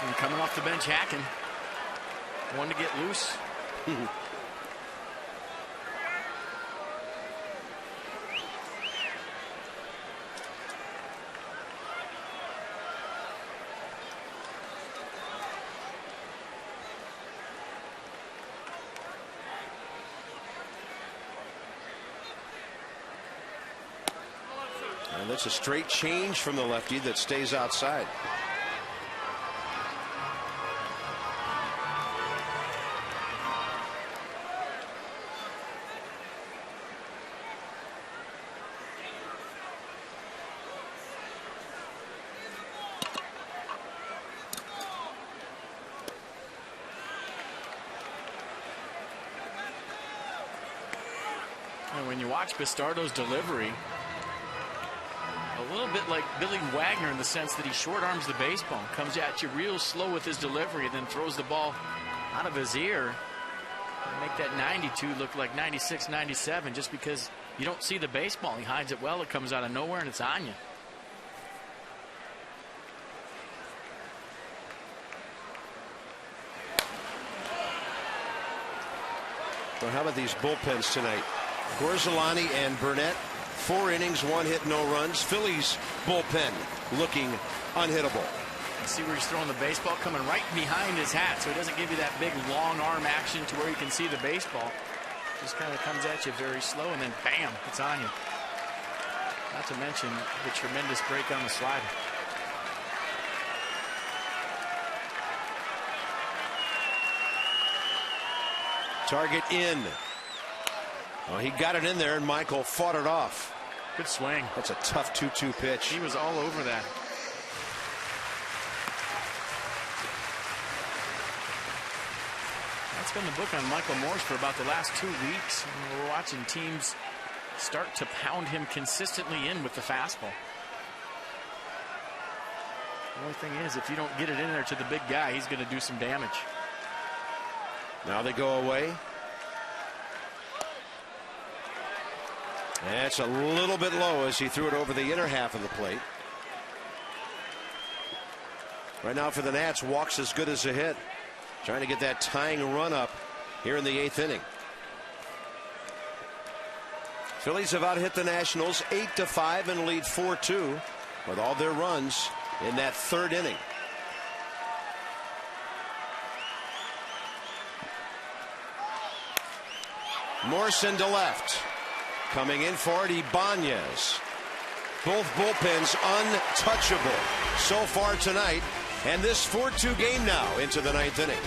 And coming off the bench, hacking. One to get loose. And that's a straight change from the lefty that stays outside. And when you watch Bastardo's delivery, a little bit like Billy Wagner in the sense that he short arms the baseball, comes at you real slow with his delivery, and then throws the ball out of his ear and make that 92 look like 96, 97 just because you don't see the baseball. He hides it well. It comes out of nowhere and it's on you. Well, how about these bullpens tonight? Gorzolani and Burnett, 4 innings, 1 hit, no runs. Phillies bullpen looking unhittable. See where he's throwing the baseball, coming right behind his hat, so he doesn't give you that big long arm action to where you can see the baseball. Just kind of comes at you very slow, and then bam, it's on you. Not to mention the tremendous break on the slider. Target in. Oh, he got it in there, and Michael fought it off. Good swing. That's a tough 2-2 pitch. He was all over that. That's been the book on Michael Morse for about the last 2 weeks. And we're watching teams start to pound him consistently in with the fastball. The only thing is, if you don't get it in there to the big guy, he's going to do some damage. Now they go away. That's a little bit low as he threw it over the inner half of the plate. Right now for the Nats, walks as good as a hit. Trying to get that tying run up here in the 8th inning. Phillies have out hit the Nationals 8-5 and lead 4-2 with all their runs in that 3rd inning. Morrison to left. Coming in for it, Ibanez. Both bullpens untouchable so far tonight. And this 4-2 game now into the 9th inning.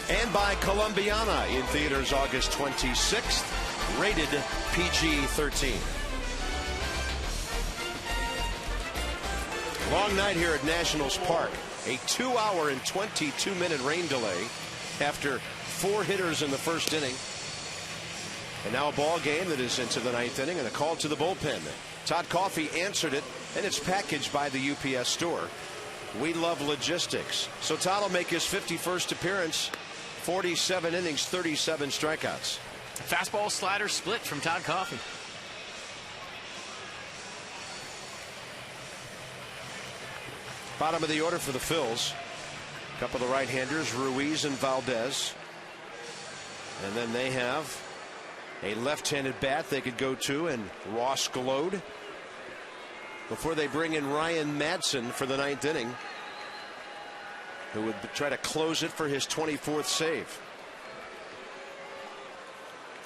And by Columbiana in theaters August 26th. Rated PG-13. Long night here at Nationals Park. A 2-hour and 22-minute rain delay after 4 hitters in the first inning. And now a ball game that is into the 9th inning and a call to the bullpen. Todd Coffey answered it, and it's packaged by the UPS store. We love logistics. So Todd will make his 51st appearance. 47 innings, 37 strikeouts. Fastball slider split from Todd Coffey. Bottom of the order for the Phils. A couple of right-handers, Ruiz and Valdez. And then they have a left-handed bat they could go to, and Ross Glode, before they bring in Ryan Madsen for the 9th inning, who would try to close it for his 24th save.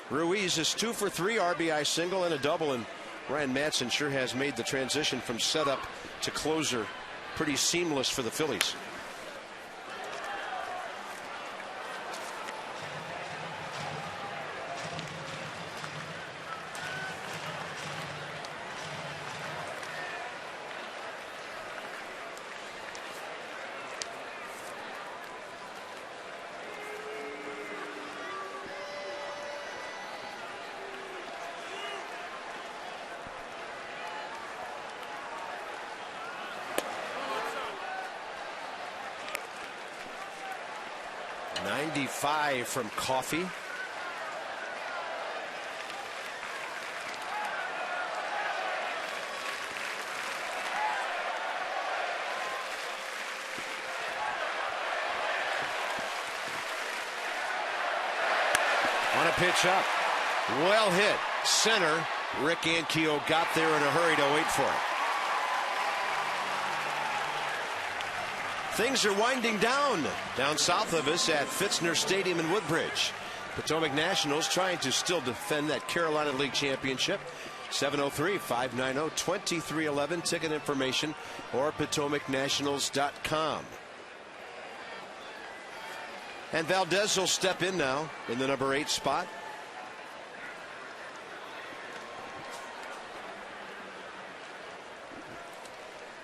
Ruiz is 2 for 3, RBI single and a double, and Ryan Madsen sure has made the transition from setup to closer pretty seamless for the Phillies. .95 from Coffey. On a pitch up. Well hit. Center. Rick Ankiel got there in a hurry to wait for it. Things are winding down south of us at Fitzner Stadium in Woodbridge. Potomac Nationals trying to still defend that Carolina League championship. 703-590-2311. Ticket information or PotomacNationals.com. And Valdez will step in now in the number 8 spot.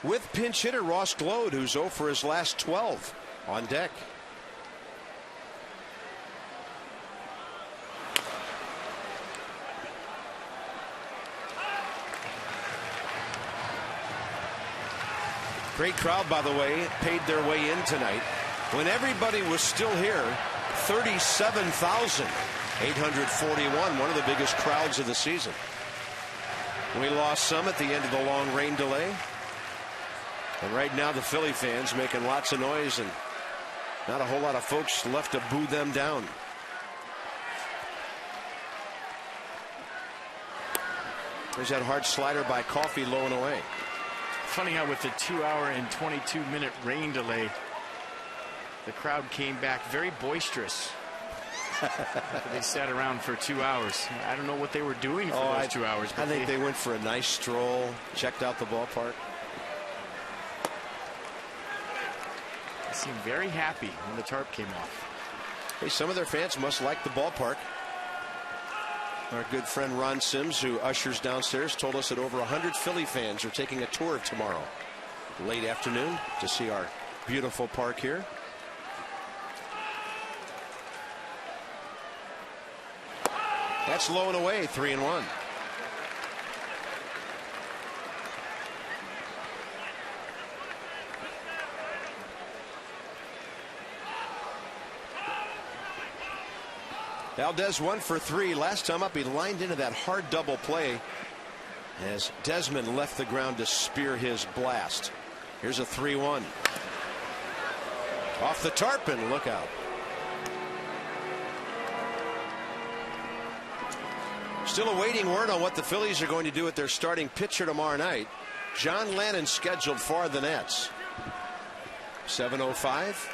With pinch hitter Ross Glode, who's 0 for his last 12 on deck. Great crowd, by the way, paid their way in tonight. When everybody was still here, 37,841, one of the biggest crowds of the season. We lost some at the end of the long rain delay. And right now the Philly fans making lots of noise, and not a whole lot of folks left to boo them down. There's that hard slider by Coffey, low and away. Funny how with the 2-hour and 22-minute rain delay, the crowd came back very boisterous. They sat around for 2 hours. I don't know what they were doing for those 2 hours. I think they went for a nice stroll, checked out the ballpark. They seemed very happy when the tarp came off. Hey, some of their fans must like the ballpark. Our good friend Ron Sims, who ushers downstairs, told us that over 100 Philly fans are taking a tour tomorrow, late afternoon, to see our beautiful park here. That's low and away, 3-1. Valdez 1 for 3. Last time up, he lined into that hard double play as Desmond left the ground to spear his blast. Here's a 3-1. Off the tarp, and look out. Still awaiting word on what the Phillies are going to do with their starting pitcher tomorrow night. John Lannon scheduled for the Nets. 7:05.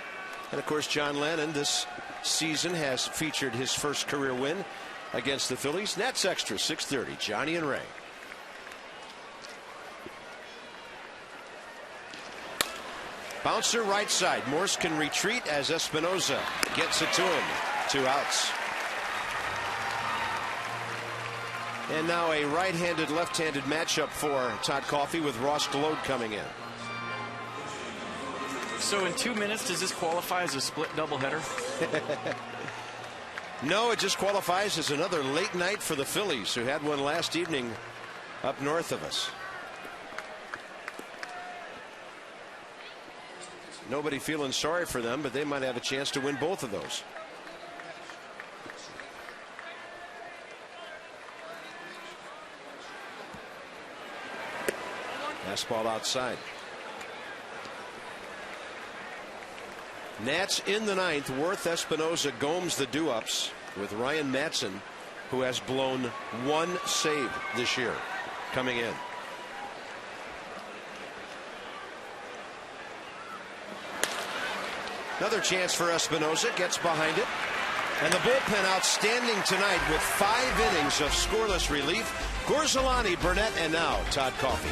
And of course, John Lannon this season has featured his first career win against the Phillies. Nets Extra, 6:30. Johnny and Ray. Bouncer right side. Morse can retreat as Espinoza gets it to him. 2 outs. And now a right-handed, left-handed matchup for Todd Coffey with Ross Gload coming in. So in 2 minutes, does this qualify as a split doubleheader? No, it just qualifies as another late night for the Phillies, who had one last evening up north of us. Nobody feeling sorry for them, but they might have a chance to win both of those. Fastball outside. Nats in the 9th. Worth, Espinoza, Gomes the do-ups with Ryan Madson, who has blown 1 save this year, coming in. Another chance for Espinoza. Gets behind it. And the bullpen outstanding tonight with 5 innings of scoreless relief. Gorzolani, Burnett, and now Todd Coffey.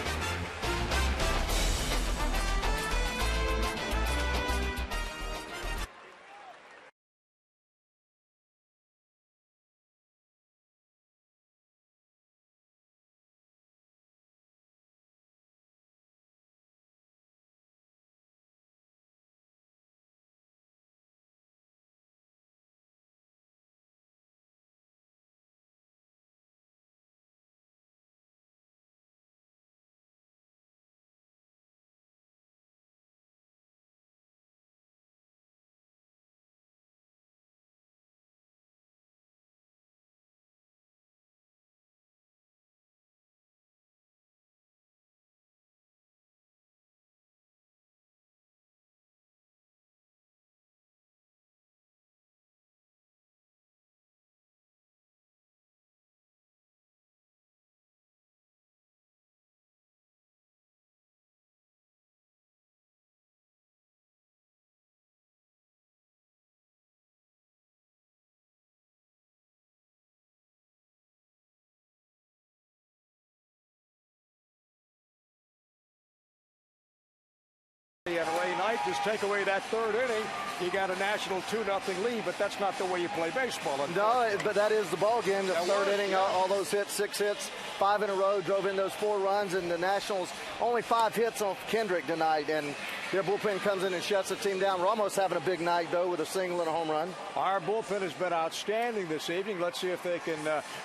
And Ray Knight, just take away that 3rd inning, you got a national 2-0 lead, but that's not the way you play baseball. No, but that is the ball game. The 3rd inning, all those hits, 6 hits, 5 in a row, drove in those 4 runs, and the Nationals only 5 hits on Kendrick tonight, and their bullpen comes in and shuts the team down. We're almost having a big night, though, with a single and a home run. Our bullpen has been outstanding this evening. Let's see if they can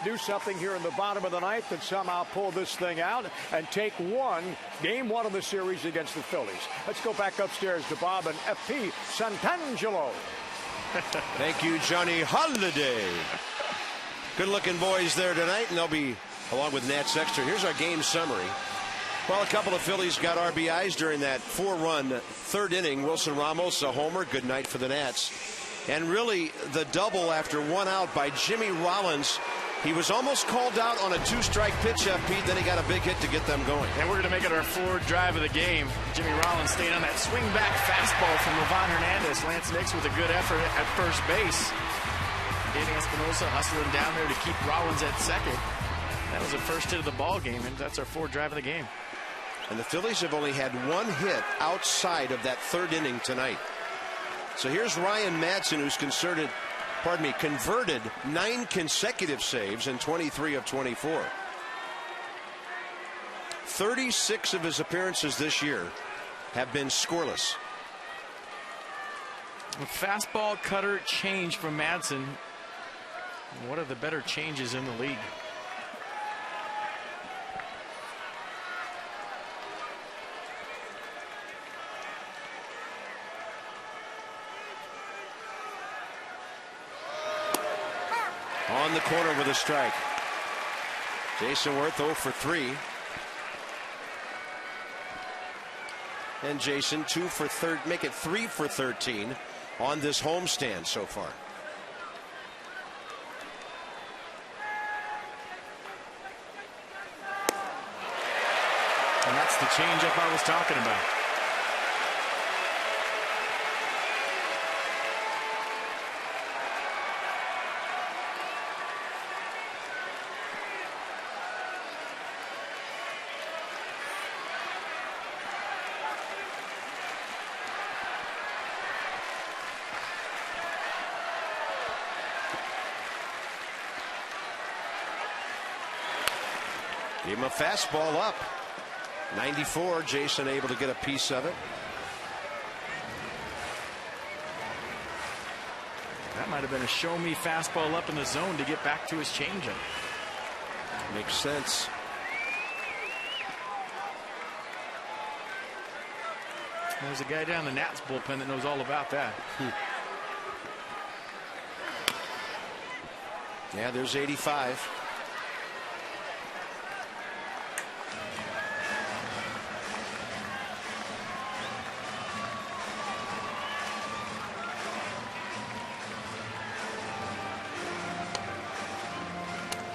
do something here in the bottom of the 9th and somehow pull this thing out and take game 1 of the series against the Phillies. Let's go back upstairs to Bob and FP Santangelo. Thank you, Johnny Holiday. Good-looking boys there tonight, and they'll be along with Nat Sexter. Here's our game summary. Well, a couple of Phillies got RBIs during that 4-run 3rd inning. Wilson Ramos, a homer. Good night for the Nats. And really, the double after 1 out by Jimmy Rollins. He was almost called out on a 2-strike pitch, Pete. Then he got a big hit to get them going. And we're going to make it our 4th drive of the game. Jimmy Rollins staying on that swing-back fastball from Livan Hernandez. Lance Nix with a good effort at first base. Danny Espinoza hustling down there to keep Rollins at second. That was the first hit of the ball game, and that's our 4th drive of the game. And the Phillies have only had 1 hit outside of that 3rd inning tonight. So here's Ryan Madson, who's converted 9 consecutive saves in 23 of 24. 36 of his appearances this year have been scoreless. A fastball, cutter, change from Madson. What are the better changes in the league? On the corner with a strike. Jason Worth 0 for 3. And Jason 2 for 3, make it 3 for 13 on this homestand so far. And that's the changeup I was talking about. Give him a fastball up. 94. Jason able to get a piece of it. That might have been a show me fastball up in the zone to get back to his changeup. Makes sense. There's a guy down the Nats bullpen that knows all about that. Yeah, there's 85.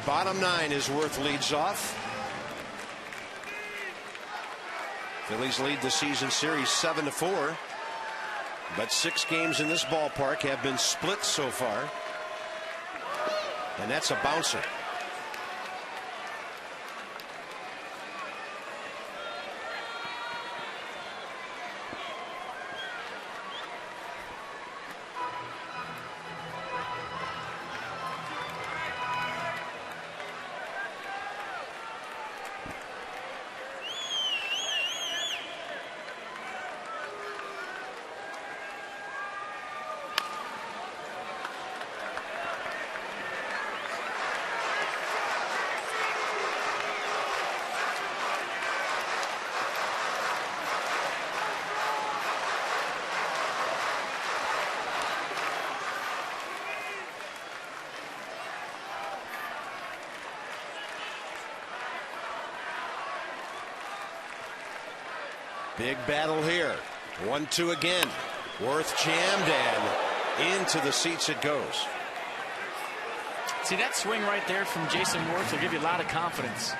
Bottom 9 is Worth leads off. Phillies lead the season series 7-4. But 6 games in this ballpark have been split so far. And that's a bouncer. Big battle here. 1-2 again. Worth jammed and into the seats it goes. See, that swing right there from Jason Worth will give you a lot of confidence.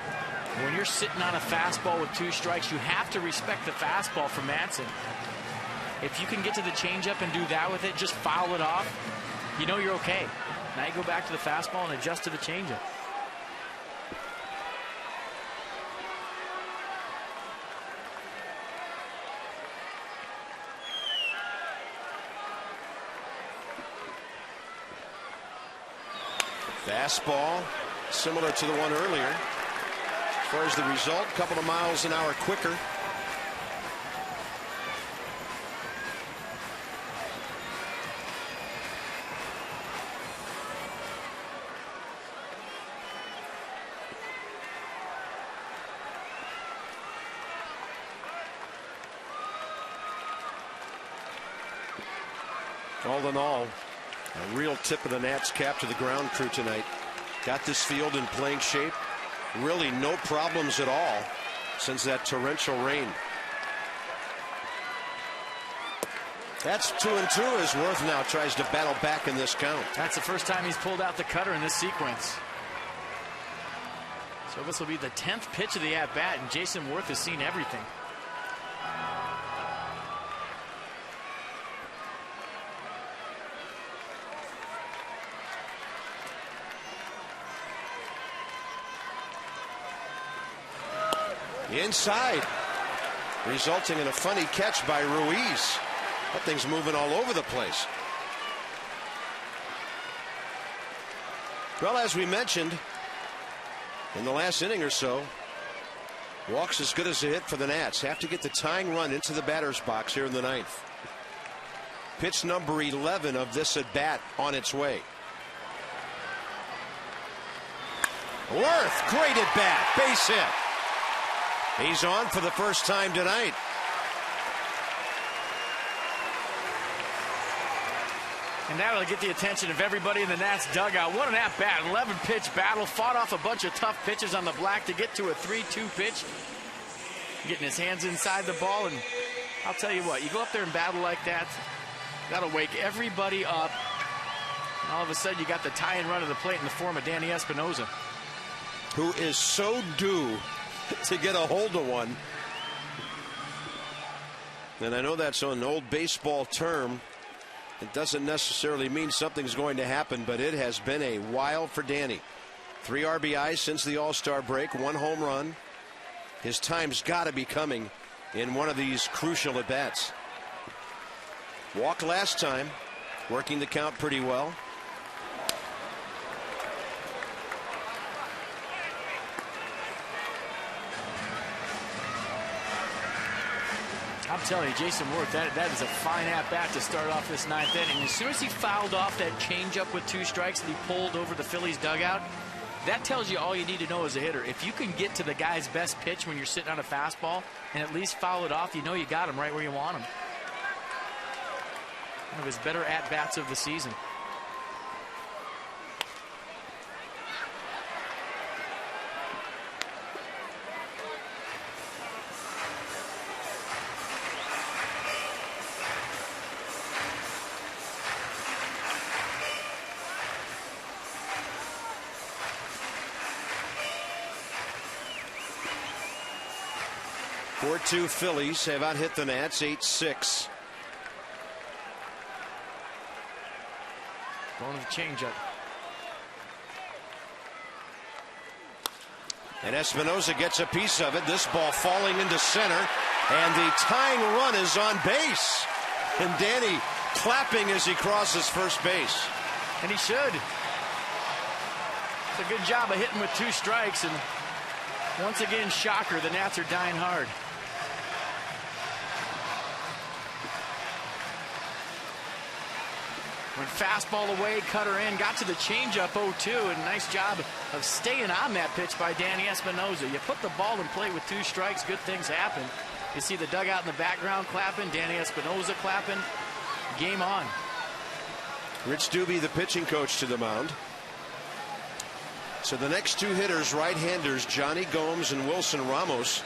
When you're sitting on a fastball with 2 strikes, you have to respect the fastball from Madsen. If you can get to the changeup and do that with it, just foul it off, you know you're okay. Now you go back to the fastball and adjust to the changeup. Fastball, similar to the one earlier. As far as the result, a couple of miles an hour quicker. All in all, a real tip of the Nats cap to the ground crew tonight. Got this field in playing shape. Really no problems at all since that torrential rain. That's 2-2 as Worth now tries to battle back in this count. That's the first time he's pulled out the cutter in this sequence. So this will be the 10th pitch of the at-bat, and Jason Worth has seen everything. Inside, resulting in a funny catch by Ruiz. That thing's moving all over the place. Well, as we mentioned in the last inning or so, walks as good as a hit for the Nats. Have to get the tying run into the batter's box here in the 9th. Pitch number 11 of this at bat on its way. Worth, great at bat, base hit. He's on for the first time tonight. And that'll get the attention of everybody in the Nats dugout. What an at-bat. 11-pitch battle. Fought off a bunch of tough pitches on the black to get to a 3-2 pitch. Getting his hands inside the ball. And I'll tell you what, you go up there and battle like that, that'll wake everybody up. And all of a sudden, you got the tie-in run of the plate in the form of Danny Espinosa, who is so due to get a hold of one. And I know that's an old baseball term. It doesn't necessarily mean something's going to happen, but it has been a while for Danny. 3 RBIs since the All-Star break, 1 home run. His time's got to be coming in one of these crucial at-bats. Walked last time, working the count pretty well. telling you, Jason Worth, that is a fine at-bat to start off this ninth inning. And as soon as he fouled off that changeup with 2 strikes that he pulled over the Phillies dugout, that tells you all you need to know as a hitter. If you can get to the guy's best pitch when you're sitting on a fastball and at least foul it off, you know you got him right where you want him. One of his better at-bats of the season. Two Phillies have out hit the Nats 8-6. Going to the changeup. And Espinosa gets a piece of it. This ball falling into center. And the tying run is on base. And Danny clapping as he crosses first base. And he should. It's a good job of hitting with 2 strikes. And once again, shocker, the Nats are dying hard. Went fastball away, cutter in, got to the changeup 0-2, and nice job of staying on that pitch by Danny Espinosa. You put the ball in play with 2 strikes, good things happen. You see the dugout in the background clapping, Danny Espinosa clapping. Game on. Rich Doobie, the pitching coach, to the mound. So the next 2 hitters, right-handers, Johnny Gomes and Wilson Ramos.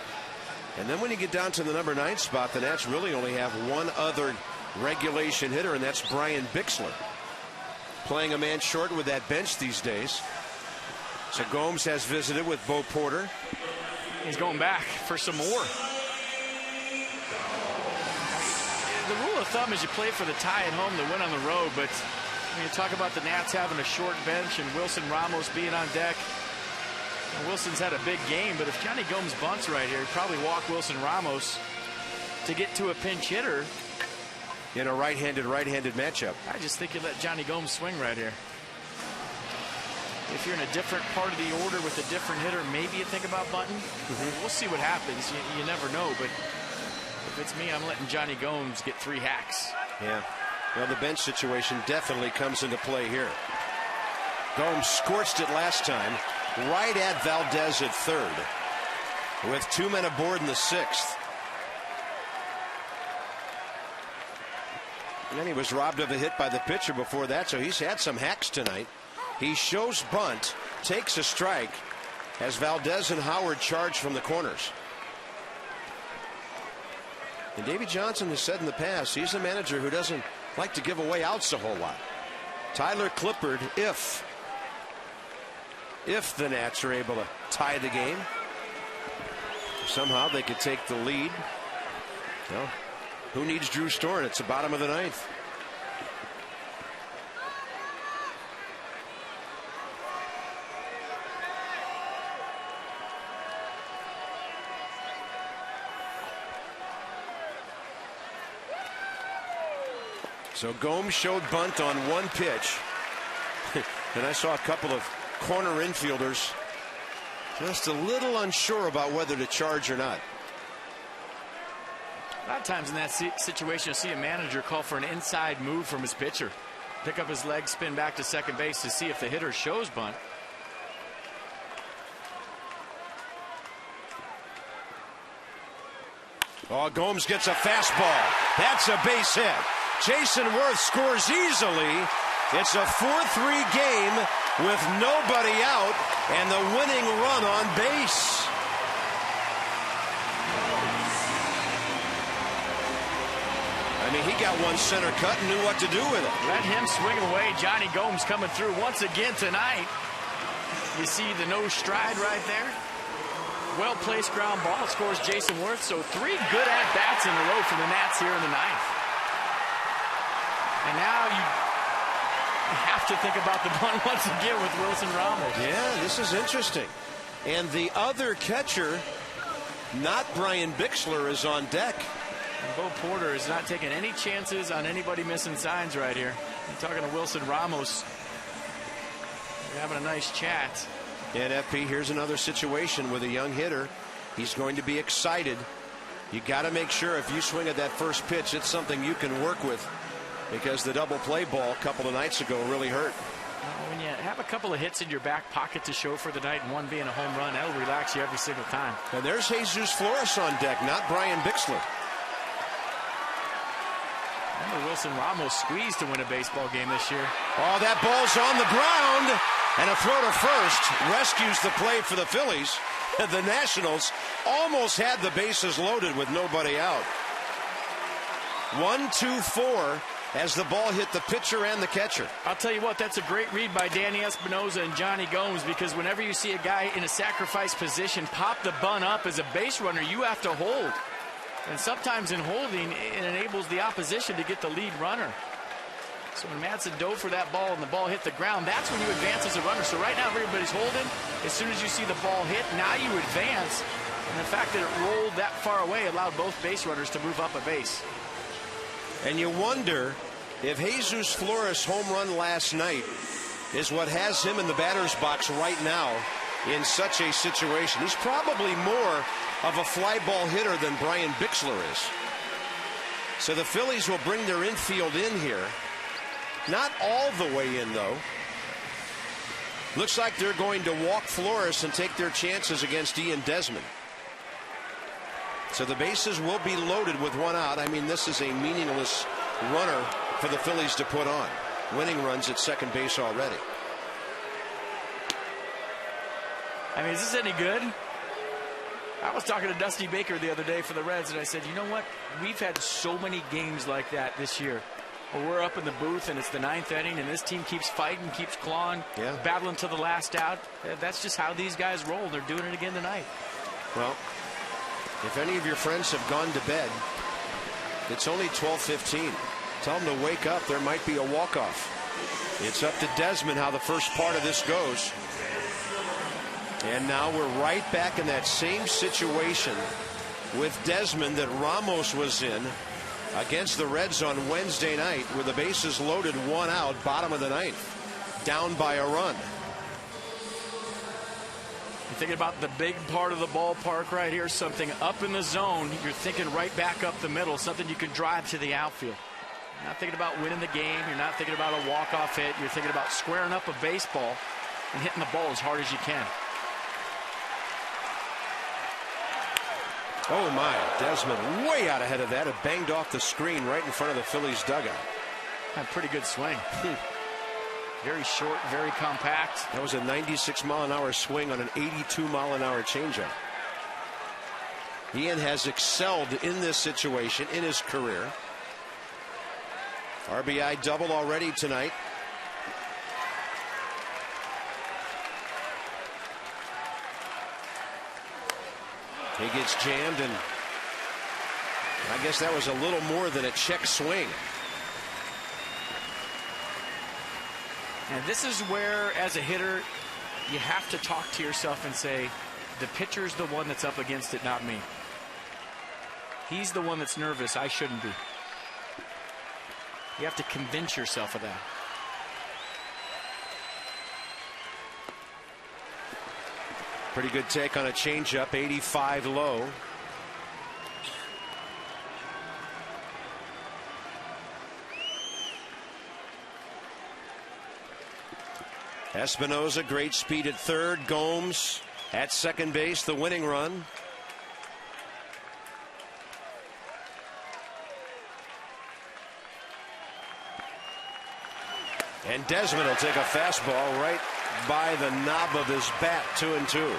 And then when you get down to the number 9 spot, the Nats really only have one other regulation hitter, and that's Brian Bixler, playing a man short with that bench these days. So Gomes has visited with Bo Porter. He's going back for some more. The rule of thumb is you play for the tie at home to win on the road, but when you talk about the Nats having a short bench and Wilson Ramos being on deck, Wilson's had a big game, but if Johnny Gomes bunts right here, he'd probably walk Wilson Ramos to get to a pinch hitter. In a right-handed matchup. I just think you let Johnny Gomes swing right here. If you're in a different part of the order with a different hitter, maybe you think about bunting. We'll see what happens. You never know, but if it's me, I'm letting Johnny Gomes get 3 hacks. Yeah. Well, the bench situation definitely comes into play here. Gomes scorched it last time, right at Valdez at third, with 2 men aboard in the 6th. And then he was robbed of a hit by the pitcher before that, so he's had some hacks tonight. He shows bunt, takes a strike, as Valdez and Howard charge from the corners. And Davey Johnson has said in the past, he's a manager who doesn't like to give away outs a whole lot. Tyler Clippard, if the Nats are able to tie the game, somehow they could take the lead. Well, who needs Drew Storen? It's the bottom of the 9th. So Gomes showed bunt on 1 pitch. And I saw a couple of corner infielders just a little unsure about whether to charge or not. A lot of times in that situation, you'll see a manager call for an inside move from his pitcher. Pick up his leg, spin back to second base to see if the hitter shows bunt. Oh, Gomes gets a fastball. That's a base hit. Jason Worth scores easily. It's a 4-3 game with nobody out and the winning run on base. I mean, he got one center cut and knew what to do with it. Let him swing away. Johnny Gomes coming through once again tonight. You see the no stride right there. Well-placed ground ball scores Jason Worth. So 3 good at-bats in a row for the Nats here in the 9th. And now you have to think about the bunt once again with Wilson Ramos. Yeah, this is interesting. And the other catcher, not Brian Bixler, is on deck. And Bo Porter is not taking any chances on anybody missing signs right here. I'm talking to Wilson Ramos. They're having a nice chat. And FP, here's another situation with a young hitter. He's going to be excited You got to make sure if you swing at that first pitch, it's something you can work with, because the double play ball a couple of nights ago really hurt. When you have a couple of hits in your back pocket to show for the night, and one being a home run, that'll relax you every single time. And there's Jesus Flores on deck, not Brian Bixler. Remember, Wilson Ramos squeezed to win a baseball game this year. Oh, that ball's on the ground, and a throw to first rescues the play for the Phillies. The Nationals almost had the bases loaded with nobody out. 1-2-4 as the ball hit the pitcher and the catcher. I'll tell you what, that's a great read by Danny Espinosa and Johnny Gomes, because whenever you see a guy in a sacrifice position pop the bunt up as a base runner, you have to hold. And sometimes in holding, it enables the opposition to get the lead runner. So when Madsen dove for that ball and the ball hit the ground, that's when you advance as a runner. So right now everybody's holding. As soon as you see the ball hit, now you advance. And the fact that it rolled that far away allowed both base runners to move up a base. And you wonder if Jesus Flores' home run last night is what has him in the batter's box right now in such a situation. He's probably more of a fly ball hitter than Brian Bixler is. So the Phillies will bring their infield in here. Not all the way in, though. Looks like they're going to walk Flores and take their chances against Ian Desmond. So the bases will be loaded with one out. I mean, this is a meaningless runner for the Phillies to put on. Winning runs at second base already. I mean, is this any good? I was talking to Dusty Baker the other day for the Reds, and I said, you know what? We've had so many games like that this year, where we're up in the booth and it's the ninth inning and this team keeps fighting, keeps clawing, battling to the last out. That's just how these guys roll. They're doing it again tonight. Well, if any of your friends have gone to bed, it's only 12:15. Tell them to wake up. There might be a walk-off. It's up to Desmond how the first part of this goes. And now we're right back in that same situation with Desmond that Ramos was in against the Reds on Wednesday night, with the bases loaded, one out, bottom of the ninth, down by a run. You're thinking about the big part of the ballpark right here, something up in the zone. You're thinking right back up the middle, something you can drive to the outfield. You're not thinking about winning the game. You're not thinking about a walk-off hit. You're thinking about squaring up a baseball and hitting the ball as hard as you can. Oh my, Desmond way out ahead of that. It banged off the screen right in front of the Phillies dugout. A pretty good swing. Very short, very compact. That was a 96-mile-an-hour swing on an 82-mile-an-hour changeup. Ian has excelled in this situation in his career. RBI double already tonight. He gets jammed, and I guess that was a little more than a check swing. And this is where, as a hitter, you have to talk to yourself and say, the pitcher's the one that's up against it, not me. He's the one that's nervous. I shouldn't be. You have to convince yourself of that. Pretty good take on a changeup, 85 low. Espinosa, great speed at third. Gomes at second base, the winning run. And Desmond will take a fastball right by the knob of his bat, 2-2.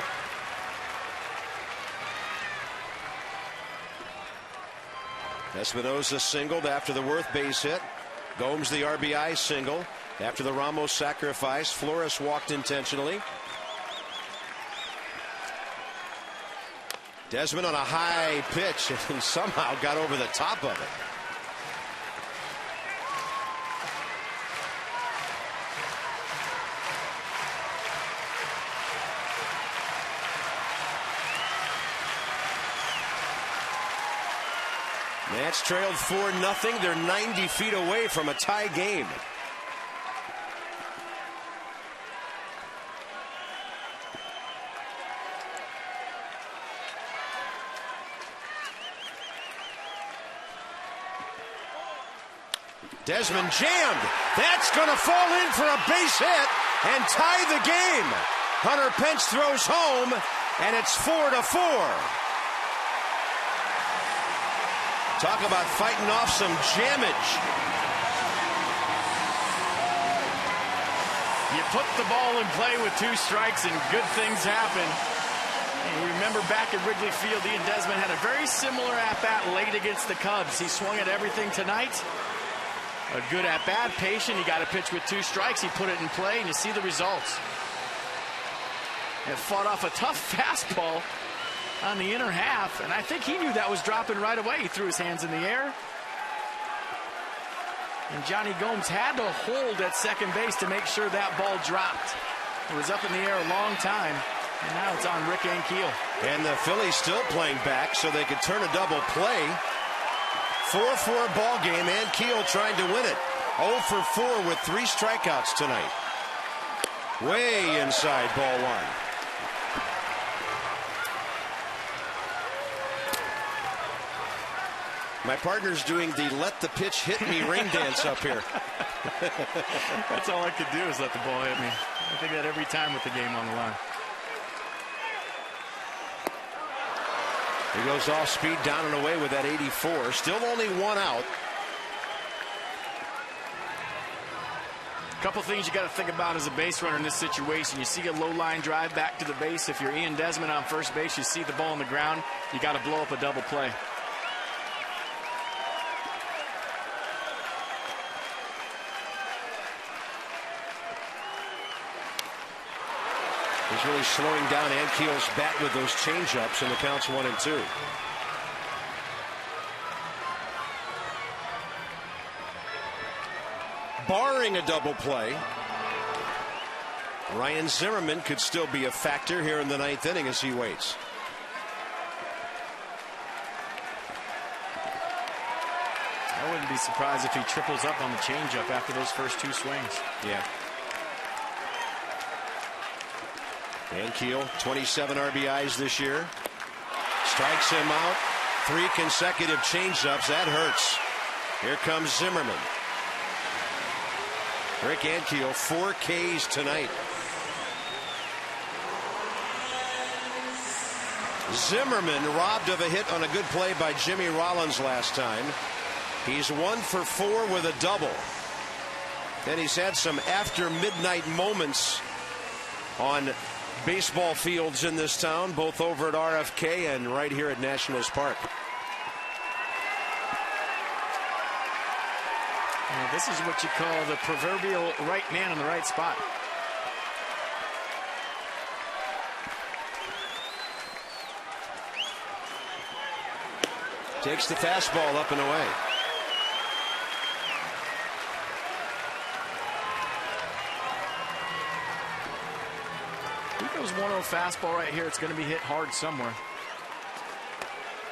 Espinosa singled after the Worth base hit. Gomes the RBI single after the Ramos sacrifice. Flores walked intentionally. Desmond on a high pitch and somehow got over the top of it. Nats trailed 4-0. They're 90 feet away from a tie game. Desmond jammed. That's going to fall in for a base hit and tie the game. Hunter Pence throws home, and it's 4-4. Talk about fighting off some jammage. You put the ball in play with 2 strikes and good things happen. And you remember back at Wrigley Field, Ian Desmond had a very similar at-bat late against the Cubs. He swung at everything tonight. A good at-bat, patient. He got a pitch with 2 strikes. He put it in play, and you see the results. And fought off a tough fastball on the inner half, and I think he knew that was dropping right away. He threw his hands in the air. And Johnny Gomes had to hold at second base to make sure that ball dropped. It was up in the air a long time, and now it's on Rick Ankiel. And the Phillies still playing back so they could turn a double play. 4-4 ball game. Ankiel trying to win it. 0 for 4 with 3 strikeouts tonight. Way inside ball 1. My partner's doing the let the pitch hit me ring dance up here. That's all I could do is let the ball hit me. I think that every time with the game on the line. He goes off speed down and away with that 84. Still only 1 out. A couple things you got to think about as a base runner in this situation. You see a low line drive back to the base. If you're Ian Desmond on first base, you see the ball on the ground, you got to blow up a double play. He's really slowing down Ankiel's bat with those changeups, and the count's 1-2. Barring a double play, Ryan Zimmerman could still be a factor here in the 9th inning as he waits. I wouldn't be surprised if he triples up on the changeup after those first 2 swings. Yeah. Ankiel, 27 RBIs this year. Strikes him out. 3 consecutive changeups. That hurts. Here comes Zimmerman. Rick Ankiel, 4 Ks tonight. Zimmerman robbed of a hit on a good play by Jimmy Rollins last time. He's 1 for 4 with a double. And he's had some after midnight moments on baseball fields in this town, both over at RFK and right here at Nationals Park. Now, this is what you call the proverbial right man in the right spot. Takes the fastball up and away. He goes 1-0 fastball right here. It's going to be hit hard somewhere.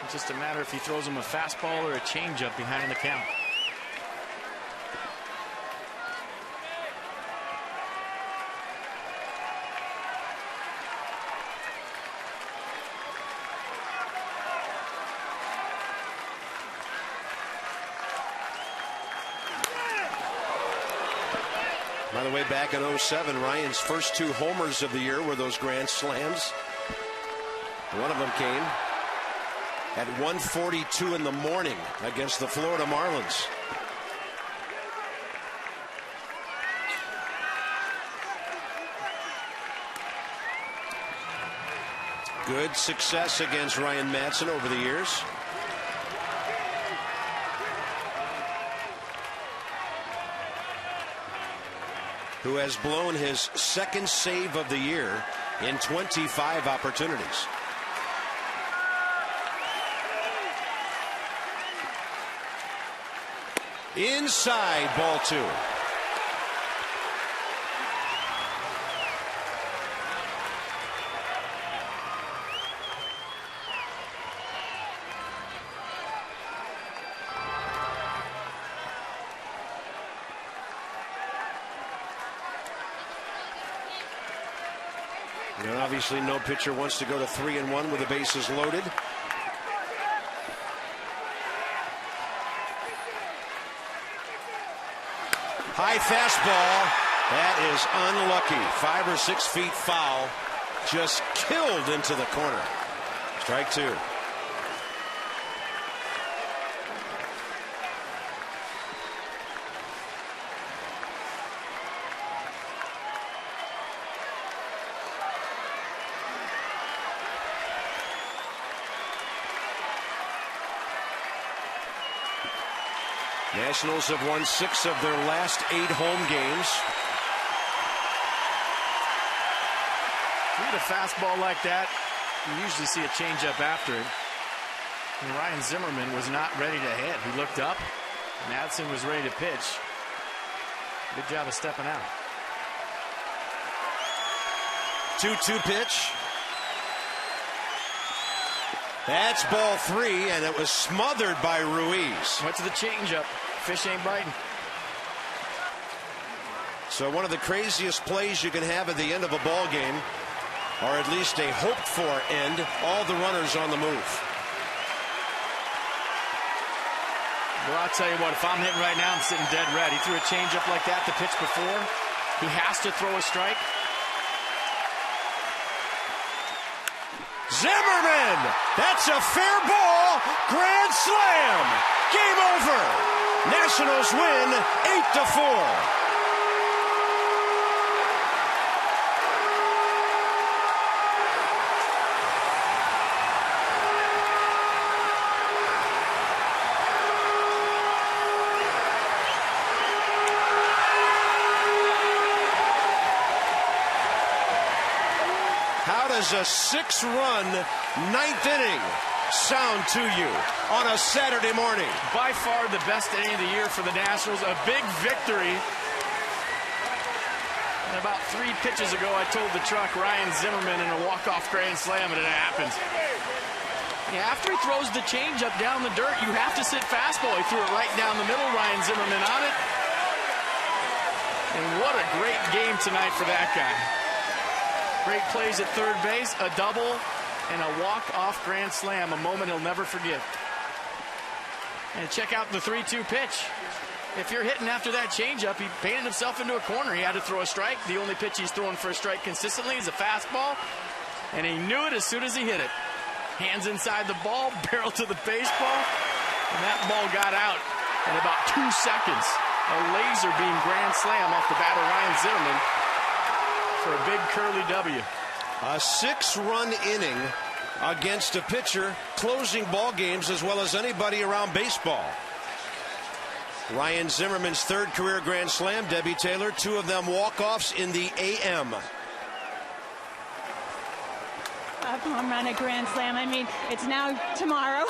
It's just a matter if he throws him a fastball or a changeup behind the count. By the way, back in 07, Ryan's first 2 homers of the year were those grand slams. One of them came at 1:42 in the morning against the Florida Marlins. Good success against Ryan Madson over the years. Who has blown his 2nd save of the year in 25 opportunities. Inside, ball 2. And obviously no pitcher wants to go to 3-1 with the bases loaded. High fastball. That is unlucky. 5 or 6 feet foul. Just killed into the corner. Strike 2. Nationals have won 6 of their last 8 home games. With a fastball like that, you usually see a changeup after it. And Ryan Zimmerman was not ready to hit. He looked up. Madsen was ready to pitch. Good job of stepping out. 2-2 pitch. That's ball 3, and it was smothered by Ruiz. Went to the changeup. Fish ain't biting. So one of the craziest plays you can have at the end of a ball game, or at least a hoped-for end, all the runners on the move. Well, I'll tell you what, if I'm hitting right now, I'm sitting dead red. He threw a changeup like that the pitch before. He has to throw a strike. Zimmerman! That's a fair ball. Grand slam. Game over. Nationals win 8-4. How does a 6-run 9th inning sound to you on a Saturday morning? By far the best inning of the year for the Nationals. A big victory. And about 3 pitches ago, I told the truck Ryan Zimmerman in a walk-off grand slam, and it happened. Yeah, after he throws the changeup down the dirt, you have to sit fastball. He threw it right down the middle. Ryan Zimmerman on it. And what a great game tonight for that guy. Great plays at third base, a double, and a walk-off grand slam, a moment he'll never forget. And check out the 3-2 pitch. If you're hitting after that changeup, he painted himself into a corner. He had to throw a strike. The only pitch he's throwing for a strike consistently is a fastball, and he knew it as soon as he hit it. Hands inside the ball, barrel to the baseball, and that ball got out in about 2 seconds. A laser beam grand slam off the bat of Ryan Zimmerman for a big curly W. A 6-run inning against a pitcher closing ball games as well as anybody around baseball. Ryan Zimmerman's 3rd career grand slam. Debbie Taylor, 2 of them walk-offs in the AM. A home run, a grand slam. I mean, it's now tomorrow.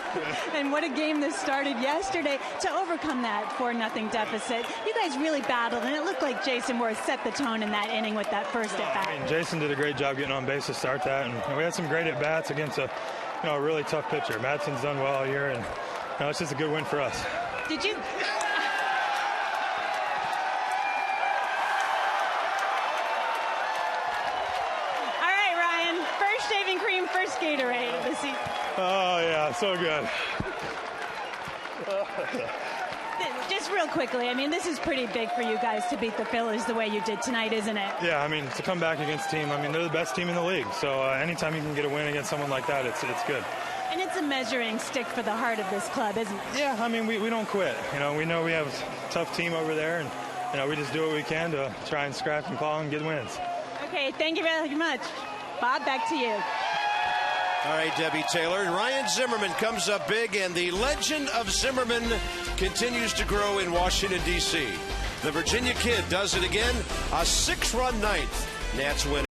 And what a game this started yesterday to overcome that 4-0 deficit. You guys really battled, and it looked like Jason Worth set the tone in that inning with that first at-bat. I mean, Jason did a great job getting on base to start that, and we had some great at-bats against a really tough pitcher. Madsen's done well all year, and it's just a good win for us. Did you... First Gatorade of the season. Oh, yeah, so good. Just real quickly, I mean, this is pretty big for you guys to beat the Phillies the way you did tonight, isn't it? Yeah, I mean, to come back against a team, I mean, they're the best team in the league. So anytime you can get a win against someone like that, it's good. And it's a measuring stick for the heart of this club, isn't it? Yeah, I mean, we don't quit. We know we have a tough team over there, and we just do what we can to try and scratch and claw and get wins. Okay, thank you very much. Bob, back to you. All right, Debbie Taylor. Ryan Zimmerman comes up big, and the legend of Zimmerman continues to grow in Washington, D.C. The Virginia Kid does it again, a 6-run 9th. Nats win.